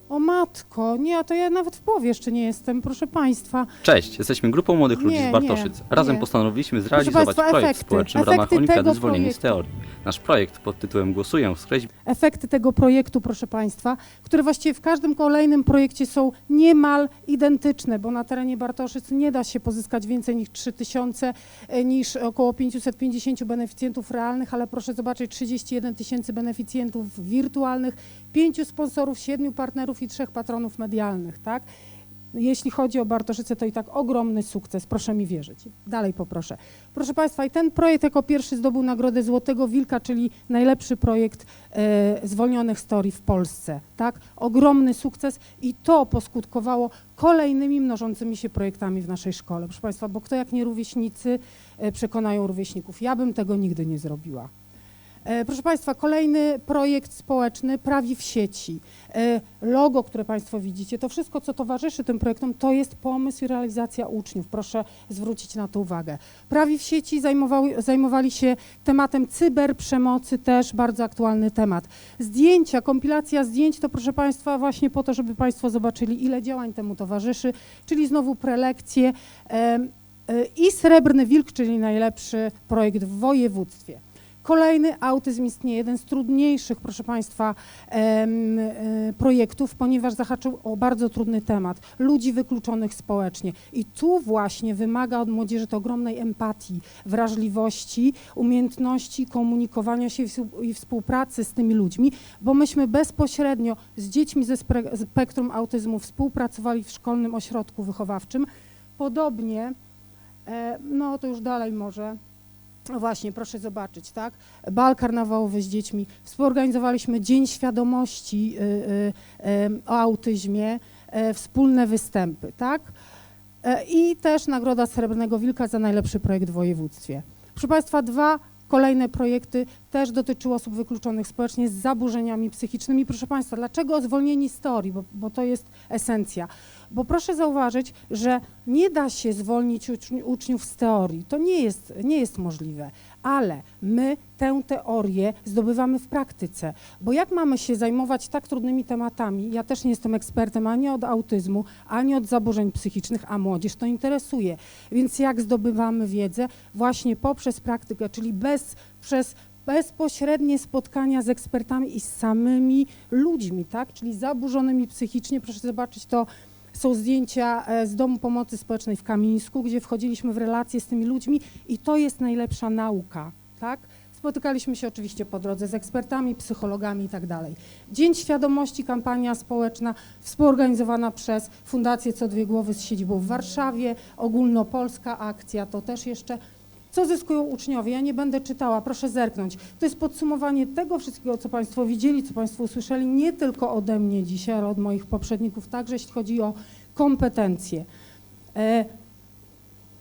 O matko, nie, a to ja nawet w połowie jeszcze nie jestem, proszę Państwa. Cześć, jesteśmy grupą młodych ludzi z Bartoszyc. Razem postanowiliśmy zrealizować Państwa, projekt społeczny w ramach Olimpiady Zwolnieni z Teorii. Nasz projekt pod tytułem Głosuję skreś... Efekty tego projektu, proszę Państwa, które właściwie w każdym kolejnym projekcie są niemal identyczne, bo na terenie Bartoszyc nie da się pozyskać więcej niż 3000, niż około 550 beneficjentów realnych, ale proszę zobaczyć, 31 000 beneficjentów wirtualnych, 5 sponsorów, 7 partnerów i 3 patronów medialnych, tak? Jeśli chodzi o Bartoszyce, to i tak ogromny sukces, proszę mi wierzyć. Dalej poproszę. Proszę Państwa, i ten projekt jako pierwszy zdobył nagrodę Złotego Wilka, czyli najlepszy projekt zwolnionych z teorii w Polsce, tak? Ogromny sukces i to poskutkowało kolejnymi mnożącymi się projektami w naszej szkole. Proszę Państwa, bo kto jak nie rówieśnicy przekonają rówieśników. Ja bym tego nigdy nie zrobiła. Proszę Państwa, kolejny projekt społeczny Prawi w sieci. Logo, które Państwo widzicie, to wszystko, co towarzyszy tym projektom, to jest pomysł i realizacja uczniów. Proszę zwrócić na to uwagę. Prawi w sieci zajmowali się tematem cyberprzemocy, też bardzo aktualny temat. Zdjęcia, kompilacja zdjęć to, proszę Państwa, właśnie po to, żeby Państwo zobaczyli, ile działań temu towarzyszy, czyli znowu prelekcje i Srebrny Wilk, czyli najlepszy projekt w województwie. Kolejny autyzm istnieje, jeden z trudniejszych, proszę Państwa, projektów, ponieważ zahaczył o bardzo trudny temat, ludzi wykluczonych społecznie. I tu właśnie wymaga od młodzieży to ogromnej empatii, wrażliwości, umiejętności komunikowania się i współpracy z tymi ludźmi, bo myśmy bezpośrednio z dziećmi ze spektrum autyzmu współpracowali w szkolnym ośrodku wychowawczym. Podobnie, no to już dalej może. No właśnie, proszę zobaczyć, tak? Bal karnawałowy z dziećmi. Współorganizowaliśmy Dzień Świadomości o autyzmie, wspólne występy, tak? I też Nagroda Srebrnego Wilka za najlepszy projekt w województwie. Proszę Państwa, 2 Kolejne projekty też dotyczyły osób wykluczonych społecznie z zaburzeniami psychicznymi. Proszę Państwa, dlaczego zwolnieni z teorii? Bo to jest esencja. Bo proszę zauważyć, że nie da się zwolnić uczniów z teorii. To nie jest możliwe, ale my tę teorię zdobywamy w praktyce. Bo jak mamy się zajmować tak trudnymi tematami, ja też nie jestem ekspertem ani od autyzmu, ani od zaburzeń psychicznych, a młodzież to interesuje. Więc jak zdobywamy wiedzę? Właśnie poprzez praktykę, czyli przez bezpośrednie spotkania z ekspertami i z samymi ludźmi, tak? Czyli zaburzonymi psychicznie. Proszę zobaczyć, to są zdjęcia z Domu Pomocy Społecznej w Kamińsku, gdzie wchodziliśmy w relacje z tymi ludźmi i to jest najlepsza nauka, tak? Spotykaliśmy się oczywiście po drodze z ekspertami, psychologami i tak dalej. Dzień Świadomości, kampania społeczna współorganizowana przez Fundację Co Dwie Głowy z siedzibą w Warszawie, ogólnopolska akcja, to też jeszcze. Co zyskują uczniowie? Ja nie będę czytała, proszę zerknąć. To jest podsumowanie tego wszystkiego, co Państwo widzieli, co Państwo usłyszeli, nie tylko ode mnie dzisiaj, ale od moich poprzedników także, jeśli chodzi o kompetencje.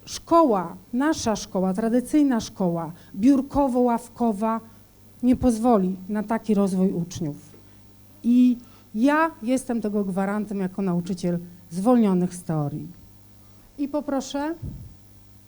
Szkoła, nasza szkoła, tradycyjna szkoła, biurkowo-ławkowa nie pozwoli na taki rozwój uczniów. I ja jestem tego gwarantem jako nauczyciel zwolnionych z teorii. I poproszę...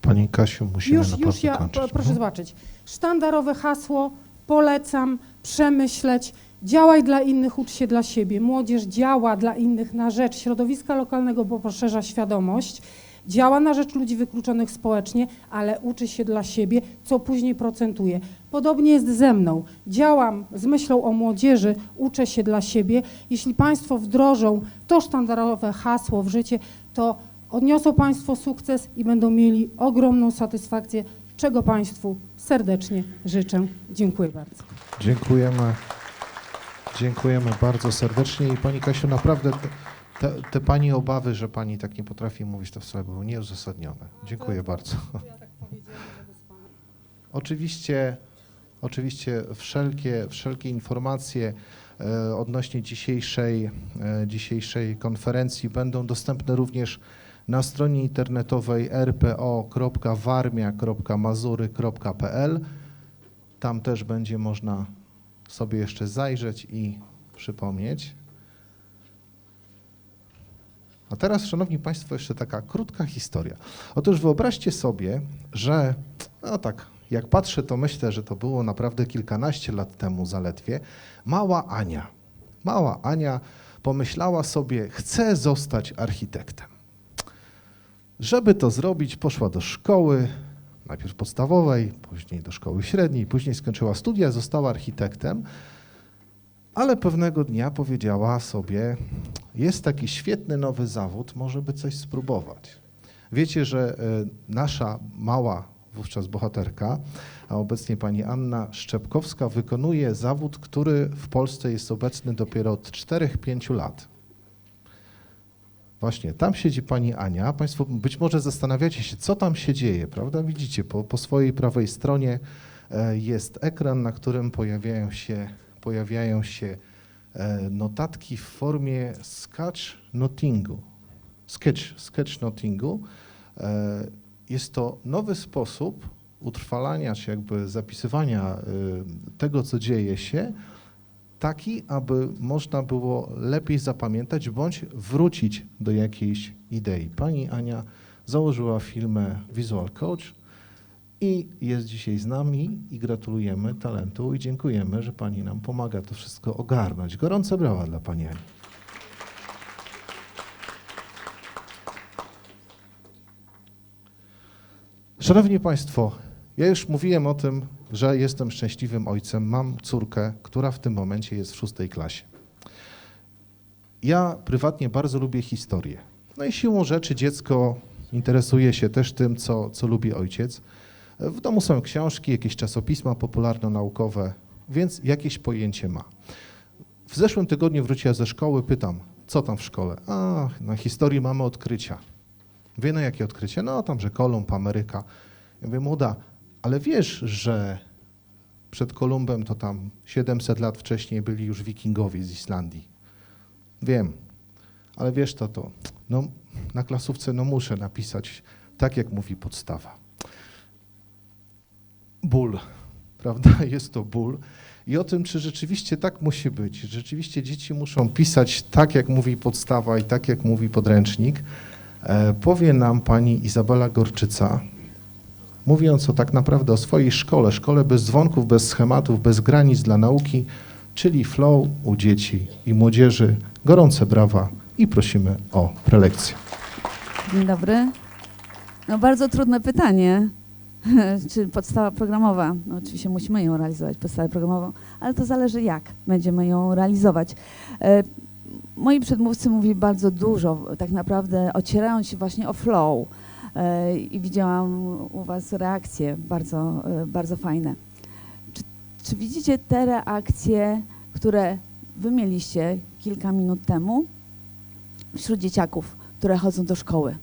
Pani Kasiu, musimy Już ja, kończyć. proszę zobaczyć. Sztandarowe hasło, polecam przemyśleć, działaj dla innych, ucz się dla siebie. Młodzież działa dla innych na rzecz środowiska lokalnego, bo poszerza świadomość, działa na rzecz ludzi wykluczonych społecznie, ale uczy się dla siebie, co później procentuje. Podobnie jest ze mną. Działam z myślą o młodzieży, uczę się dla siebie. Jeśli Państwo wdrożą to sztandarowe hasło w życie, to odniosą Państwo sukces i będą mieli ogromną satysfakcję, czego Państwu serdecznie życzę. Dziękuję bardzo. Dziękujemy bardzo serdecznie i Pani Kasiu, naprawdę te Pani obawy, że Pani tak nie potrafi mówić, to wcale były nieuzasadnione. Dziękuję bardzo. Oczywiście wszelkie informacje odnośnie dzisiejszej konferencji będą dostępne również na stronie internetowej rpo.warmia.mazury.pl. Tam też będzie można sobie jeszcze zajrzeć i przypomnieć. A teraz, Szanowni Państwo, jeszcze taka krótka historia. Otóż wyobraźcie sobie, że, no tak, jak patrzę, to myślę, że to było naprawdę kilkanaście lat temu zaledwie, mała Ania pomyślała sobie, chcę zostać architektem. Żeby to zrobić, poszła do szkoły, najpierw podstawowej, później do szkoły średniej, później skończyła studia, została architektem, ale pewnego dnia powiedziała sobie, jest taki świetny nowy zawód, może by coś spróbować. Wiecie, że nasza mała wówczas bohaterka, a obecnie pani Anna Szczepkowska, wykonuje zawód, który w Polsce jest obecny dopiero od 4-5 lat. Właśnie, tam siedzi pani Ania. Państwo być może zastanawiacie się, co tam się dzieje, prawda? Widzicie, po swojej prawej stronie jest ekran, na którym pojawiają się notatki w formie sketchnotingu. Jest to nowy sposób utrwalania się, jakby zapisywania tego, co dzieje się, taki, aby można było lepiej zapamiętać bądź wrócić do jakiejś idei. Pani Ania założyła firmę Visual Coach i jest dzisiaj z nami i gratulujemy talentu i dziękujemy, że pani nam pomaga to wszystko ogarnąć. Gorące brawa dla pani Ani. Szanowni Państwo, ja już mówiłem o tym, że jestem szczęśliwym ojcem. Mam córkę, która w tym momencie jest w 6. klasie. Ja prywatnie bardzo lubię historię. No i siłą rzeczy dziecko interesuje się też tym, co lubi ojciec. W domu są książki, jakieś czasopisma popularno-naukowe, więc jakieś pojęcie ma. W zeszłym tygodniu wróciła ze szkoły, pytam, co tam w szkole? A, na historii mamy odkrycia. Wie, no jakie odkrycie? No tam, że Kolumb, Ameryka. Ja mówię, młoda, ale wiesz, że przed Kolumbem to tam 700 lat wcześniej byli już wikingowie z Islandii. Wiem, ale wiesz to no, na klasówce no muszę napisać tak, jak mówi podstawa. Ból. prawda, jest to ból i o tym, czy rzeczywiście tak musi być. Rzeczywiście dzieci muszą pisać tak, jak mówi podstawa i tak, jak mówi podręcznik. Powie nam pani Izabela Gorczyca, mówiąc tak naprawdę o swojej szkole bez dzwonków, bez schematów, bez granic dla nauki, czyli flow u dzieci i młodzieży. Gorące brawa i prosimy o prelekcję. Dzień dobry. No bardzo trudne pytanie, czy podstawa programowa, no oczywiście musimy ją realizować, podstawę programową, ale to zależy jak będziemy ją realizować. Moi przedmówcy mówili bardzo dużo, tak naprawdę ocierając się właśnie o flow i widziałam u was reakcje bardzo fajne. Czy widzicie te reakcje, które wy mieliście kilka minut temu wśród dzieciaków, które chodzą do szkoły?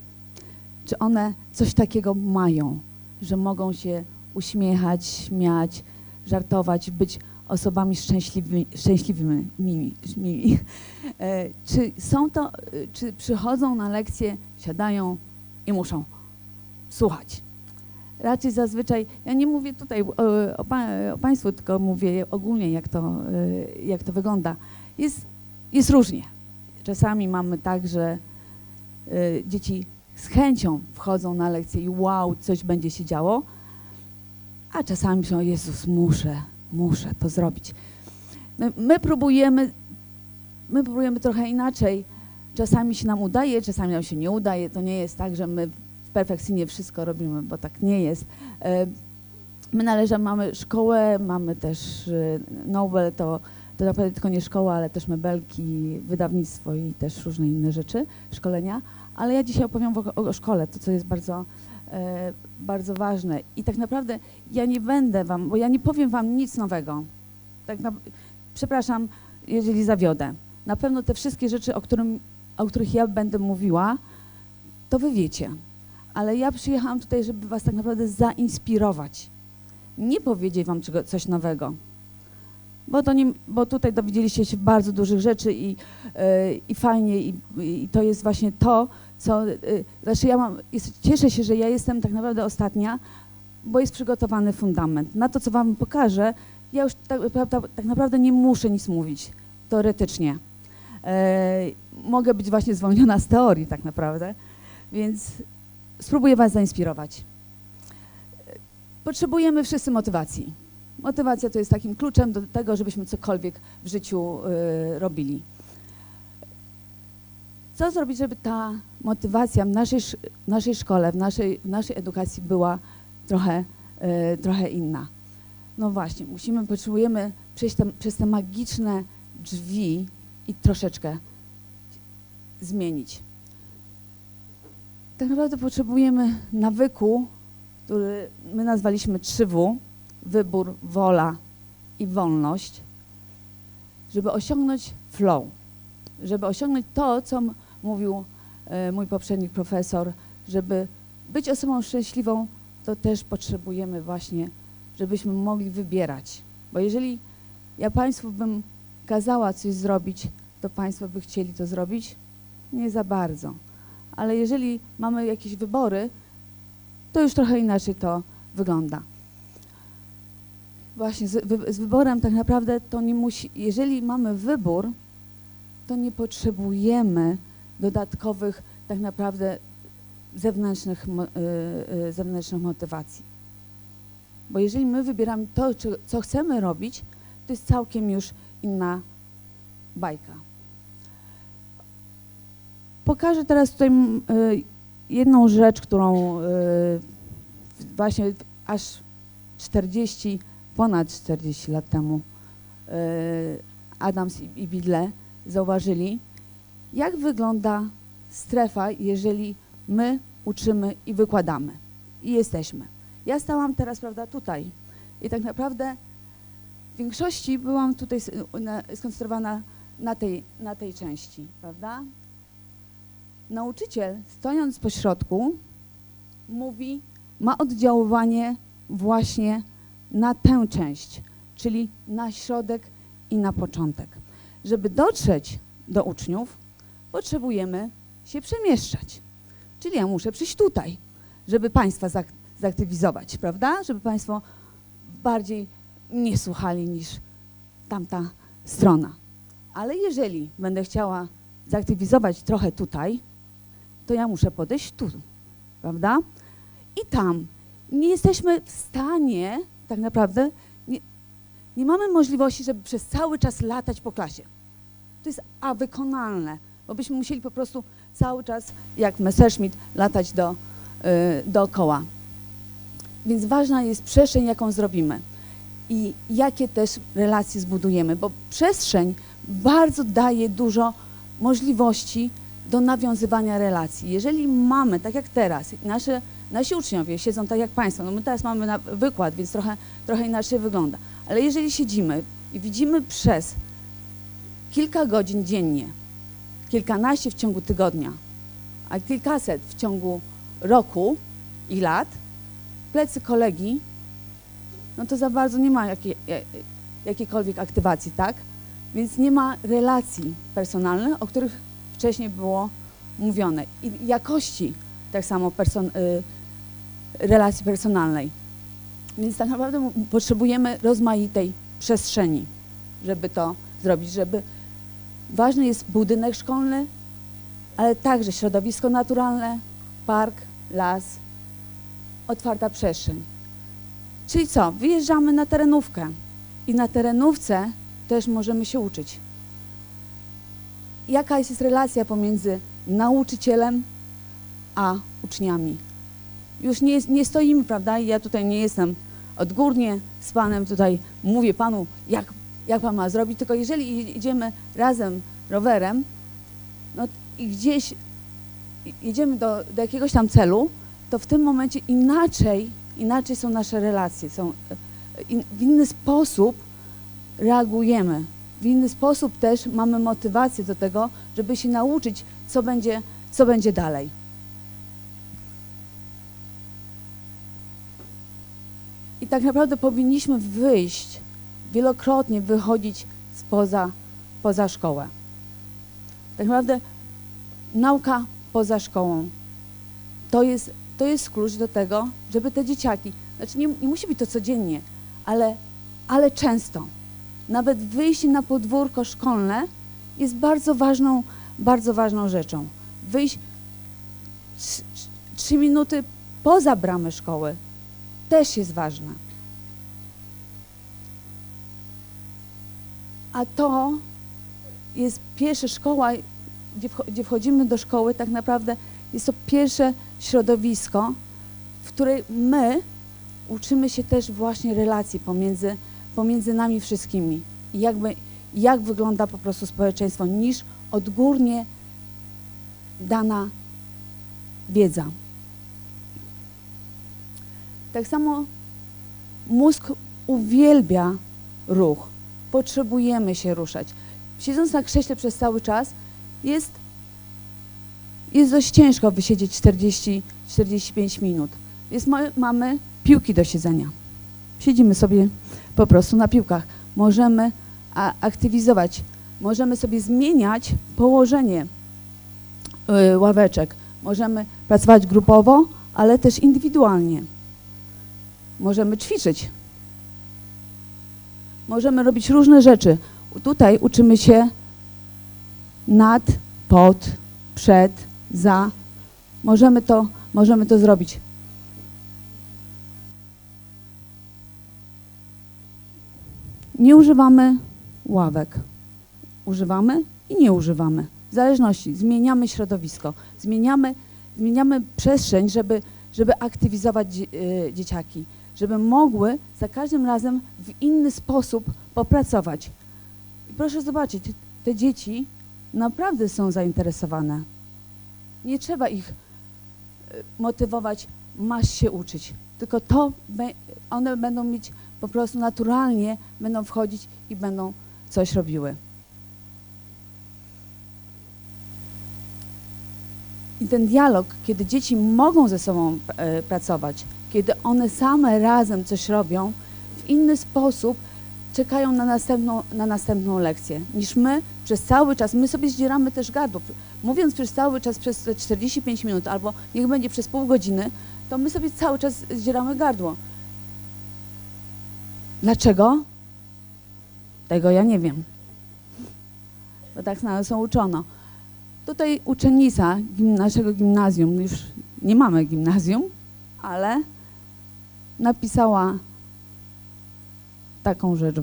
Czy one coś takiego mają, że mogą się uśmiechać, śmiać, żartować, być osobami szczęśliwymi? Czy przychodzą na lekcje, siadają i muszą słuchać? Raczej zazwyczaj, ja nie mówię tutaj o państwu, tylko mówię ogólnie, jak to wygląda. Jest różnie. Czasami mamy tak, że dzieci z chęcią wchodzą na lekcję i wow, coś będzie się działo, a czasami myślą, Jezus, muszę to zrobić. No, my próbujemy trochę inaczej. Czasami się nam udaje, czasami nam się nie udaje. To nie jest tak, że my perfekcyjnie wszystko robimy, bo tak nie jest. My mamy szkołę, mamy też Nobel, to naprawdę tylko nie szkoła, ale też mebelki, wydawnictwo i też różne inne rzeczy, szkolenia. Ale ja dzisiaj opowiem o szkole, to co jest bardzo ważne. I tak naprawdę ja nie będę wam, bo ja nie powiem wam nic nowego. Przepraszam, jeżeli zawiodę. Na pewno te wszystkie rzeczy, o których ja będę mówiła, to wy wiecie. Ale ja przyjechałam tutaj, żeby was tak naprawdę zainspirować. Nie powiedzieć wam coś nowego. Bo tutaj dowiedzieliście się bardzo dużych rzeczy i fajnie i to jest właśnie to, co, znaczy cieszę się, że ja jestem tak naprawdę ostatnia, bo jest przygotowany fundament. Na to, co wam pokażę, ja już tak naprawdę nie muszę nic mówić, teoretycznie. Mogę być właśnie zwolniona z teorii tak naprawdę, więc spróbuję was zainspirować. Potrzebujemy wszyscy motywacji. Motywacja to jest takim kluczem do tego, żebyśmy cokolwiek w życiu robili. Co zrobić, żeby ta motywacja w naszej szkole, w naszej edukacji była trochę inna? No właśnie, potrzebujemy przejść przez te magiczne drzwi i troszeczkę zmienić. Tak naprawdę potrzebujemy nawyku, który my nazwaliśmy 3W, wybór, wola i wolność, żeby osiągnąć flow, żeby osiągnąć to, co mówił mój poprzednik profesor, żeby być osobą szczęśliwą, to też potrzebujemy właśnie, żebyśmy mogli wybierać. Bo jeżeli ja państwu bym kazała coś zrobić, to państwo by chcieli to zrobić? Nie za bardzo. Ale jeżeli mamy jakieś wybory, to już trochę inaczej to wygląda. Właśnie z wyborem tak naprawdę to nie musi, jeżeli mamy wybór, to nie potrzebujemy dodatkowych tak naprawdę zewnętrznych motywacji. Bo jeżeli my wybieramy to, co chcemy robić, to jest całkiem już inna bajka. Pokażę teraz tutaj jedną rzecz, którą właśnie aż ponad 40 lat temu Adams i Bidle zauważyli, jak wygląda strefa, jeżeli my uczymy i wykładamy i jesteśmy. Ja stałam teraz, prawda, tutaj i tak naprawdę w większości byłam tutaj skoncentrowana na tej części, prawda? Nauczyciel, stojąc po środku, ma oddziaływanie właśnie na tę część, czyli na środek i na początek. Żeby dotrzeć do uczniów, potrzebujemy się przemieszczać. Czyli ja muszę przyjść tutaj, żeby państwa zaktywizować, prawda? Żeby państwo bardziej nie słuchali niż tamta strona. Ale jeżeli będę chciała zaktywizować trochę tutaj, to ja muszę podejść tu, prawda? I tam. Nie jesteśmy w stanie, tak naprawdę, nie mamy możliwości, żeby przez cały czas latać po klasie. To jest wykonalne, bo byśmy musieli po prostu cały czas, jak Messerschmitt, latać dookoła. Więc ważna jest przestrzeń, jaką zrobimy i jakie też relacje zbudujemy, bo przestrzeń bardzo daje dużo możliwości do nawiązywania relacji. Jeżeli mamy, tak jak teraz, nasi uczniowie siedzą tak jak Państwo, no my teraz mamy wykład, więc trochę inaczej wygląda, ale jeżeli siedzimy i widzimy przez kilka godzin dziennie, kilkanaście w ciągu tygodnia, a kilkaset w ciągu roku i lat, plecy kolegi, no to za bardzo nie ma jakiejkolwiek aktywacji, tak? Więc nie ma relacji personalnych, o których wcześniej było mówione. I jakości tak samo relacji personalnej. Więc tak naprawdę potrzebujemy rozmaitej przestrzeni, żeby to zrobić, ważny jest budynek szkolny, ale także środowisko naturalne, park, las, otwarta przestrzeń. Czyli co? Wyjeżdżamy na terenówkę i na terenówce też możemy się uczyć. Jaka jest relacja pomiędzy nauczycielem a uczniami? Już nie stoimy, prawda? I ja tutaj nie jestem odgórnie z Panem, tutaj mówię Panu, jak Pan ma zrobić, tylko jeżeli idziemy razem rowerem, no i gdzieś jedziemy do jakiegoś tam celu, to w tym momencie inaczej są nasze relacje, w inny sposób reagujemy, w inny sposób też mamy motywację do tego, żeby się nauczyć, co będzie dalej. I tak naprawdę powinniśmy wielokrotnie wychodzić poza szkołę. Tak naprawdę nauka poza szkołą to jest klucz do tego, żeby te dzieciaki, znaczy nie musi być to codziennie, ale często. Nawet wyjście na podwórko szkolne jest bardzo ważną rzeczą. Wyjść 3 minuty poza bramę szkoły też jest ważne. A to jest pierwsza szkoła, gdzie wchodzimy do szkoły, tak naprawdę jest to pierwsze środowisko, w której my uczymy się też właśnie relacji pomiędzy nami wszystkimi i jak wygląda po prostu społeczeństwo, niż odgórnie dana wiedza. Tak samo mózg uwielbia ruch. Potrzebujemy się ruszać. Siedząc na krześle przez cały czas jest dość ciężko wysiedzieć 40-45 minut. Więc mamy piłki do siedzenia. Siedzimy sobie po prostu na piłkach. Możemy aktywizować, możemy sobie zmieniać położenie ławeczek. Możemy pracować grupowo, ale też indywidualnie. Możemy ćwiczyć. Możemy robić różne rzeczy. Tutaj uczymy się nad, pod, przed, za. Możemy to zrobić. Nie używamy ławek. Używamy i nie używamy. W zależności. Zmieniamy środowisko. Zmieniamy przestrzeń, żeby aktywizować dzieciaki. Żeby mogły za każdym razem w inny sposób popracować. I proszę zobaczyć, te dzieci naprawdę są zainteresowane. Nie trzeba ich motywować, masz się uczyć, tylko one będą mieć po prostu naturalnie, będą wchodzić i będą coś robiły. I ten dialog, kiedy dzieci mogą ze sobą pracować, kiedy one same razem coś robią, w inny sposób czekają na następną lekcję, niż my przez cały czas, my sobie zdzieramy też gardło. Mówiąc przez cały czas, przez 45 minut, albo niech będzie przez pół godziny, to my sobie cały czas zdzieramy gardło. Dlaczego? Tego ja nie wiem, bo tak nas uczono. Tutaj uczennica naszego gimnazjum, już nie mamy gimnazjum, ale napisała taką rzecz.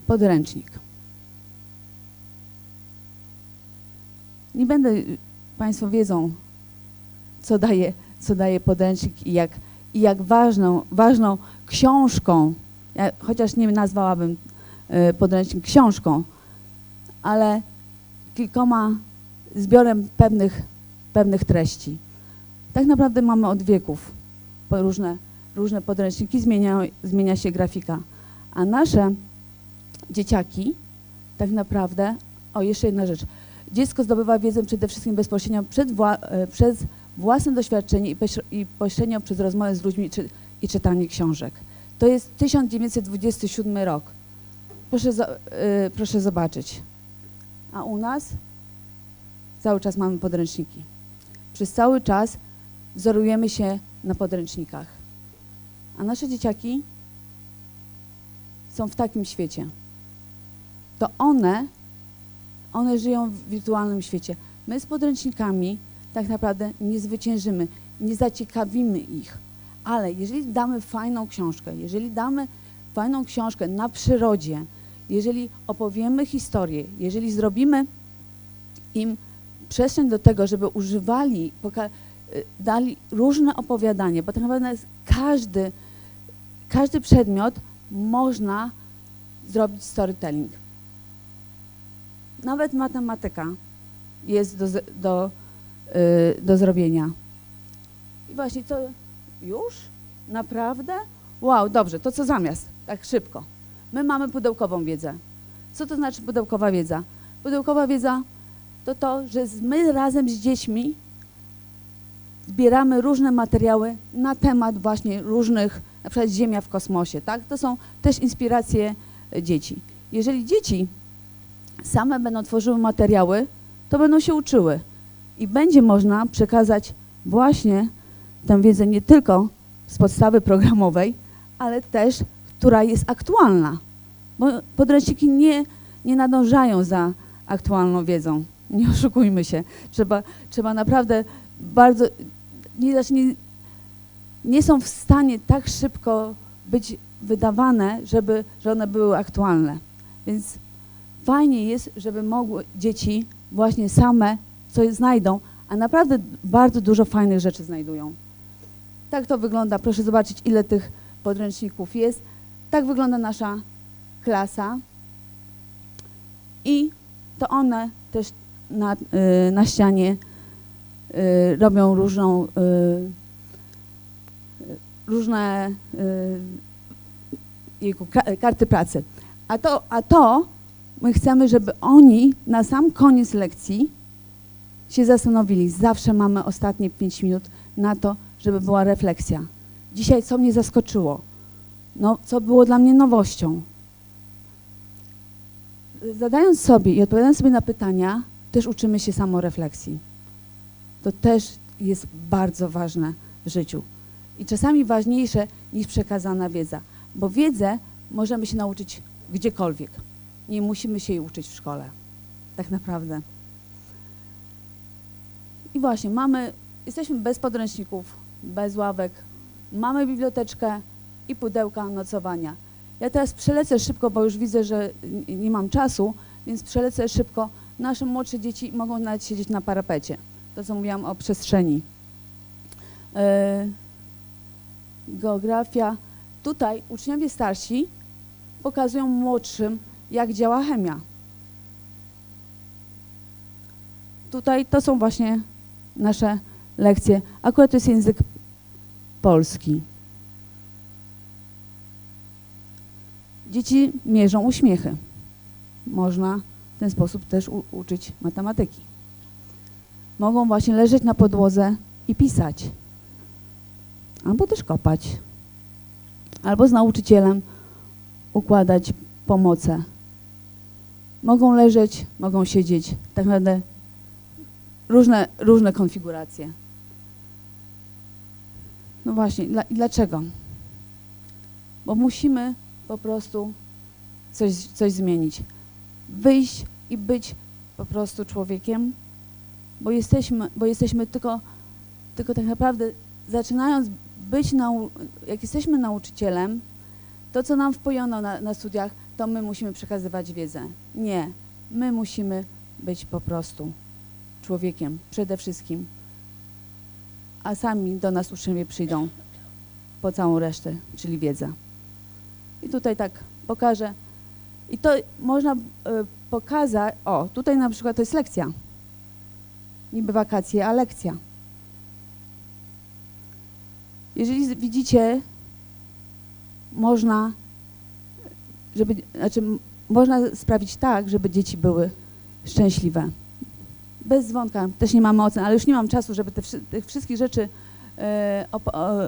Podręcznik. Nie będę, Państwo wiedzą, co daje podręcznik i jak ważną książką, ja chociaż nie nazwałabym podręcznik książką, ale kilkoma zbiorem pewnych treści. Tak naprawdę mamy od wieków różne podręczniki, zmienia się grafika, a nasze dzieciaki tak naprawdę, jeszcze jedna rzecz, dziecko zdobywa wiedzę przede wszystkim bezpośrednio przez własne doświadczenie i pośrednio przez rozmowę z ludźmi i czytanie książek. To jest 1927 rok. Proszę zobaczyć. A u nas cały czas mamy podręczniki. Przez cały czas wzorujemy się na podręcznikach. A nasze dzieciaki są w takim świecie. To one żyją w wirtualnym świecie. My z podręcznikami tak naprawdę nie zwyciężymy, nie zaciekawimy ich. Ale jeżeli damy fajną książkę na przyrodzie, jeżeli opowiemy historię, jeżeli zrobimy im przestrzeń do tego, żeby używali, dali różne opowiadania, bo tak naprawdę każdy przedmiot można zrobić storytelling. Nawet matematyka jest do zrobienia. I właśnie to już? Naprawdę? Wow, dobrze, to co zamiast? Tak szybko. My mamy pudełkową wiedzę. Co to znaczy pudełkowa wiedza? Pudełkowa wiedza to to, że my razem z dziećmi zbieramy różne materiały na temat właśnie różnych, na przykład Ziemia w kosmosie, tak? To są też inspiracje dzieci. Jeżeli dzieci same będą tworzyły materiały, to będą się uczyły i będzie można przekazać właśnie tę wiedzę nie tylko z podstawy programowej, ale też, która jest aktualna, bo podręczniki nie nadążają za aktualną wiedzą. Nie oszukujmy się. Trzeba naprawdę bardzo, nie są w stanie tak szybko być wydawane, że one były aktualne. Więc fajnie jest, żeby mogły dzieci właśnie same coś znajdą, a naprawdę bardzo dużo fajnych rzeczy znajdują. Tak to wygląda. Proszę zobaczyć, ile tych podręczników jest. Tak wygląda nasza klasa. I to one też na ścianie robią różne karty pracy. A to my chcemy, żeby oni na sam koniec lekcji się zastanowili. Zawsze mamy ostatnie 5 minut na to, żeby była refleksja. Dzisiaj co mnie zaskoczyło? No, co było dla mnie nowością? Zadając sobie i odpowiadając sobie na pytania, też uczymy się samorefleksji. To też jest bardzo ważne w życiu. I czasami ważniejsze niż przekazana wiedza. Bo wiedzę możemy się nauczyć gdziekolwiek. Nie musimy się jej uczyć w szkole. Tak naprawdę. I właśnie, jesteśmy bez podręczników, bez ławek, mamy biblioteczkę i pudełka nocowania. Ja teraz przelecę szybko, bo już widzę, że nie mam czasu, więc przelecę szybko. Nasze młodsze dzieci mogą nawet siedzieć na parapecie. To, co mówiłam o przestrzeni. Geografia. Tutaj uczniowie starsi pokazują młodszym, jak działa chemia. Tutaj to są właśnie nasze lekcje. Akurat to jest język polski. Dzieci mierzą uśmiechy. Można w ten sposób też uczyć matematyki. Mogą właśnie leżeć na podłodze i pisać. Albo też kopać. Albo z nauczycielem układać pomoce. Mogą leżeć, mogą siedzieć. Tak naprawdę różne konfiguracje. No właśnie, dlaczego? Bo musimy po prostu coś zmienić. Wyjść i być po prostu człowiekiem, bo jesteśmy tylko tak naprawdę zaczynając być, jak jesteśmy nauczycielem, to co nam wpojono na studiach, to my musimy przekazywać wiedzę. Nie, my musimy być po prostu człowiekiem przede wszystkim, a sami do nas uczniowie przyjdą po całą resztę, czyli wiedza. I tutaj tak pokażę. I to można pokazać, o, tutaj na przykład to jest lekcja. Niby wakacje, a lekcja. Jeżeli widzicie, można sprawić tak, żeby dzieci były szczęśliwe. Bez dzwonka, też nie mamy ocen, ale już nie mam czasu, żeby tych wszystkich rzeczy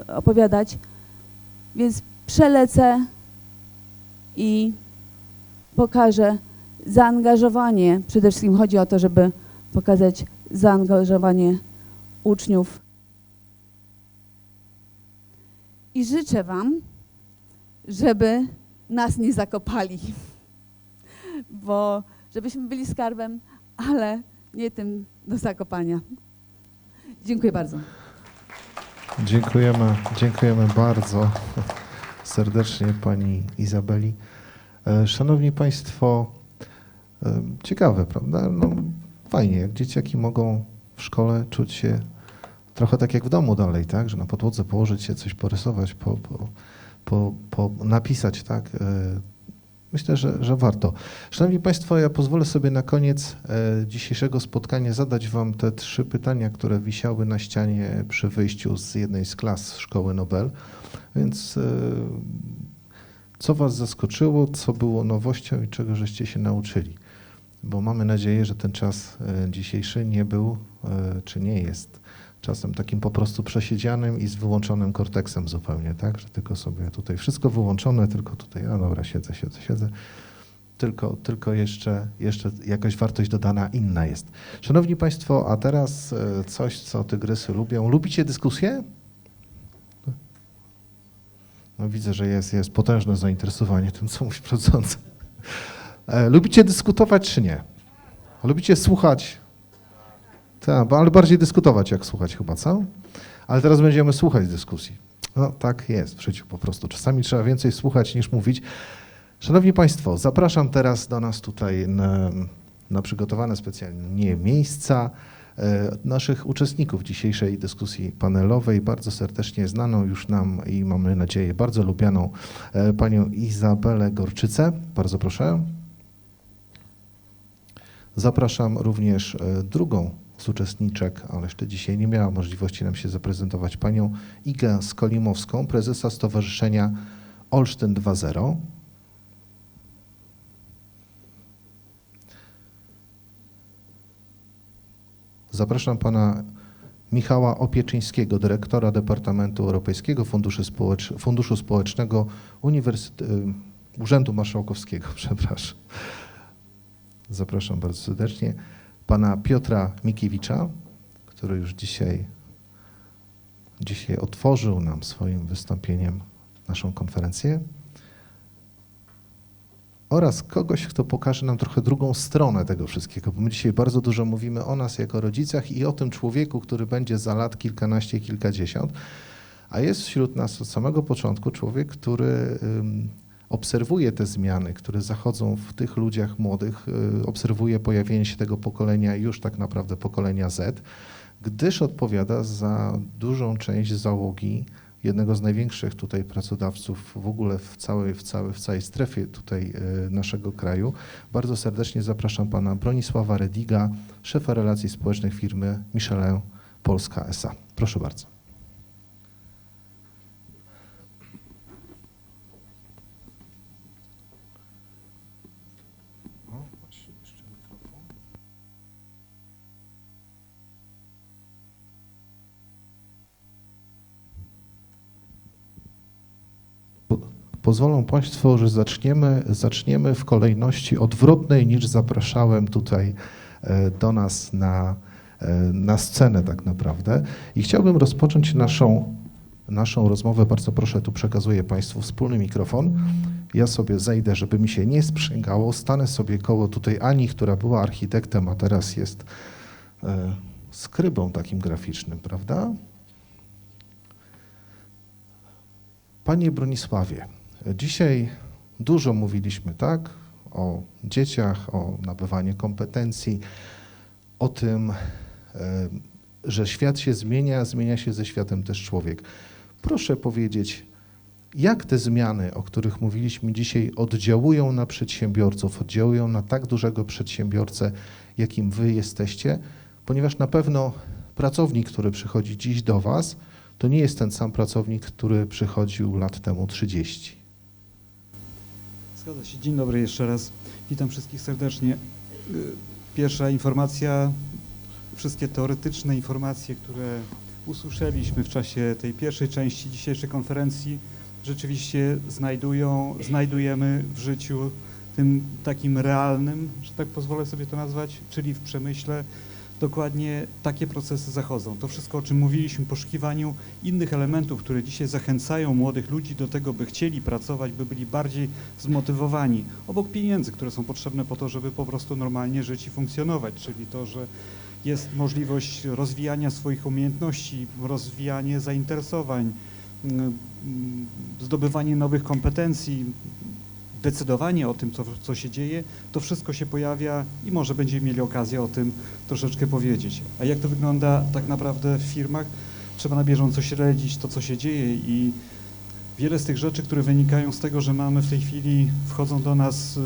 opowiadać, więc przelecę i pokażę zaangażowanie. Przede wszystkim chodzi o to, żeby pokazać zaangażowanie uczniów. I życzę Wam, żeby nas nie zakopali, bo żebyśmy byli skarbem, ale nie tym do zakopania. Dziękuję bardzo. Dziękujemy bardzo serdecznie pani Izabeli. Szanowni Państwo, ciekawe, prawda? No, fajnie, jak dzieciaki mogą w szkole czuć się trochę tak jak w domu dalej, tak? Że na podłodze położyć się, coś porysować, napisać, tak? Myślę, że warto. Szanowni Państwo, ja pozwolę sobie na koniec dzisiejszego spotkania zadać Wam te 3 pytania, które wisiały na ścianie przy wyjściu z jednej z klas Szkoły Nobel. Więc co Was zaskoczyło, co było nowością i czego żeście się nauczyli? Bo mamy nadzieję, że ten czas dzisiejszy nie był, czy nie jest czasem takim po prostu przesiedzianym i z wyłączonym korteksem zupełnie, tak? Że tylko sobie tutaj wszystko wyłączone, tylko tutaj, no dobra, siedzę. Tylko jeszcze jakaś wartość dodana inna jest. Szanowni Państwo, a teraz coś, co tygrysy lubią. Lubicie dyskusję? No widzę, że jest potężne zainteresowanie tym, co mówi prowadzący. Lubicie dyskutować, czy nie? Lubicie słuchać? Tak, ale bardziej dyskutować, jak słuchać chyba, co? Ale teraz będziemy słuchać dyskusji. No tak jest w życiu po prostu. Czasami trzeba więcej słuchać niż mówić. Szanowni Państwo, zapraszam teraz do nas tutaj na przygotowane specjalnie miejsca naszych uczestników dzisiejszej dyskusji panelowej, bardzo serdecznie znaną już nam i mamy nadzieję bardzo lubianą panią Izabelę Gorczycę. Bardzo proszę. Zapraszam również drugą z uczestniczek, ale jeszcze dzisiaj nie miała możliwości nam się zaprezentować, panią Igę Skolimowską, prezesa Stowarzyszenia Olsztyn 2.0. Zapraszam pana Michała Opieczyńskiego, dyrektora Departamentu Europejskiego Funduszu Społecznego Urzędu Marszałkowskiego, przepraszam. Zapraszam bardzo serdecznie. Pana Piotra Mikiewicza, który już dzisiaj otworzył nam swoim wystąpieniem naszą konferencję. Oraz kogoś, kto pokaże nam trochę drugą stronę tego wszystkiego, bo my dzisiaj bardzo dużo mówimy o nas jako rodzicach i o tym człowieku, który będzie za lat kilkanaście, kilkadziesiąt, a jest wśród nas od samego początku człowiek, który obserwuje te zmiany, które zachodzą w tych ludziach młodych, obserwuje pojawienie się tego pokolenia, już tak naprawdę pokolenia Z, gdyż odpowiada za dużą część załogi jednego z największych tutaj pracodawców w ogóle w całej strefie tutaj naszego kraju. Bardzo serdecznie zapraszam pana Bronisława Rediga, szefa relacji społecznych firmy Michelin Polska S.A. Proszę bardzo. Pozwolą Państwo, że zaczniemy w kolejności odwrotnej niż zapraszałem tutaj do nas na scenę tak naprawdę. I chciałbym rozpocząć naszą rozmowę. Bardzo proszę, tu przekazuję Państwu wspólny mikrofon. Ja sobie zejdę, żeby mi się nie sprzęgało. Stanę sobie koło tutaj Ani, która była architektem, a teraz jest skrybą takim graficznym, prawda? Panie Bronisławie, dzisiaj dużo mówiliśmy, tak? O dzieciach, o nabywaniu kompetencji, o tym, że świat się zmienia się ze światem też człowiek. Proszę powiedzieć, jak te zmiany, o których mówiliśmy dzisiaj, oddziałują na przedsiębiorców, oddziałują na tak dużego przedsiębiorcę, jakim wy jesteście, ponieważ na pewno pracownik, który przychodzi dziś do was, to nie jest ten sam pracownik, który przychodził lat temu 30. Zgadza się. Dzień dobry jeszcze raz. Witam wszystkich serdecznie. Pierwsza informacja, wszystkie teoretyczne informacje, które usłyszeliśmy w czasie tej pierwszej części dzisiejszej konferencji, rzeczywiście znajdujemy w życiu tym takim realnym, że tak pozwolę sobie to nazwać, czyli w przemyśle. Dokładnie takie procesy zachodzą. To wszystko, o czym mówiliśmy, poszukiwaniu innych elementów, które dzisiaj zachęcają młodych ludzi do tego, by chcieli pracować, by byli bardziej zmotywowani, obok pieniędzy, które są potrzebne po to, żeby po prostu normalnie żyć i funkcjonować, czyli to, że jest możliwość rozwijania swoich umiejętności, rozwijanie zainteresowań, zdobywanie nowych kompetencji, decydowanie o tym, co się dzieje, to wszystko się pojawia i może będziemy mieli okazję o tym troszeczkę powiedzieć. A jak to wygląda tak naprawdę w firmach? Trzeba na bieżąco śledzić to, co się dzieje i wiele z tych rzeczy, które wynikają z tego, że mamy w tej chwili, wchodzą do nas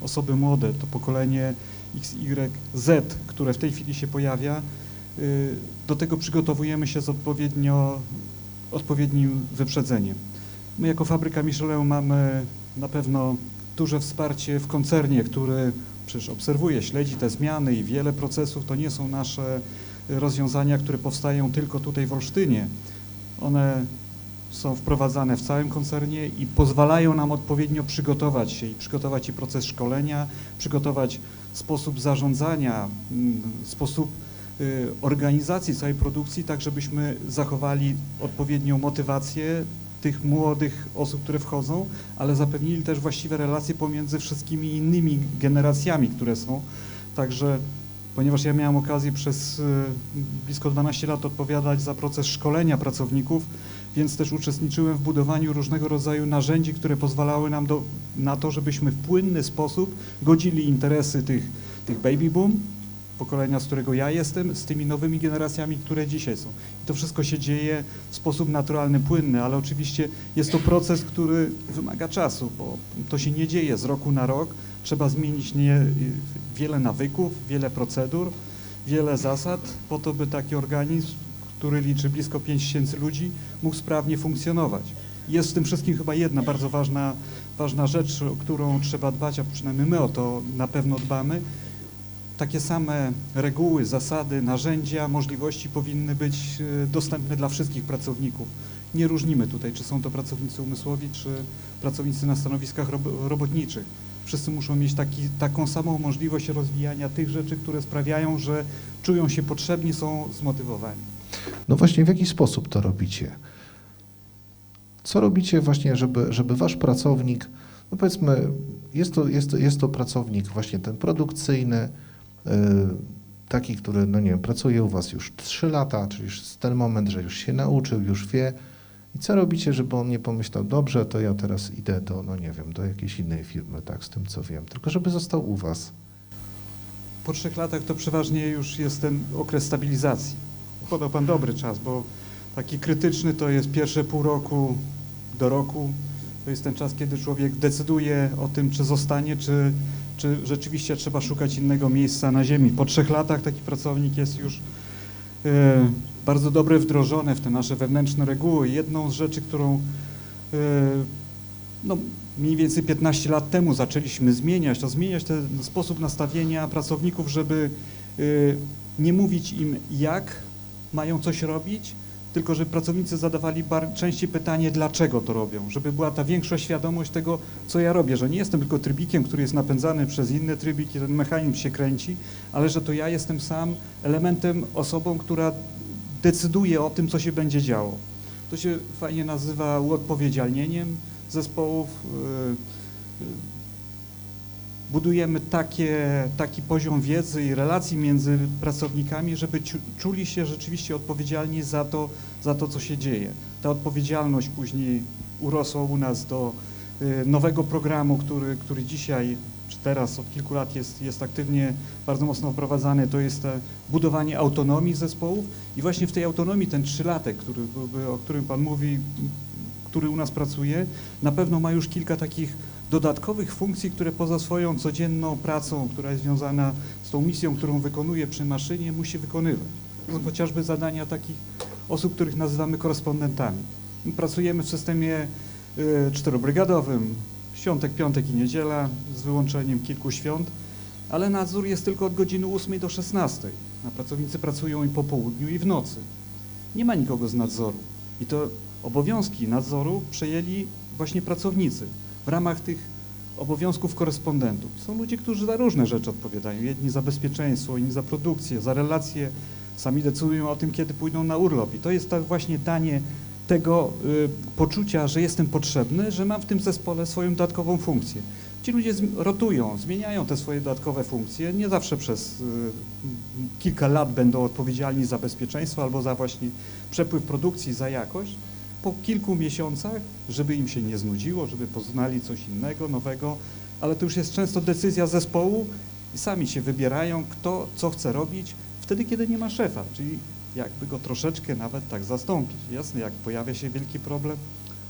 osoby młode, to pokolenie X, Y, Z, które w tej chwili się pojawia, do tego przygotowujemy się z odpowiednim wyprzedzeniem. My jako fabryka Michelin mamy na pewno duże wsparcie w koncernie, który przecież obserwuje, śledzi te zmiany i wiele procesów. To nie są nasze rozwiązania, które powstają tylko tutaj w Olsztynie. One są wprowadzane w całym koncernie i pozwalają nam odpowiednio przygotować się i przygotować i proces szkolenia, przygotować sposób zarządzania, sposób organizacji całej produkcji, tak żebyśmy zachowali odpowiednią motywację tych młodych osób, które wchodzą, ale zapewnili też właściwe relacje pomiędzy wszystkimi innymi generacjami, które są. Także, ponieważ ja miałem okazję przez blisko 12 lat odpowiadać za proces szkolenia pracowników, więc też uczestniczyłem w budowaniu różnego rodzaju narzędzi, które pozwalały nam na to, żebyśmy w płynny sposób godzili interesy tych baby boom, pokolenia, z którego ja jestem, z tymi nowymi generacjami, które dzisiaj są. I to wszystko się dzieje w sposób naturalny, płynny, ale oczywiście jest to proces, który wymaga czasu, bo to się nie dzieje z roku na rok. Trzeba zmienić wiele nawyków, wiele procedur, wiele zasad po to, by taki organizm, który liczy blisko 5000 ludzi, mógł sprawnie funkcjonować. Jest w tym wszystkim chyba jedna bardzo ważna rzecz, o którą trzeba dbać, a przynajmniej my o to na pewno dbamy. Takie same reguły, zasady, narzędzia, możliwości powinny być dostępne dla wszystkich pracowników. Nie różnimy tutaj, czy są to pracownicy umysłowi, czy pracownicy na stanowiskach robotniczych. Wszyscy muszą mieć taką samą możliwość rozwijania tych rzeczy, które sprawiają, że czują się potrzebni, są zmotywowani. No właśnie, w jaki sposób to robicie? Co robicie właśnie, żeby wasz pracownik, no powiedzmy, jest to pracownik właśnie ten produkcyjny, taki, który, no nie wiem, pracuje u was już 3 lata, czyli już jest ten moment, że już się nauczył, już wie. I co robicie, żeby on nie pomyślał, dobrze, to ja teraz idę do, no nie wiem, do jakiejś innej firmy, tak, z tym co wiem, tylko żeby został u was. Po 3 latach to przeważnie już jest ten okres stabilizacji. Podał pan dobry czas, bo taki krytyczny to jest pierwsze pół roku do roku. To jest ten czas, kiedy człowiek decyduje o tym, czy zostanie, czy rzeczywiście trzeba szukać innego miejsca na ziemi. Po 3 latach taki pracownik jest już bardzo dobrze wdrożony w te nasze wewnętrzne reguły. Jedną z rzeczy, którą no, mniej więcej 15 lat temu zaczęliśmy zmieniać, to zmieniać ten sposób nastawienia pracowników, żeby nie mówić im, jak mają coś robić, tylko żeby pracownicy zadawali częściej pytanie, dlaczego to robią, żeby była ta większa świadomość tego, co ja robię, że nie jestem tylko trybikiem, który jest napędzany przez inne trybiki, ten mechanizm się kręci, ale że to ja jestem sam elementem, osobą, która decyduje o tym, co się będzie działo. To się fajnie nazywa uodpowiedzialnieniem zespołów. Budujemy taki poziom wiedzy i relacji między pracownikami, żeby czuli się rzeczywiście odpowiedzialni za to, co się dzieje. Ta odpowiedzialność później urosła u nas do nowego programu, który dzisiaj, czy teraz od kilku lat jest aktywnie bardzo mocno wprowadzany, to jest budowanie autonomii zespołów i właśnie w tej autonomii ten 3-latek, o którym Pan mówi, który u nas pracuje, na pewno ma już kilka takich dodatkowych funkcji, które poza swoją codzienną pracą, która jest związana z tą misją, którą wykonuje przy maszynie, musi wykonywać. To są chociażby zadania takich osób, których nazywamy korespondentami. My pracujemy w systemie 4-brygadowym, świątek, piątek i niedziela, z wyłączeniem kilku świąt, ale nadzór jest tylko od godziny 8 do 16. A pracownicy pracują i po południu, i w nocy. Nie ma nikogo z nadzoru. I to obowiązki nadzoru przejęli właśnie pracownicy w ramach tych obowiązków korespondentów. Są ludzie, którzy za różne rzeczy odpowiadają. Jedni za bezpieczeństwo, inni za produkcję, za relacje. Sami decydują o tym, kiedy pójdą na urlop. I to jest tak właśnie danie tego poczucia, że jestem potrzebny, że mam w tym zespole swoją dodatkową funkcję. Ci ludzie rotują, zmieniają te swoje dodatkowe funkcje. Nie zawsze przez kilka lat będą odpowiedzialni za bezpieczeństwo albo za właśnie przepływ produkcji, za jakość. Po kilku miesiącach, żeby im się nie znudziło, żeby poznali coś innego, nowego, ale to już jest często decyzja zespołu i sami się wybierają, kto co chce robić wtedy, kiedy nie ma szefa, czyli jakby go troszeczkę nawet tak zastąpić. Jasne, jak pojawia się wielki problem,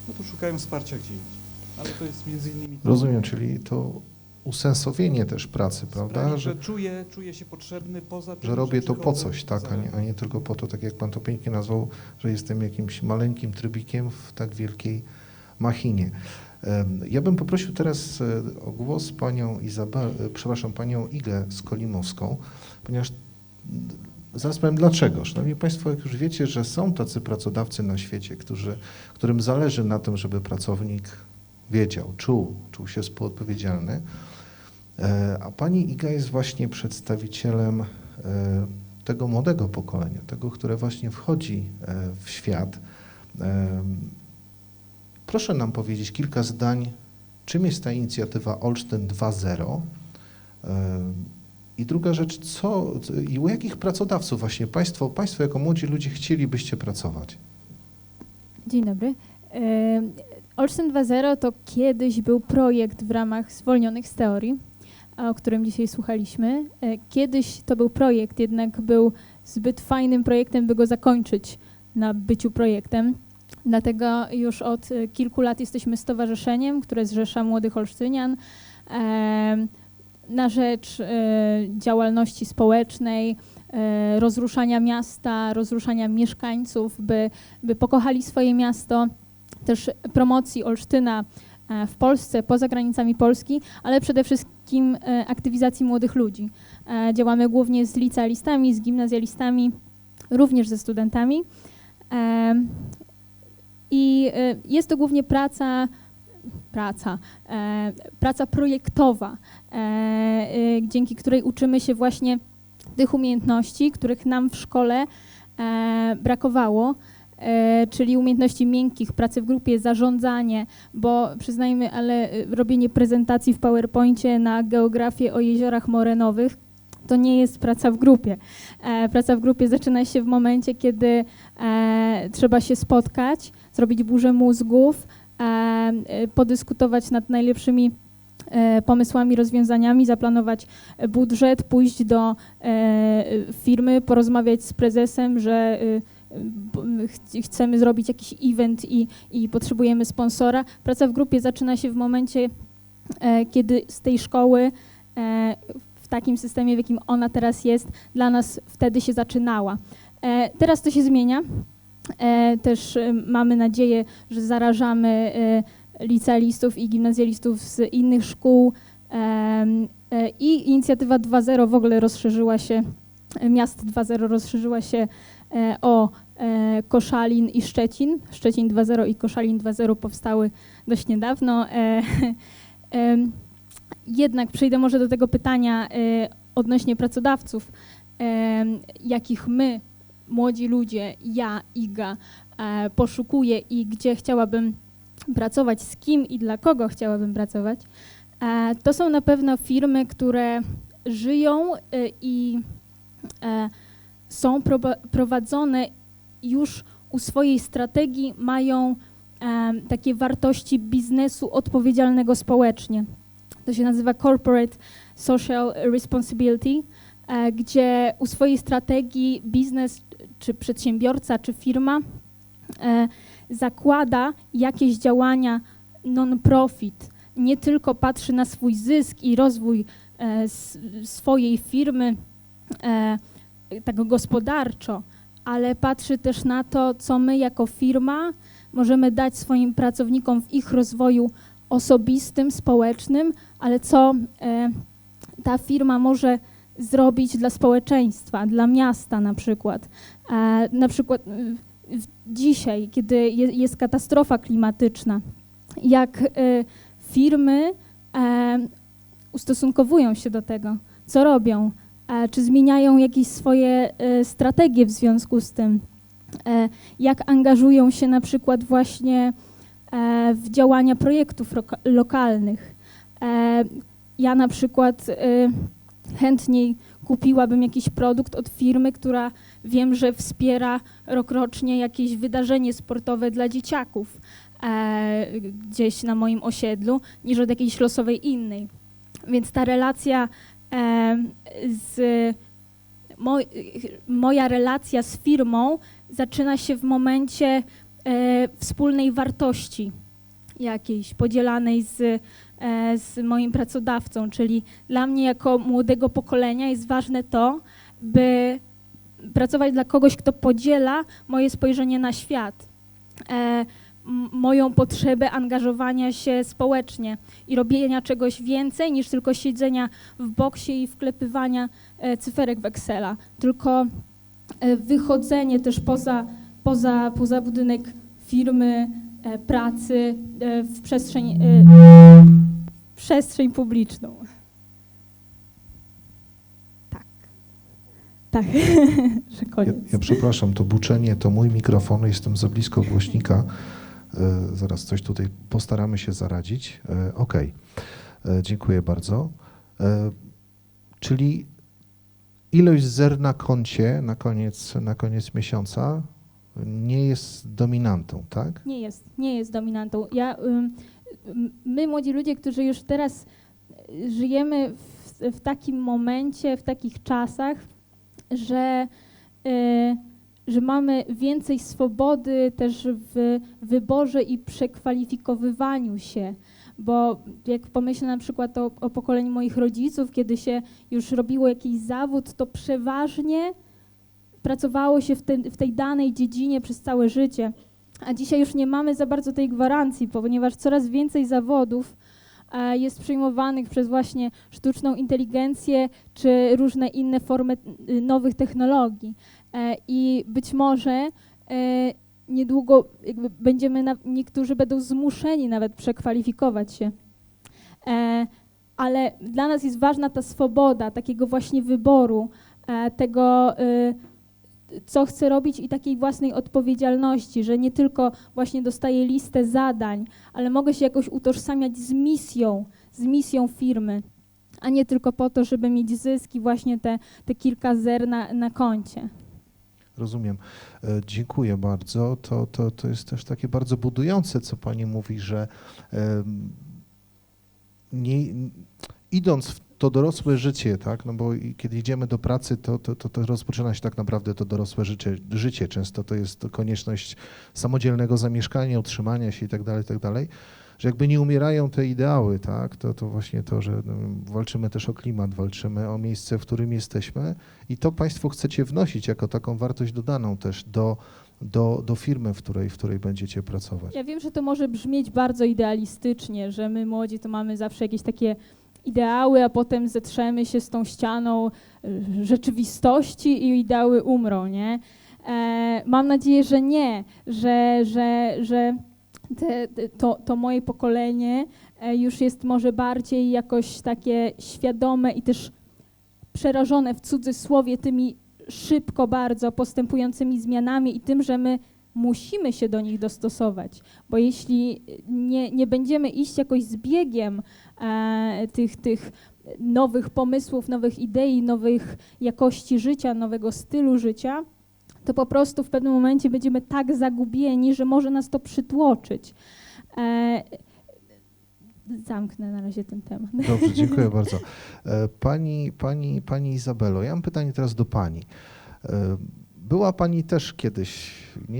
no to szukają wsparcia gdzie indziej, ale to jest między innymi... Rozumiem, czyli to usensownienie też pracy, prawda? Że czuję się potrzebny poza tym, że robię to po przychodzę coś, tak, a nie tylko po to, tak jak Pan to pięknie nazwał, że jestem jakimś maleńkim trybikiem w tak wielkiej machinie. Ja bym poprosił teraz o głos panią Igę Skolimowską, ponieważ zaraz powiem dlaczego. Szanowni Państwo, jak już wiecie, że są tacy pracodawcy na świecie, którym zależy na tym, żeby pracownik wiedział, czuł się współodpowiedzialny, a pani Iga jest właśnie przedstawicielem tego młodego pokolenia, tego, które właśnie wchodzi w świat. Proszę nam powiedzieć kilka zdań, czym jest ta inicjatywa Olsztyn 2.0 i druga rzecz, i u jakich pracodawców właśnie Państwo jako młodzi ludzie chcielibyście pracować? Dzień dobry. Olsztyn 2.0 to kiedyś był projekt w ramach zwolnionych z teorii, o którym dzisiaj słuchaliśmy. Kiedyś to był projekt, jednak był zbyt fajnym projektem, by go zakończyć na byciu projektem. Dlatego już od kilku lat jesteśmy stowarzyszeniem, które zrzesza młodych olsztynian na rzecz działalności społecznej, rozruszania miasta, rozruszania mieszkańców, by pokochali swoje miasto, też promocji Olsztyna w Polsce, poza granicami Polski, ale przede wszystkim aktywizacji młodych ludzi. Działamy głównie z licealistami, z gimnazjalistami, również ze studentami. I jest to głównie praca projektowa, dzięki której uczymy się właśnie tych umiejętności, których nam w szkole brakowało, czyli umiejętności miękkich, pracy w grupie, zarządzanie, bo przyznajmy, ale robienie prezentacji w PowerPoincie na geografię o jeziorach morenowych to nie jest praca w grupie. Praca w grupie zaczyna się w momencie, kiedy trzeba się spotkać, zrobić burzę mózgów, podyskutować nad najlepszymi pomysłami, rozwiązaniami, zaplanować budżet, pójść do firmy, porozmawiać z prezesem, że chcemy zrobić jakiś event i potrzebujemy sponsora. Praca w grupie zaczyna się w momencie, kiedy z tej szkoły w takim systemie, w jakim ona teraz jest, dla nas wtedy się zaczynała. Teraz to się zmienia. Też mamy nadzieję, że zarażamy licealistów i gimnazjalistów z innych szkół i inicjatywa 2.0 w ogóle rozszerzyła się, Miast 2.0 rozszerzyła się o Koszalin i Szczecin. Szczecin 2.0 i Koszalin 2.0 powstały dość niedawno. Jednak przejdę może do tego pytania odnośnie pracodawców, jakich my, młodzi ludzie, ja, Iga, poszukuję i gdzie chciałabym pracować, z kim i dla kogo chciałabym pracować. To są na pewno firmy, które żyją i są prowadzone już u swojej strategii, mają takie wartości biznesu odpowiedzialnego społecznie. To się nazywa Corporate Social Responsibility, gdzie u swojej strategii biznes, czy przedsiębiorca, czy firma zakłada jakieś działania non-profit, nie tylko patrzy na swój zysk i rozwój swojej firmy tak gospodarczo, ale patrzy też na to, co my jako firma możemy dać swoim pracownikom w ich rozwoju osobistym, społecznym, ale co ta firma może zrobić dla społeczeństwa, dla miasta na przykład. Na przykład dzisiaj, kiedy jest katastrofa klimatyczna, jak firmy ustosunkowują się do tego, co robią, czy zmieniają jakieś swoje strategie w związku z tym, jak angażują się na przykład właśnie w działania projektów lokalnych. Ja na przykład chętniej kupiłabym jakiś produkt od firmy, która wiem, że wspiera rokrocznie jakieś wydarzenie sportowe dla dzieciaków gdzieś na moim osiedlu, niż od jakiejś losowej innej. Więc ta relacja moja relacja z firmą zaczyna się w momencie wspólnej wartości jakiejś, podzielanej z moim pracodawcą, czyli dla mnie jako młodego pokolenia jest ważne to, by pracować dla kogoś, kto podziela moje spojrzenie na świat, moją potrzebę angażowania się społecznie i robienia czegoś więcej niż tylko siedzenia w boksie i wklepywania cyferek w Excela, tylko wychodzenie też poza budynek firmy, pracy, w przestrzeń publiczną. Tak, że koniec. Ja przepraszam, to buczenie to mój mikrofon, jestem za blisko głośnika. Zaraz coś tutaj postaramy się zaradzić. Okej. Dziękuję bardzo. Czyli ilość zer na koncie na koniec miesiąca nie jest dominantą, tak? Nie jest dominantą. My, młodzi ludzie, którzy już teraz żyjemy w takim momencie, w takich czasach, że mamy więcej swobody też w wyborze i przekwalifikowywaniu się, bo jak pomyślę na przykład o pokoleniu moich rodziców, kiedy się już robiło jakiś zawód, to przeważnie pracowało się w tej danej dziedzinie przez całe życie, a dzisiaj już nie mamy za bardzo tej gwarancji, ponieważ coraz więcej zawodów jest przyjmowanych przez właśnie sztuczną inteligencję czy różne inne formy nowych technologii. I być może niedługo niektórzy będą zmuszeni nawet przekwalifikować się. Ale dla nas jest ważna ta swoboda takiego właśnie wyboru, tego, co chcę robić i takiej własnej odpowiedzialności, że nie tylko właśnie dostaję listę zadań, ale mogę się jakoś utożsamiać z misją firmy, a nie tylko po to, żeby mieć zyski, właśnie te kilka zer na koncie. Rozumiem. Dziękuję bardzo. To jest też takie bardzo budujące, co Pani mówi, że idąc w to dorosłe życie, tak, no bo kiedy idziemy do pracy, to rozpoczyna się tak naprawdę to dorosłe życie. Często to jest konieczność samodzielnego zamieszkania, utrzymania się i tak dalej, że jakby nie umierają te ideały, tak, to właśnie to, że walczymy też o klimat, walczymy o miejsce, w którym jesteśmy i to Państwo chcecie wnosić jako taką wartość dodaną też do firmy, w której będziecie pracować. Ja wiem, że to może brzmieć bardzo idealistycznie, że my młodzi to mamy zawsze jakieś takie ideały, a potem zetrzemy się z tą ścianą rzeczywistości i ideały umrą, nie? Mam nadzieję, że nie, że to moje pokolenie już jest może bardziej jakoś takie świadome i też przerażone w cudzysłowie tymi szybko bardzo postępującymi zmianami i tym, że my musimy się do nich dostosować, bo jeśli nie będziemy iść jakoś z biegiem tych nowych pomysłów, nowych idei, nowych jakości życia, nowego stylu życia, to po prostu w pewnym momencie będziemy tak zagubieni, że może nas to przytłoczyć. Zamknę na razie ten temat. Dobrze, dziękuję bardzo. Pani Izabelo, ja mam pytanie teraz do pani. Była pani też kiedyś,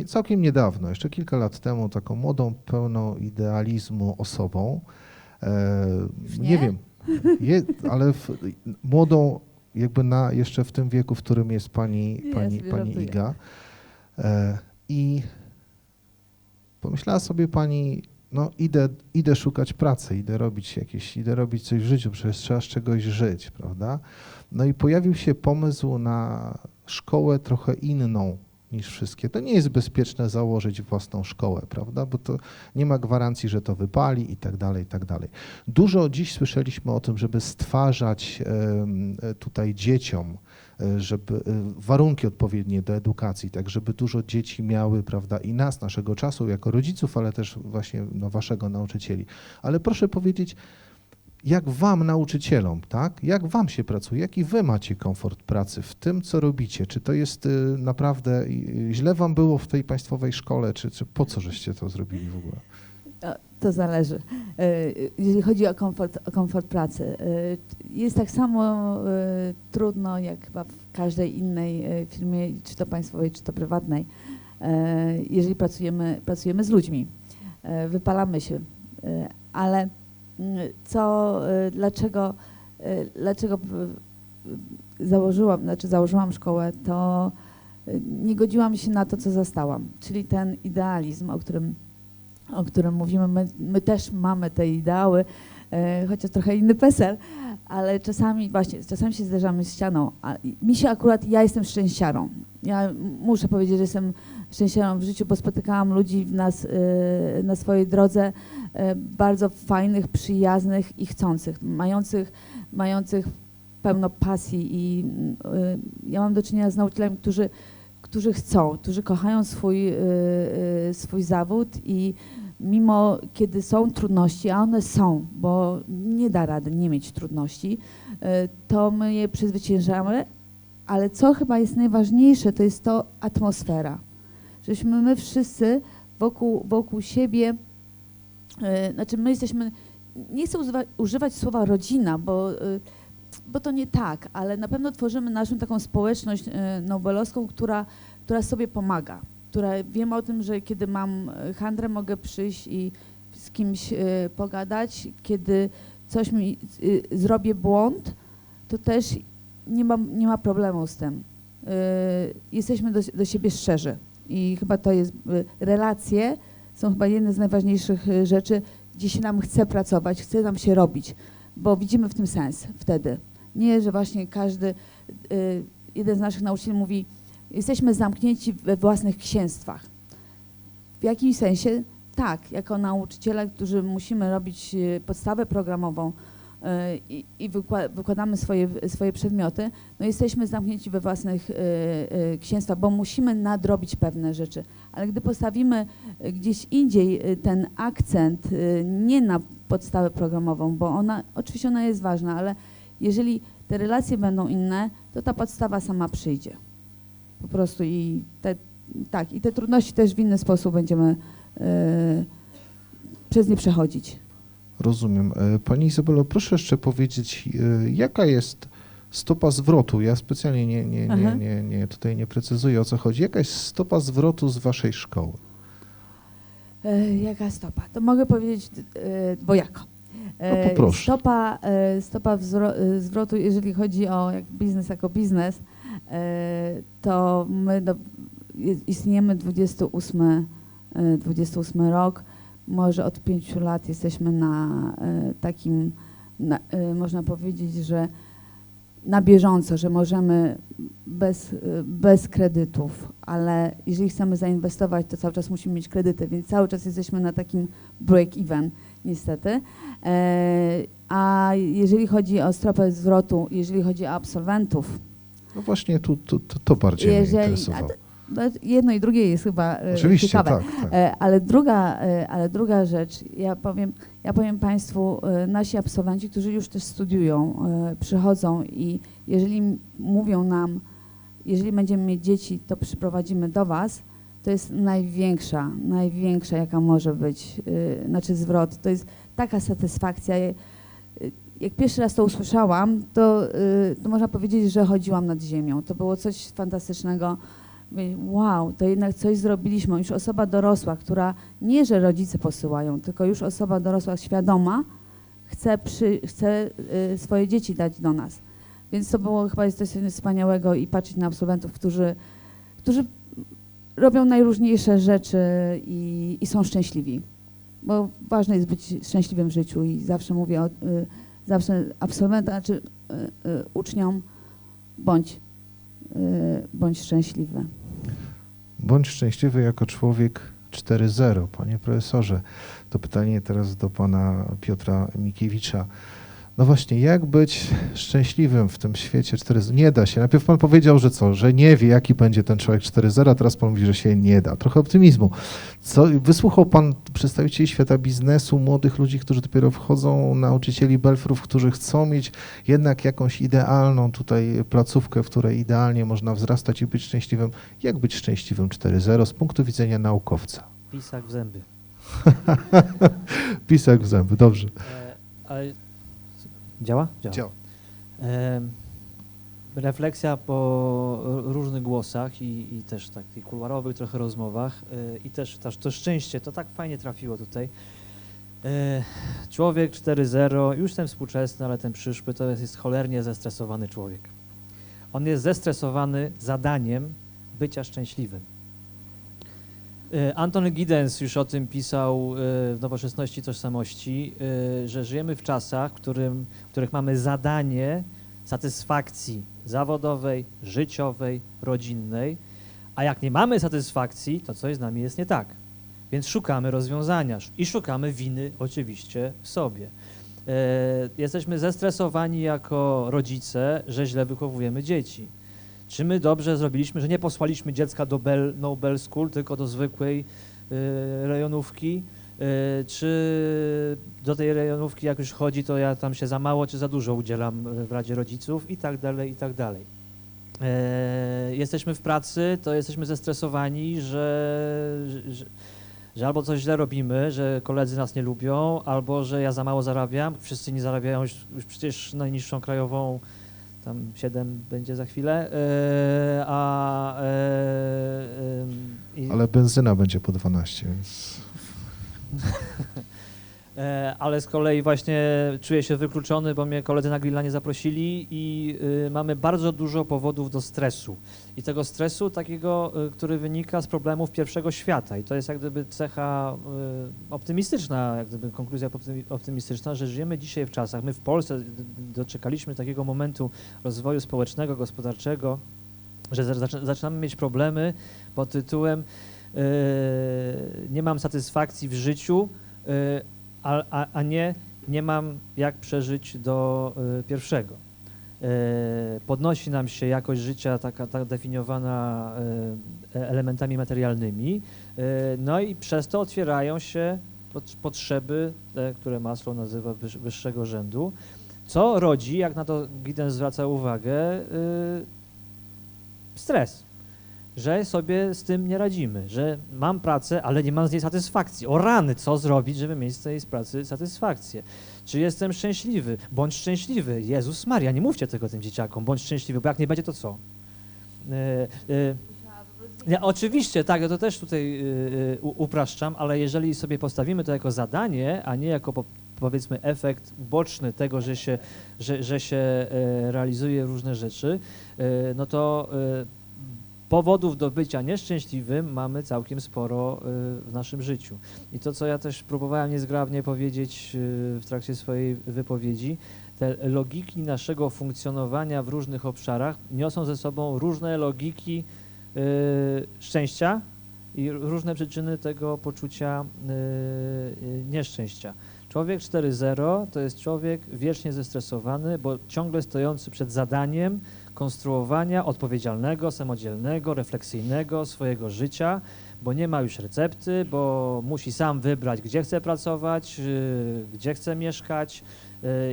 całkiem niedawno, jeszcze kilka lat temu, taką młodą, pełną idealizmu osobą. Nie wiem, ale młodą jakby jeszcze w tym wieku, w którym jest pani Iga. I pomyślała sobie pani, no idę szukać pracy, idę robić coś w życiu, przecież trzeba z czegoś żyć, prawda? No i pojawił się pomysł na szkołę trochę inną niż wszystkie. To nie jest bezpieczne założyć własną szkołę, prawda? Bo to nie ma gwarancji, że to wypali i tak dalej, i tak dalej. Dużo dziś słyszeliśmy o tym, żeby stwarzać tutaj dzieciom, żeby warunki odpowiednie do edukacji, tak żeby dużo dzieci miały, prawda, i naszego czasu jako rodziców, ale też właśnie waszego nauczycieli. Ale proszę powiedzieć, jak wam, nauczycielom, tak? Jak wam się pracuje? Jaki wy macie komfort pracy w tym, co robicie? Czy to jest naprawdę, źle wam było w tej państwowej szkole, czy po co żeście to zrobili w ogóle? To zależy. Jeżeli chodzi o komfort pracy, jest tak samo trudno, jak chyba w każdej innej firmie, czy to państwowej, czy to prywatnej, jeżeli pracujemy z ludźmi, wypalamy się, ale dlaczego założyłam szkołę, to nie godziłam się na to, co zastałam, czyli ten idealizm, o którym mówimy. My też mamy te ideały, chociaż trochę inny PESEL, ale czasami się zderzamy z ścianą. A ja jestem szczęściarą. Ja muszę powiedzieć, że jestem szczęściarą w życiu, bo spotykałam ludzi na swojej drodze bardzo fajnych, przyjaznych i chcących, mających pełno pasji i ja mam do czynienia z nauczycielami, którzy chcą, którzy kochają swój zawód i mimo kiedy są trudności, a one są, bo nie da rady nie mieć trudności, to my je przezwyciężamy, ale co chyba jest najważniejsze, to jest to atmosfera. Żeśmy my wszyscy wokół siebie, my jesteśmy, nie chcę używać słowa rodzina, bo to nie tak, ale na pewno tworzymy naszą taką społeczność nobelowską, która sobie pomaga, która wiem o tym, że kiedy mam handrę, mogę przyjść i z kimś pogadać, kiedy coś zrobię błąd, to też nie ma problemu z tym. Jesteśmy do siebie szczerzy i chyba to jest, relacje są chyba jedne z najważniejszych rzeczy, gdzie się nam chce pracować, chce nam się robić, bo widzimy w tym sens wtedy. Nie, że właśnie jeden z naszych nauczycieli mówi, jesteśmy zamknięci we własnych księstwach. W jakimś sensie tak, jako nauczyciele, którzy musimy robić podstawę programową i wykładamy swoje przedmioty, no jesteśmy zamknięci we własnych księstwach, bo musimy nadrobić pewne rzeczy. Ale gdy postawimy gdzieś indziej ten akcent, nie na podstawę programową, bo oczywiście ona jest ważna, ale jeżeli te relacje będą inne, to ta podstawa sama przyjdzie. Po prostu i te trudności też w inny sposób będziemy przez nie przechodzić. Rozumiem. Pani Izabelo, proszę jeszcze powiedzieć, jaka jest stopa zwrotu? Ja specjalnie tutaj nie precyzuję, o co chodzi. Jaka jest stopa zwrotu z waszej szkoły? Jaka stopa? To mogę powiedzieć dwojako. No poproszę. Stopa zwrotu, jeżeli chodzi o biznes jako biznes, to my istniejemy 28 rok, może od 5 lat jesteśmy na takim, można powiedzieć, że na bieżąco, że możemy bez kredytów, ale jeżeli chcemy zainwestować, to cały czas musimy mieć kredyty, więc cały czas jesteśmy na takim break-even niestety. A jeżeli chodzi o stropę zwrotu, jeżeli chodzi o absolwentów, No właśnie to bardziej mnie interesowało. Jedno i drugie jest chyba Oczywiście, ciekawe. tak. Ale druga rzecz, ja powiem Państwu, nasi absolwenci, którzy już też studiują, przychodzą i jeżeli mówią nam, jeżeli będziemy mieć dzieci, to przyprowadzimy do Was, to jest największa jaka może być, znaczy zwrot. To jest taka satysfakcja. Jak pierwszy raz to usłyszałam, to można powiedzieć, że chodziłam nad ziemią. To było coś fantastycznego. Wow, to jednak coś zrobiliśmy. Już osoba dorosła, która nie, że rodzice posyłają, tylko już osoba dorosła świadoma chce swoje dzieci dać do nas. Więc to było chyba coś wspaniałego i patrzeć na absolwentów, którzy robią najróżniejsze rzeczy i są szczęśliwi. Bo ważne jest być szczęśliwym w życiu i zawsze mówię zawsze absolwentom, znaczy uczniom, bądź szczęśliwy. Bądź szczęśliwy jako człowiek 4.0. Panie profesorze, to pytanie teraz do pana Piotra Mikiewicza. No właśnie, jak być szczęśliwym w tym świecie 4.0? Nie da się. Najpierw pan powiedział, że co, że nie wie, jaki będzie ten człowiek 4.0, a teraz pan mówi, że się nie da. Trochę optymizmu. Wysłuchał pan przedstawicieli świata biznesu, młodych ludzi, którzy dopiero wchodzą, nauczycieli Belfrów, którzy chcą mieć jednak jakąś idealną tutaj placówkę, w której idealnie można wzrastać i być szczęśliwym. Jak być szczęśliwym 4.0 z punktu widzenia naukowca? Pisak w zęby. Pisak w zęby, dobrze. Ale działa? Działa. Refleksja po różnych głosach i też takich kuluarowych trochę rozmowach i też to szczęście, to tak fajnie trafiło tutaj. Człowiek 4.0, już ten współczesny, ale ten przyszły, to jest cholernie zestresowany człowiek. On jest zestresowany zadaniem bycia szczęśliwym. Anthony Giddens już o tym pisał w Nowoczesności Tożsamości, że żyjemy w czasach, w których mamy zadanie satysfakcji zawodowej, życiowej, rodzinnej, a jak nie mamy satysfakcji, to coś z nami jest nie tak. Więc szukamy rozwiązania i szukamy winy oczywiście w sobie. Jesteśmy zestresowani jako rodzice, że źle wychowujemy dzieci. Czy my dobrze zrobiliśmy, że nie posłaliśmy dziecka do Nobel School, tylko do zwykłej rejonówki? Czy do tej rejonówki jak już chodzi, to ja tam się za mało czy za dużo udzielam w Radzie Rodziców i tak dalej, i tak dalej. Jesteśmy w pracy, to jesteśmy zestresowani, że albo coś źle robimy, że koledzy nas nie lubią, albo że ja za mało zarabiam, wszyscy nie zarabiają już przecież najniższą krajową, tam 7 będzie za chwilę, ale benzyna będzie po 12, więc... Ale z kolei właśnie czuję się wykluczony, bo mnie koledzy na grilla nie zaprosili i mamy bardzo dużo powodów do stresu. I tego stresu takiego, który wynika z problemów pierwszego świata. I to jest jak gdyby cecha optymistyczna, jak gdyby konkluzja optymistyczna, że żyjemy dzisiaj w czasach. My w Polsce doczekaliśmy takiego momentu rozwoju społecznego, gospodarczego, że zaczynamy mieć problemy pod tytułem nie mam satysfakcji w życiu, a nie mam jak przeżyć do pierwszego. Podnosi nam się jakość życia taka definiowana elementami materialnymi, no i przez to otwierają się potrzeby, te, które Maslow nazywa wyższego rzędu, co rodzi, jak na to Giddens zwraca uwagę, stres. Że sobie z tym nie radzimy, że mam pracę, ale nie mam z niej satysfakcji. O rany, co zrobić, żeby mieć z tej pracy satysfakcję? Czy jestem szczęśliwy? Bądź szczęśliwy. Jezus Maria, nie mówcie tego tym dzieciakom, bądź szczęśliwy, bo jak nie będzie, to co? Oczywiście, tak, ja to też tutaj upraszczam, ale jeżeli sobie postawimy to jako zadanie, a nie jako powiedzmy efekt uboczny tego, że się realizuje różne rzeczy, no to powodów do bycia nieszczęśliwym mamy całkiem sporo w naszym życiu. I to, co ja też próbowałem niezgrabnie powiedzieć w trakcie swojej wypowiedzi, te logiki naszego funkcjonowania w różnych obszarach niosą ze sobą różne logiki szczęścia i różne przyczyny tego poczucia nieszczęścia. Człowiek 4.0 to jest człowiek wiecznie zestresowany, bo ciągle stojący przed zadaniem konstruowania odpowiedzialnego, samodzielnego, refleksyjnego swojego życia, bo nie ma już recepty, bo musi sam wybrać, gdzie chce pracować, gdzie chce mieszkać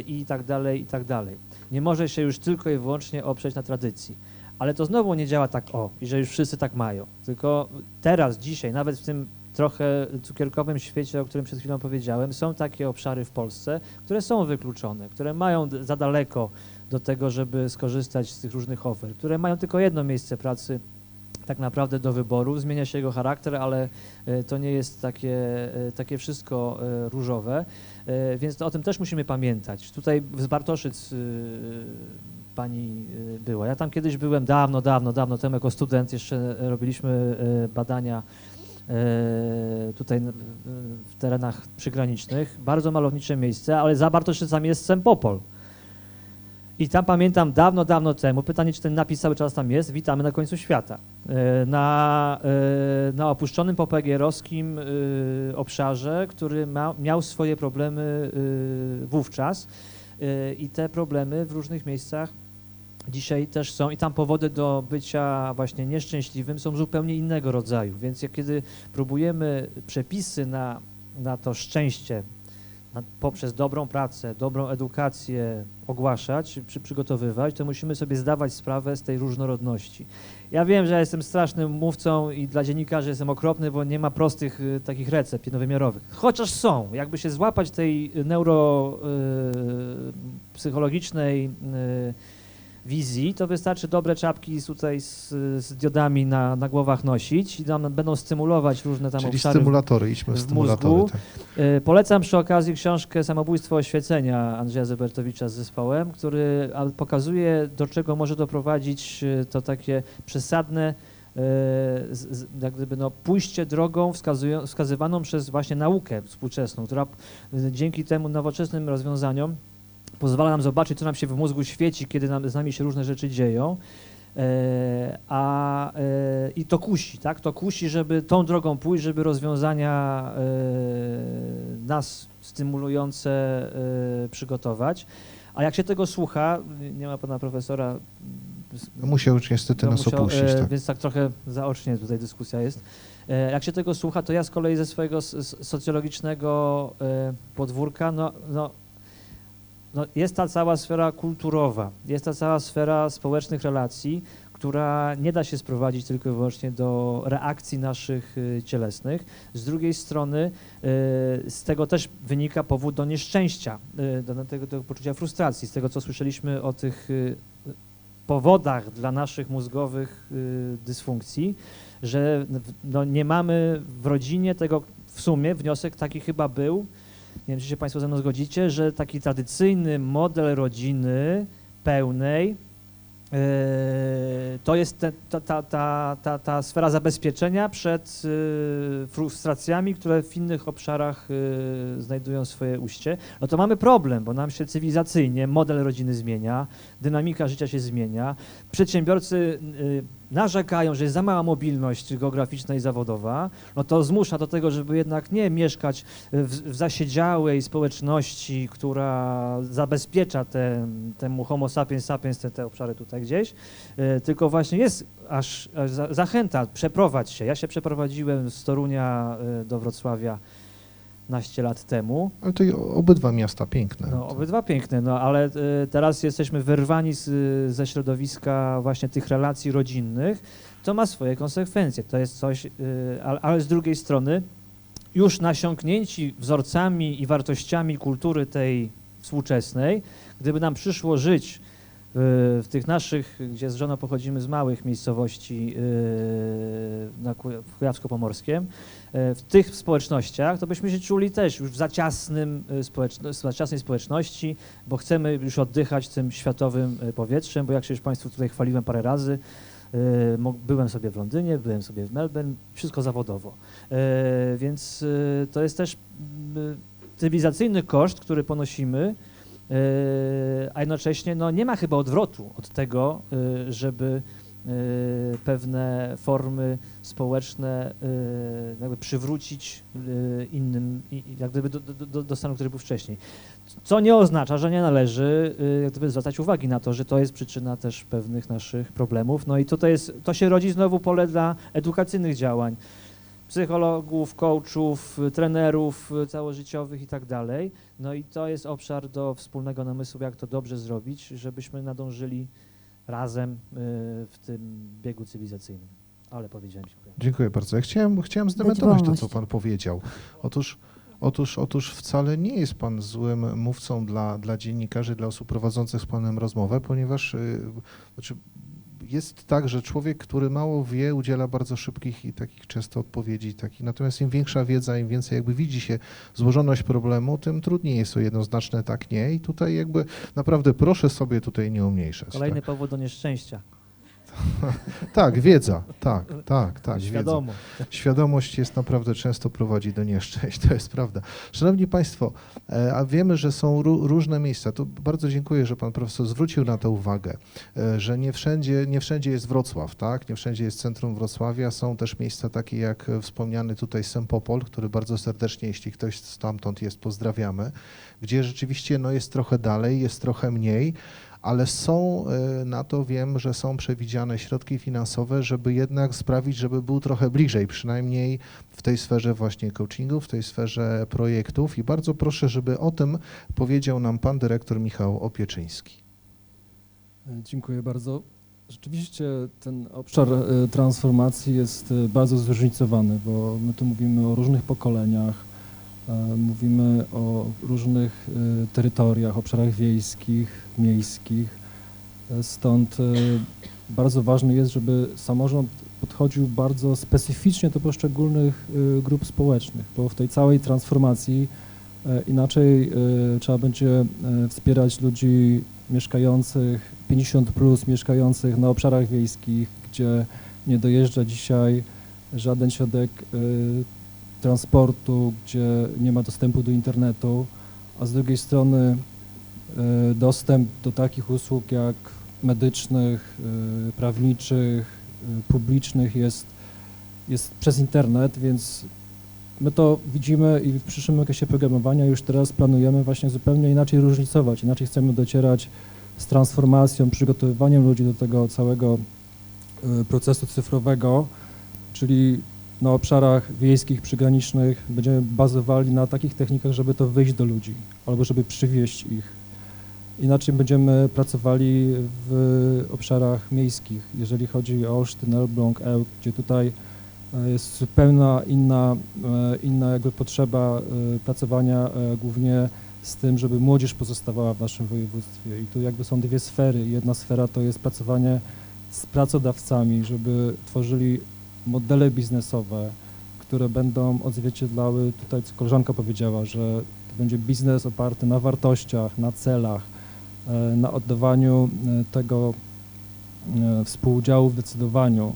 i tak dalej, i tak dalej. Nie może się już tylko i wyłącznie oprzeć na tradycji. Ale to znowu nie działa tak i że już wszyscy tak mają. Tylko teraz, dzisiaj, nawet w tym trochę cukierkowym świecie, o którym przed chwilą powiedziałem, są takie obszary w Polsce, które są wykluczone, które mają za daleko do tego, żeby skorzystać z tych różnych ofert, które mają tylko jedno miejsce pracy tak naprawdę do wyboru, zmienia się jego charakter, ale to nie jest takie wszystko różowe, więc to o tym też musimy pamiętać. Tutaj z Bartoszyc pani była. Ja tam kiedyś byłem dawno temu jako student, jeszcze robiliśmy badania tutaj w terenach przygranicznych. Bardzo malownicze miejsce, ale za Bartoszycami jest Sempopol. I tam pamiętam dawno temu, pytanie, czy ten napis cały czas tam jest, witamy na końcu świata. Na opuszczonym popegierowskim obszarze, który miał swoje problemy wówczas i te problemy w różnych miejscach dzisiaj też są i tam powody do bycia właśnie nieszczęśliwym są zupełnie innego rodzaju, więc kiedy próbujemy przepisy na to szczęście poprzez dobrą pracę, dobrą edukację ogłaszać, przygotowywać, to musimy sobie zdawać sprawę z tej różnorodności. Ja wiem, że ja jestem strasznym mówcą i dla dziennikarzy jestem okropny, bo nie ma prostych takich recept jednowymiarowych. Chociaż są, jakby się złapać tej neuropsychologicznej wizji, to wystarczy dobre czapki tutaj z diodami na głowach nosić i nam będą stymulować różne tam Czyli obszary stymulatory, idźmy w stymulatory. mózgu. Tak. Polecam przy okazji książkę Samobójstwo oświecenia Andrzeja Zybertowicza z zespołem, który pokazuje, do czego może doprowadzić to takie przesadne jak gdyby pójście drogą wskazywaną przez właśnie naukę współczesną, która dzięki temu nowoczesnym rozwiązaniom pozwala nam zobaczyć, co nam się w mózgu świeci, kiedy z nami się różne rzeczy dzieją. I to kusi, tak? To kusi, żeby tą drogą pójść, żeby rozwiązania nas stymulujące przygotować. A jak się tego słucha, nie ma pana profesora. Musiał już niestety nas opuścić. Tak. Więc tak trochę zaocznie tutaj dyskusja jest. Jak się tego słucha, to ja z kolei ze swojego socjologicznego podwórka, jest ta cała sfera kulturowa, jest ta cała sfera społecznych relacji, która nie da się sprowadzić tylko i wyłącznie do reakcji naszych cielesnych. Z drugiej strony z tego też wynika powód do nieszczęścia, do poczucia frustracji, z tego co słyszeliśmy o tych powodach dla naszych mózgowych dysfunkcji, że nie mamy w rodzinie tego, w sumie wniosek taki chyba był, nie wiem, czy się Państwo ze mną zgodzicie, że taki tradycyjny model rodziny pełnej to jest ta sfera zabezpieczenia przed frustracjami, które w innych obszarach znajdują swoje ujście. No to mamy problem, bo nam się cywilizacyjnie model rodziny zmienia, dynamika życia się zmienia, przedsiębiorcy narzekają, że jest za mała mobilność geograficzna i zawodowa, no to zmusza do tego, żeby jednak nie mieszkać w zasiedziałej społeczności, która zabezpiecza temu homo sapiens sapiens, te obszary tutaj gdzieś, tylko właśnie jest aż zachęta, przeprowadź się. Ja się przeprowadziłem z Torunia do Wrocławia 15 lat temu. Ale to i obydwa miasta piękne. No, obydwa piękne, ale teraz jesteśmy wyrwani ze środowiska właśnie tych relacji rodzinnych. To ma swoje konsekwencje. To jest coś, ale z drugiej strony już nasiąknięci wzorcami i wartościami kultury tej współczesnej, gdyby nam przyszło żyć w tych naszych, gdzie z żoną pochodzimy z małych miejscowości w Kujawsko-Pomorskiem, w tych społecznościach, to byśmy się czuli też już w zaciasnej społeczności, bo chcemy już oddychać tym światowym powietrzem, bo jak się już Państwu tutaj chwaliłem parę razy, byłem sobie w Londynie, byłem sobie w Melbourne, wszystko zawodowo. Więc to jest też cywilizacyjny koszt, który ponosimy, a jednocześnie no, nie ma chyba odwrotu od tego, żeby pewne formy społeczne jakby przywrócić innym, jak gdyby do stanu, który był wcześniej. Co nie oznacza, że nie należy jak gdyby zwracać uwagi na to, że to jest przyczyna też pewnych naszych problemów. No i tutaj to się rodzi znowu pole dla edukacyjnych działań, psychologów, coachów, trenerów całożyciowych i tak dalej. No i to jest obszar do wspólnego namysłu, jak to dobrze zrobić, żebyśmy nadążyli razem w tym biegu cywilizacyjnym. Ale powiedziałem, dziękuję. Dziękuję bardzo. Ja chciałem zdementować to, co pan powiedział. Otóż wcale nie jest pan złym mówcą dla dziennikarzy, dla osób prowadzących z panem rozmowę, ponieważ jest tak, że człowiek, który mało wie, udziela bardzo szybkich i takich często odpowiedzi. Natomiast im większa wiedza, im więcej jakby widzi się złożoność problemu, tym trudniej jest o jednoznaczne tak, nie. I tutaj jakby naprawdę proszę sobie tutaj nie umniejszać. Kolejny powód do nieszczęścia. Tak, wiedza, tak. Świadomość. Wiedza. Świadomość jest naprawdę często prowadzi do nieszczęść, to jest prawda. Szanowni Państwo, a wiemy, że są różne miejsca. To bardzo dziękuję, że Pan Profesor zwrócił na to uwagę, że nie wszędzie jest Wrocław, tak? Nie wszędzie jest centrum Wrocławia. Są też miejsca takie jak wspomniany tutaj Sempopol, który bardzo serdecznie, jeśli ktoś stamtąd jest, pozdrawiamy, gdzie rzeczywiście no, jest trochę dalej, jest trochę mniej, ale są na to, wiem, że są przewidziane środki finansowe, żeby jednak sprawić, żeby był trochę bliżej, przynajmniej w tej sferze właśnie coachingu, w tej sferze projektów i bardzo proszę, żeby o tym powiedział nam pan dyrektor Michał Opieczyński. Dziękuję bardzo. Rzeczywiście ten obszar transformacji jest bardzo zróżnicowany, bo my tu mówimy o różnych pokoleniach, mówimy o różnych terytoriach, obszarach wiejskich, miejskich, stąd bardzo ważne jest, żeby samorząd podchodził bardzo specyficznie do poszczególnych grup społecznych, bo w tej całej transformacji inaczej trzeba będzie wspierać ludzi mieszkających 50+, mieszkających na obszarach wiejskich, gdzie nie dojeżdża dzisiaj żaden środek transportu, gdzie nie ma dostępu do internetu, a z drugiej strony dostęp do takich usług jak medycznych, prawniczych, publicznych jest przez internet, więc my to widzimy i w przyszłym okresie programowania już teraz planujemy właśnie zupełnie inaczej różnicować, inaczej chcemy docierać z transformacją, przygotowywaniem ludzi do tego całego procesu cyfrowego, czyli na obszarach wiejskich, przygranicznych będziemy bazowali na takich technikach, żeby to wyjść do ludzi albo żeby przywieźć ich. Inaczej będziemy pracowali w obszarach miejskich, jeżeli chodzi o Olsztyn, Elbląg, Ełk, gdzie tutaj jest zupełnie inna jakby potrzeba pracowania głównie z tym, żeby młodzież pozostawała w naszym województwie. I tu jakby są dwie sfery. Jedna sfera to jest pracowanie z pracodawcami, żeby tworzyli modele biznesowe, które będą odzwierciedlały, tutaj co koleżanka powiedziała, że to będzie biznes oparty na wartościach, na celach, na oddawaniu tego współudziału w decydowaniu,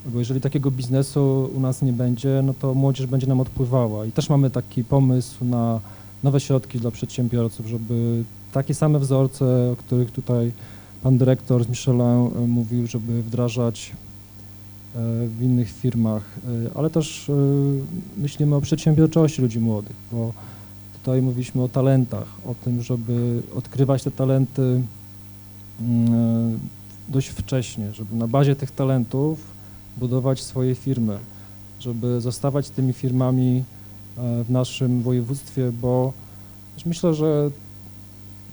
bo jeżeli takiego biznesu u nas nie będzie, no to młodzież będzie nam odpływała i też mamy taki pomysł na nowe środki dla przedsiębiorców, żeby takie same wzorce, o których tutaj pan dyrektor z Michelin mówił, żeby wdrażać w innych firmach, ale też myślimy o przedsiębiorczości ludzi młodych, bo tutaj mówiliśmy o talentach, o tym, żeby odkrywać te talenty dość wcześnie, żeby na bazie tych talentów budować swoje firmy, żeby zostawać tymi firmami w naszym województwie, bo myślę, że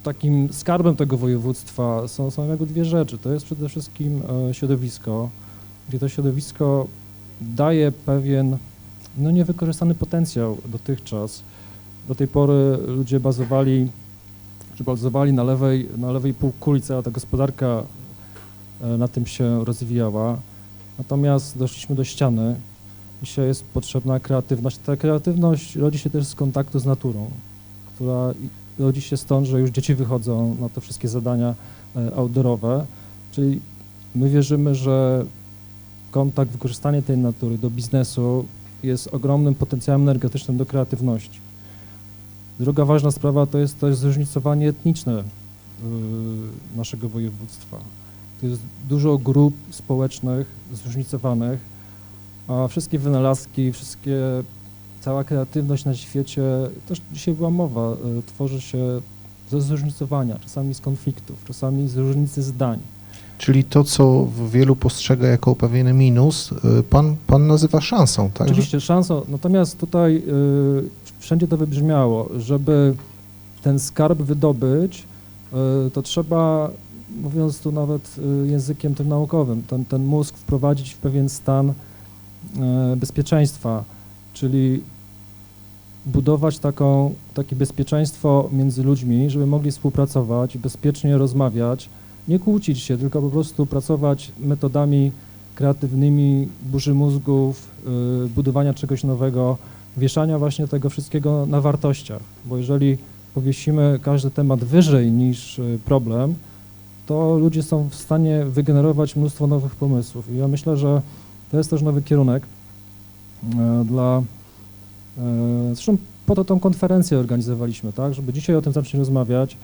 takim skarbem tego województwa są jakby dwie rzeczy. To jest przede wszystkim środowisko, gdzie to środowisko daje pewien niewykorzystany potencjał dotychczas. Do tej pory ludzie bazowali na lewej półkuli, cała ta gospodarka na tym się rozwijała. Natomiast doszliśmy do ściany. Dzisiaj jest potrzebna kreatywność. Ta kreatywność rodzi się też z kontaktu z naturą, która rodzi się stąd, że już dzieci wychodzą na te wszystkie zadania outdoorowe. Czyli my wierzymy, że kontakt, wykorzystanie tej natury do biznesu jest ogromnym potencjałem energetycznym do kreatywności. Druga ważna sprawa to jest też zróżnicowanie etniczne naszego województwa. To jest dużo grup społecznych zróżnicowanych, a wszystkie wynalazki, cała kreatywność na świecie, też dzisiaj była mowa, tworzy się ze zróżnicowania, czasami z konfliktów, czasami z różnicy zdań. Czyli to, co wielu postrzega jako pewien minus, pan nazywa szansą, tak? Oczywiście szansą, natomiast tutaj wszędzie to wybrzmiało, żeby ten skarb wydobyć, to trzeba, mówiąc tu nawet językiem tym naukowym, ten mózg wprowadzić w pewien stan bezpieczeństwa, czyli budować takie bezpieczeństwo między ludźmi, żeby mogli współpracować, bezpiecznie rozmawiać, nie kłócić się, tylko po prostu pracować metodami kreatywnymi, burzy mózgów, budowania czegoś nowego, wieszania właśnie tego wszystkiego na wartościach, bo jeżeli powiesimy każdy temat wyżej niż problem, to ludzie są w stanie wygenerować mnóstwo nowych pomysłów. I ja myślę, że to jest też nowy kierunek zresztą po to tą konferencję organizowaliśmy, tak, żeby dzisiaj o tym zacząć rozmawiać,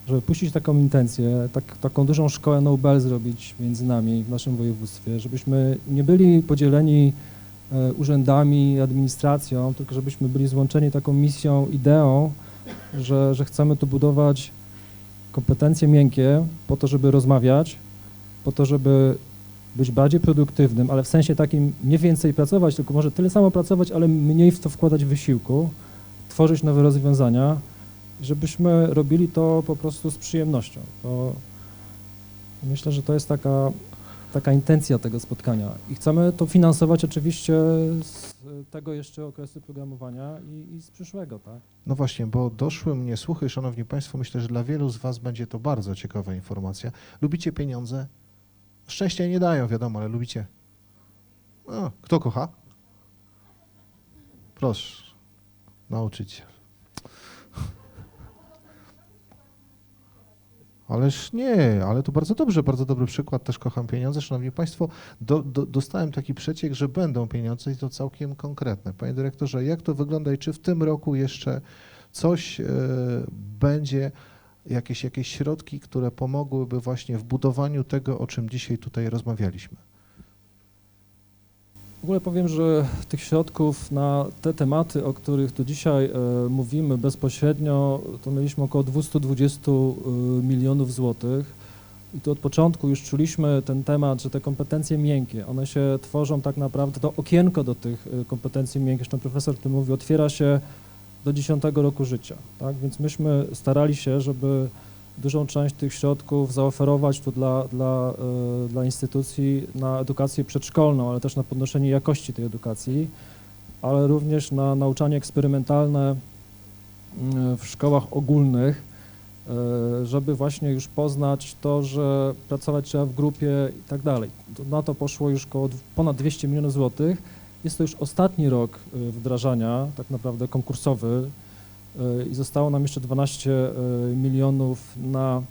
żeby puścić taką intencję, taką dużą szkołę Nobel zrobić między nami w naszym województwie, żebyśmy nie byli podzieleni urzędami, administracją, tylko żebyśmy byli złączeni taką misją, ideą, że chcemy tu budować kompetencje miękkie po to, żeby rozmawiać, po to, żeby być bardziej produktywnym, ale w sensie takim nie więcej pracować, tylko może tyle samo pracować, ale mniej w to wkładać wysiłku, tworzyć nowe rozwiązania, żebyśmy robili to po prostu z przyjemnością. To myślę, że to jest taka intencja tego spotkania i chcemy to finansować oczywiście z tego jeszcze okresu programowania i z przyszłego, tak? No właśnie, bo doszły mnie słuchy, szanowni państwo, myślę, że dla wielu z was będzie to bardzo ciekawa informacja. Lubicie pieniądze? Szczęścia nie dają, wiadomo, ale lubicie. No, kto kocha? Proszę, nauczyciel. Ależ nie, ale to bardzo dobrze, bardzo dobry przykład, też kocham pieniądze. Szanowni państwo, dostałem taki przeciek, że będą pieniądze i to całkiem konkretne. Panie dyrektorze, jak to wygląda i czy w tym roku jeszcze coś będzie, jakieś środki, które pomogłyby właśnie w budowaniu tego, o czym dzisiaj tutaj rozmawialiśmy? W ogóle powiem, że tych środków na te tematy, o których tu dzisiaj mówimy bezpośrednio, to mieliśmy około 220 milionów złotych i tu od początku już czuliśmy ten temat, że te kompetencje miękkie, one się tworzą tak naprawdę, to okienko do tych kompetencji miękkich, zresztą profesor tu mówi, otwiera się do 10 roku życia, tak? Więc myśmy starali się, żeby dużą część tych środków zaoferować tu dla instytucji na edukację przedszkolną, ale też na podnoszenie jakości tej edukacji, ale również na nauczanie eksperymentalne w szkołach ogólnych, żeby właśnie już poznać to, że pracować trzeba w grupie i tak dalej. Na to poszło już ponad 200 milionów złotych. Jest to już ostatni rok wdrażania, tak naprawdę konkursowy, i zostało nam jeszcze 12 milionów na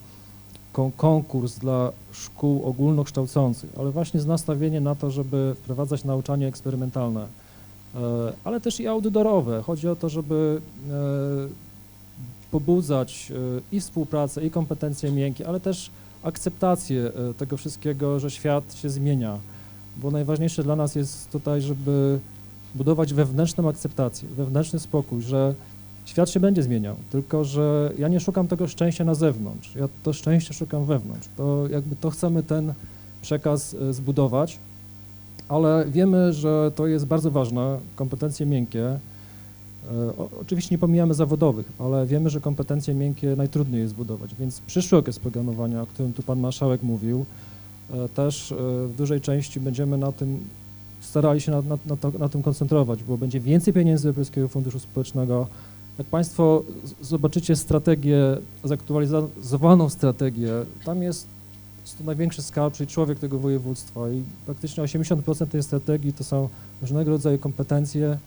konkurs dla szkół ogólnokształcących, ale właśnie z nastawieniem na to, żeby wprowadzać nauczanie eksperymentalne, ale też i outdoorowe. Chodzi o to, żeby pobudzać i współpracę, i kompetencje miękkie, ale też akceptację tego wszystkiego, że świat się zmienia, bo najważniejsze dla nas jest tutaj, żeby budować wewnętrzną akceptację, wewnętrzny spokój, że świat się będzie zmieniał, tylko że ja nie szukam tego szczęścia na zewnątrz, ja to szczęście szukam wewnątrz. To jakby to chcemy ten przekaz zbudować, ale wiemy, że to jest bardzo ważne, kompetencje miękkie. Oczywiście nie pomijamy zawodowych, ale wiemy, że kompetencje miękkie najtrudniej jest zbudować, więc przyszły okres programowania, o którym tu pan marszałek mówił, też w dużej części będziemy starali się na tym koncentrować, bo będzie więcej pieniędzy z Europejskiego Funduszu Społecznego. Jak państwo zobaczycie strategię, zaktualizowaną strategię, tam jest to największy skarb, czyli człowiek tego województwa i praktycznie 80% tej strategii to są różnego rodzaju kompetencje,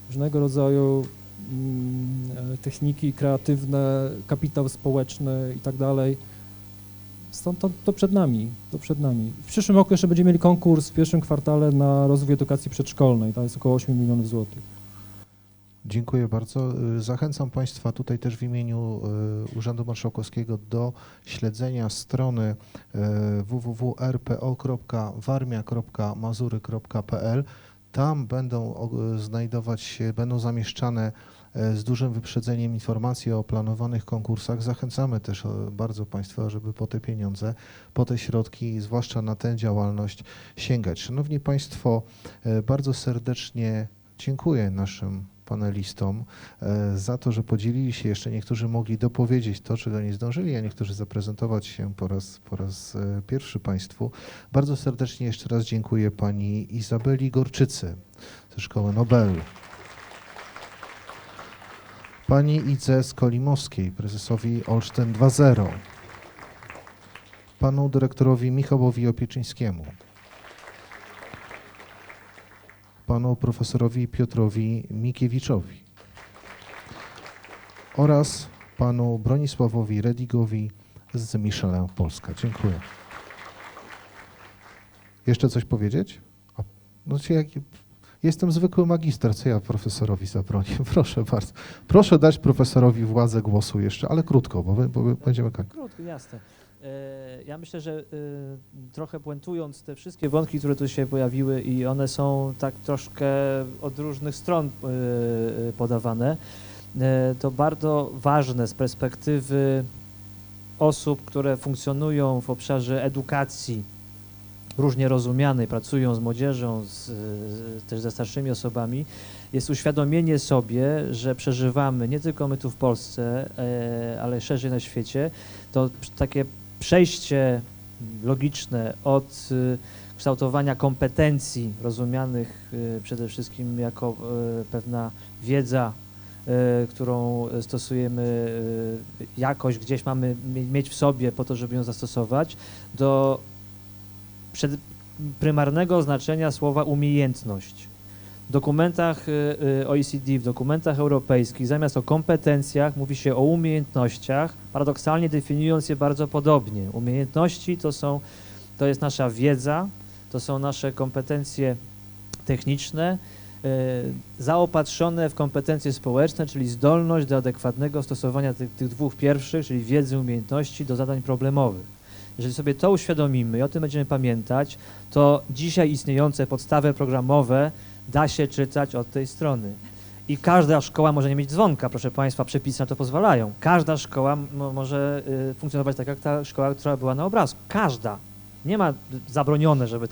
różnego rodzaju techniki kreatywne, kapitał społeczny i tak dalej. Stąd to przed nami, W przyszłym roku jeszcze będziemy mieli konkurs w pierwszym kwartale na rozwój edukacji przedszkolnej, to jest około 8 milionów złotych. Dziękuję bardzo. Zachęcam Państwa tutaj też w imieniu Urzędu Marszałkowskiego do śledzenia strony www.rpo.warmia.mazury.pl. Tam będą zamieszczane z dużym wyprzedzeniem informacje o planowanych konkursach. Zachęcamy też bardzo Państwa, żeby po te pieniądze, po te środki, zwłaszcza na tę działalność sięgać. Szanowni Państwo, bardzo serdecznie dziękuję naszym panelistom za to, że podzielili się. Jeszcze niektórzy mogli dopowiedzieć to, czego nie zdążyli, a niektórzy zaprezentować się po raz pierwszy Państwu. Bardzo serdecznie jeszcze raz dziękuję pani Izabeli Gorczycy ze Szkoły Nobel, pani Idze Skolimowskiej, prezesowi Olsztyn 2.0, panu dyrektorowi Michałowi Opieczyńskiemu, panu profesorowi Piotrowi Mikiewiczowi oraz panu Bronisławowi Redigowi z Michelin Polska. Dziękuję. Jeszcze coś powiedzieć? Jestem zwykły magister, co ja profesorowi zabronię? Proszę bardzo. Proszę dać profesorowi władzę głosu jeszcze, ale krótko, bo będziemy kończyć. Krótko, jasne. Ja myślę, że trochę puentując te wszystkie wątki, które tu się pojawiły i one są tak troszkę od różnych stron podawane, to bardzo ważne z perspektywy osób, które funkcjonują w obszarze edukacji różnie rozumianej, pracują z młodzieżą, też ze starszymi osobami, jest uświadomienie sobie, że przeżywamy, nie tylko my tu w Polsce, ale szerzej na świecie, to takie przejście logiczne od kształtowania kompetencji rozumianych przede wszystkim jako pewna wiedza, którą stosujemy, jakoś gdzieś mamy mieć w sobie po to, żeby ją zastosować, do prymarnego znaczenia słowa umiejętność. W dokumentach OECD, w dokumentach europejskich zamiast o kompetencjach mówi się o umiejętnościach, paradoksalnie definiując je bardzo podobnie. Umiejętności to jest nasza wiedza, to są nasze kompetencje techniczne, zaopatrzone w kompetencje społeczne, czyli zdolność do adekwatnego stosowania tych dwóch pierwszych, czyli wiedzy, umiejętności do zadań problemowych. Jeżeli sobie to uświadomimy i o tym będziemy pamiętać, to dzisiaj istniejące podstawy programowe da się czytać od tej strony. I każda szkoła może nie mieć dzwonka, proszę Państwa, przepisy na to pozwalają. Każda szkoła może funkcjonować tak, jak ta szkoła, która była na obrazku. Każda. Nie ma zabronione, żeby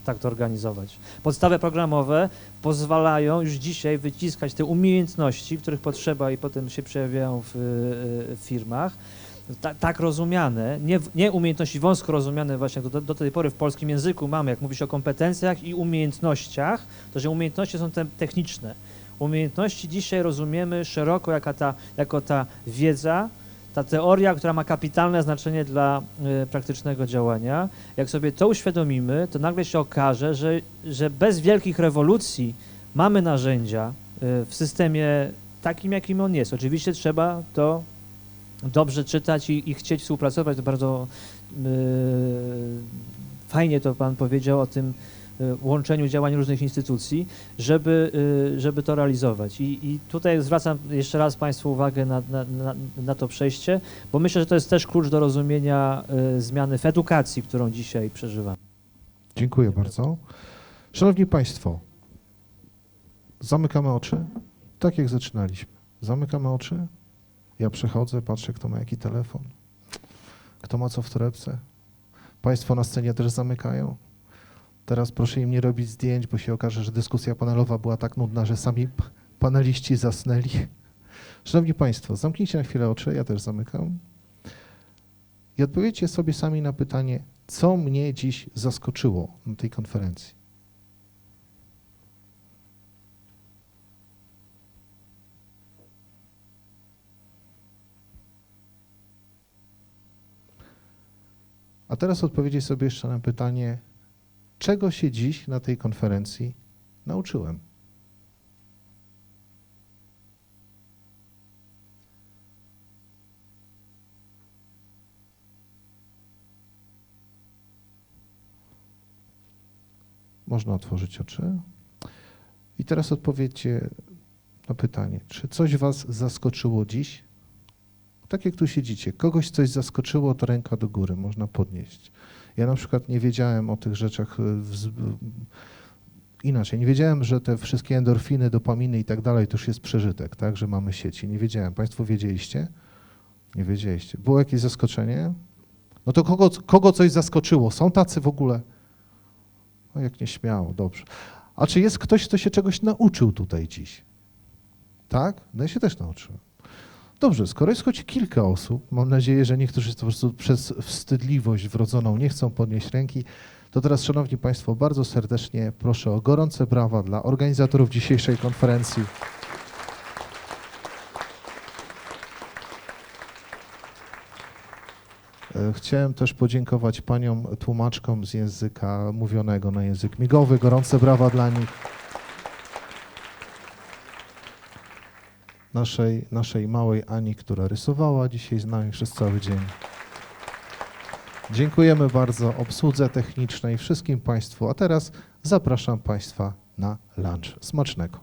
tak to organizować. Podstawy programowe pozwalają już dzisiaj wyciskać te umiejętności, których potrzeba i potem się przejawiają w firmach. Tak rozumiane, nie umiejętności wąsko rozumiane właśnie, jak do tej pory w polskim języku mamy, jak mówi się o kompetencjach i umiejętnościach, to że umiejętności są techniczne. Umiejętności dzisiaj rozumiemy szeroko jako ta wiedza, ta teoria, która ma kapitalne znaczenie dla praktycznego działania. Jak sobie to uświadomimy, to nagle się okaże, że bez wielkich rewolucji mamy narzędzia w systemie takim, jakim on jest. Oczywiście trzeba to dobrze czytać i chcieć współpracować. To bardzo fajnie to Pan powiedział o tym łączeniu działań różnych instytucji, żeby to realizować. I tutaj zwracam jeszcze raz Państwu uwagę na to przejście, bo myślę, że to jest też klucz do rozumienia zmiany w edukacji, którą dzisiaj przeżywamy. Dziękuję bardzo. Szanowni Państwo, zamykamy oczy, tak jak zaczynaliśmy. Zamykamy oczy. Ja przechodzę, patrzę, kto ma jaki telefon, kto ma co w torebce. Państwo na scenie też zamykają. Teraz proszę im nie robić zdjęć, bo się okaże, że dyskusja panelowa była tak nudna, że sami paneliści zasnęli. Szanowni Państwo, zamknijcie na chwilę oczy, ja też zamykam. I odpowiedzcie sobie sami na pytanie, co mnie dziś zaskoczyło na tej konferencji. A teraz odpowiedzieć sobie jeszcze na pytanie, czego się dziś na tej konferencji nauczyłem. Można otworzyć oczy. I teraz odpowiedzcie No pytanie, czy coś was zaskoczyło dziś? Tak jak tu siedzicie, kogoś coś zaskoczyło, to ręka do góry, można podnieść. Ja na przykład nie wiedziałem o tych rzeczach, inaczej, nie wiedziałem, że te wszystkie endorfiny, dopaminy i tak dalej to już jest przeżytek, tak, że mamy sieci. Nie wiedziałem. Państwo wiedzieliście? Nie wiedzieliście. Było jakieś zaskoczenie? No to kogo coś zaskoczyło? Są tacy w ogóle? No jak nieśmiało, dobrze. A czy jest ktoś, kto się czegoś nauczył tutaj dziś? Tak? No ja się też nauczyłem. Dobrze, skoro jest choć kilka osób, mam nadzieję, że niektórzy po prostu przez wstydliwość wrodzoną nie chcą podnieść ręki, to teraz, Szanowni Państwo, bardzo serdecznie proszę o gorące brawa dla organizatorów dzisiejszej konferencji. Chciałem też podziękować paniom tłumaczkom z języka mówionego na język migowy. Gorące brawa dla nich. Naszej małej Ani, która rysowała dzisiaj z nami przez cały dzień. Dziękujemy bardzo obsłudze technicznej, wszystkim Państwu, a teraz zapraszam Państwa na lunch. Smacznego.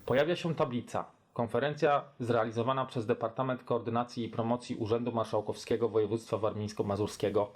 Pojawia się tablica. Konferencja zrealizowana przez Departament Koordynacji i Promocji Urzędu Marszałkowskiego Województwa Warmińsko-Mazurskiego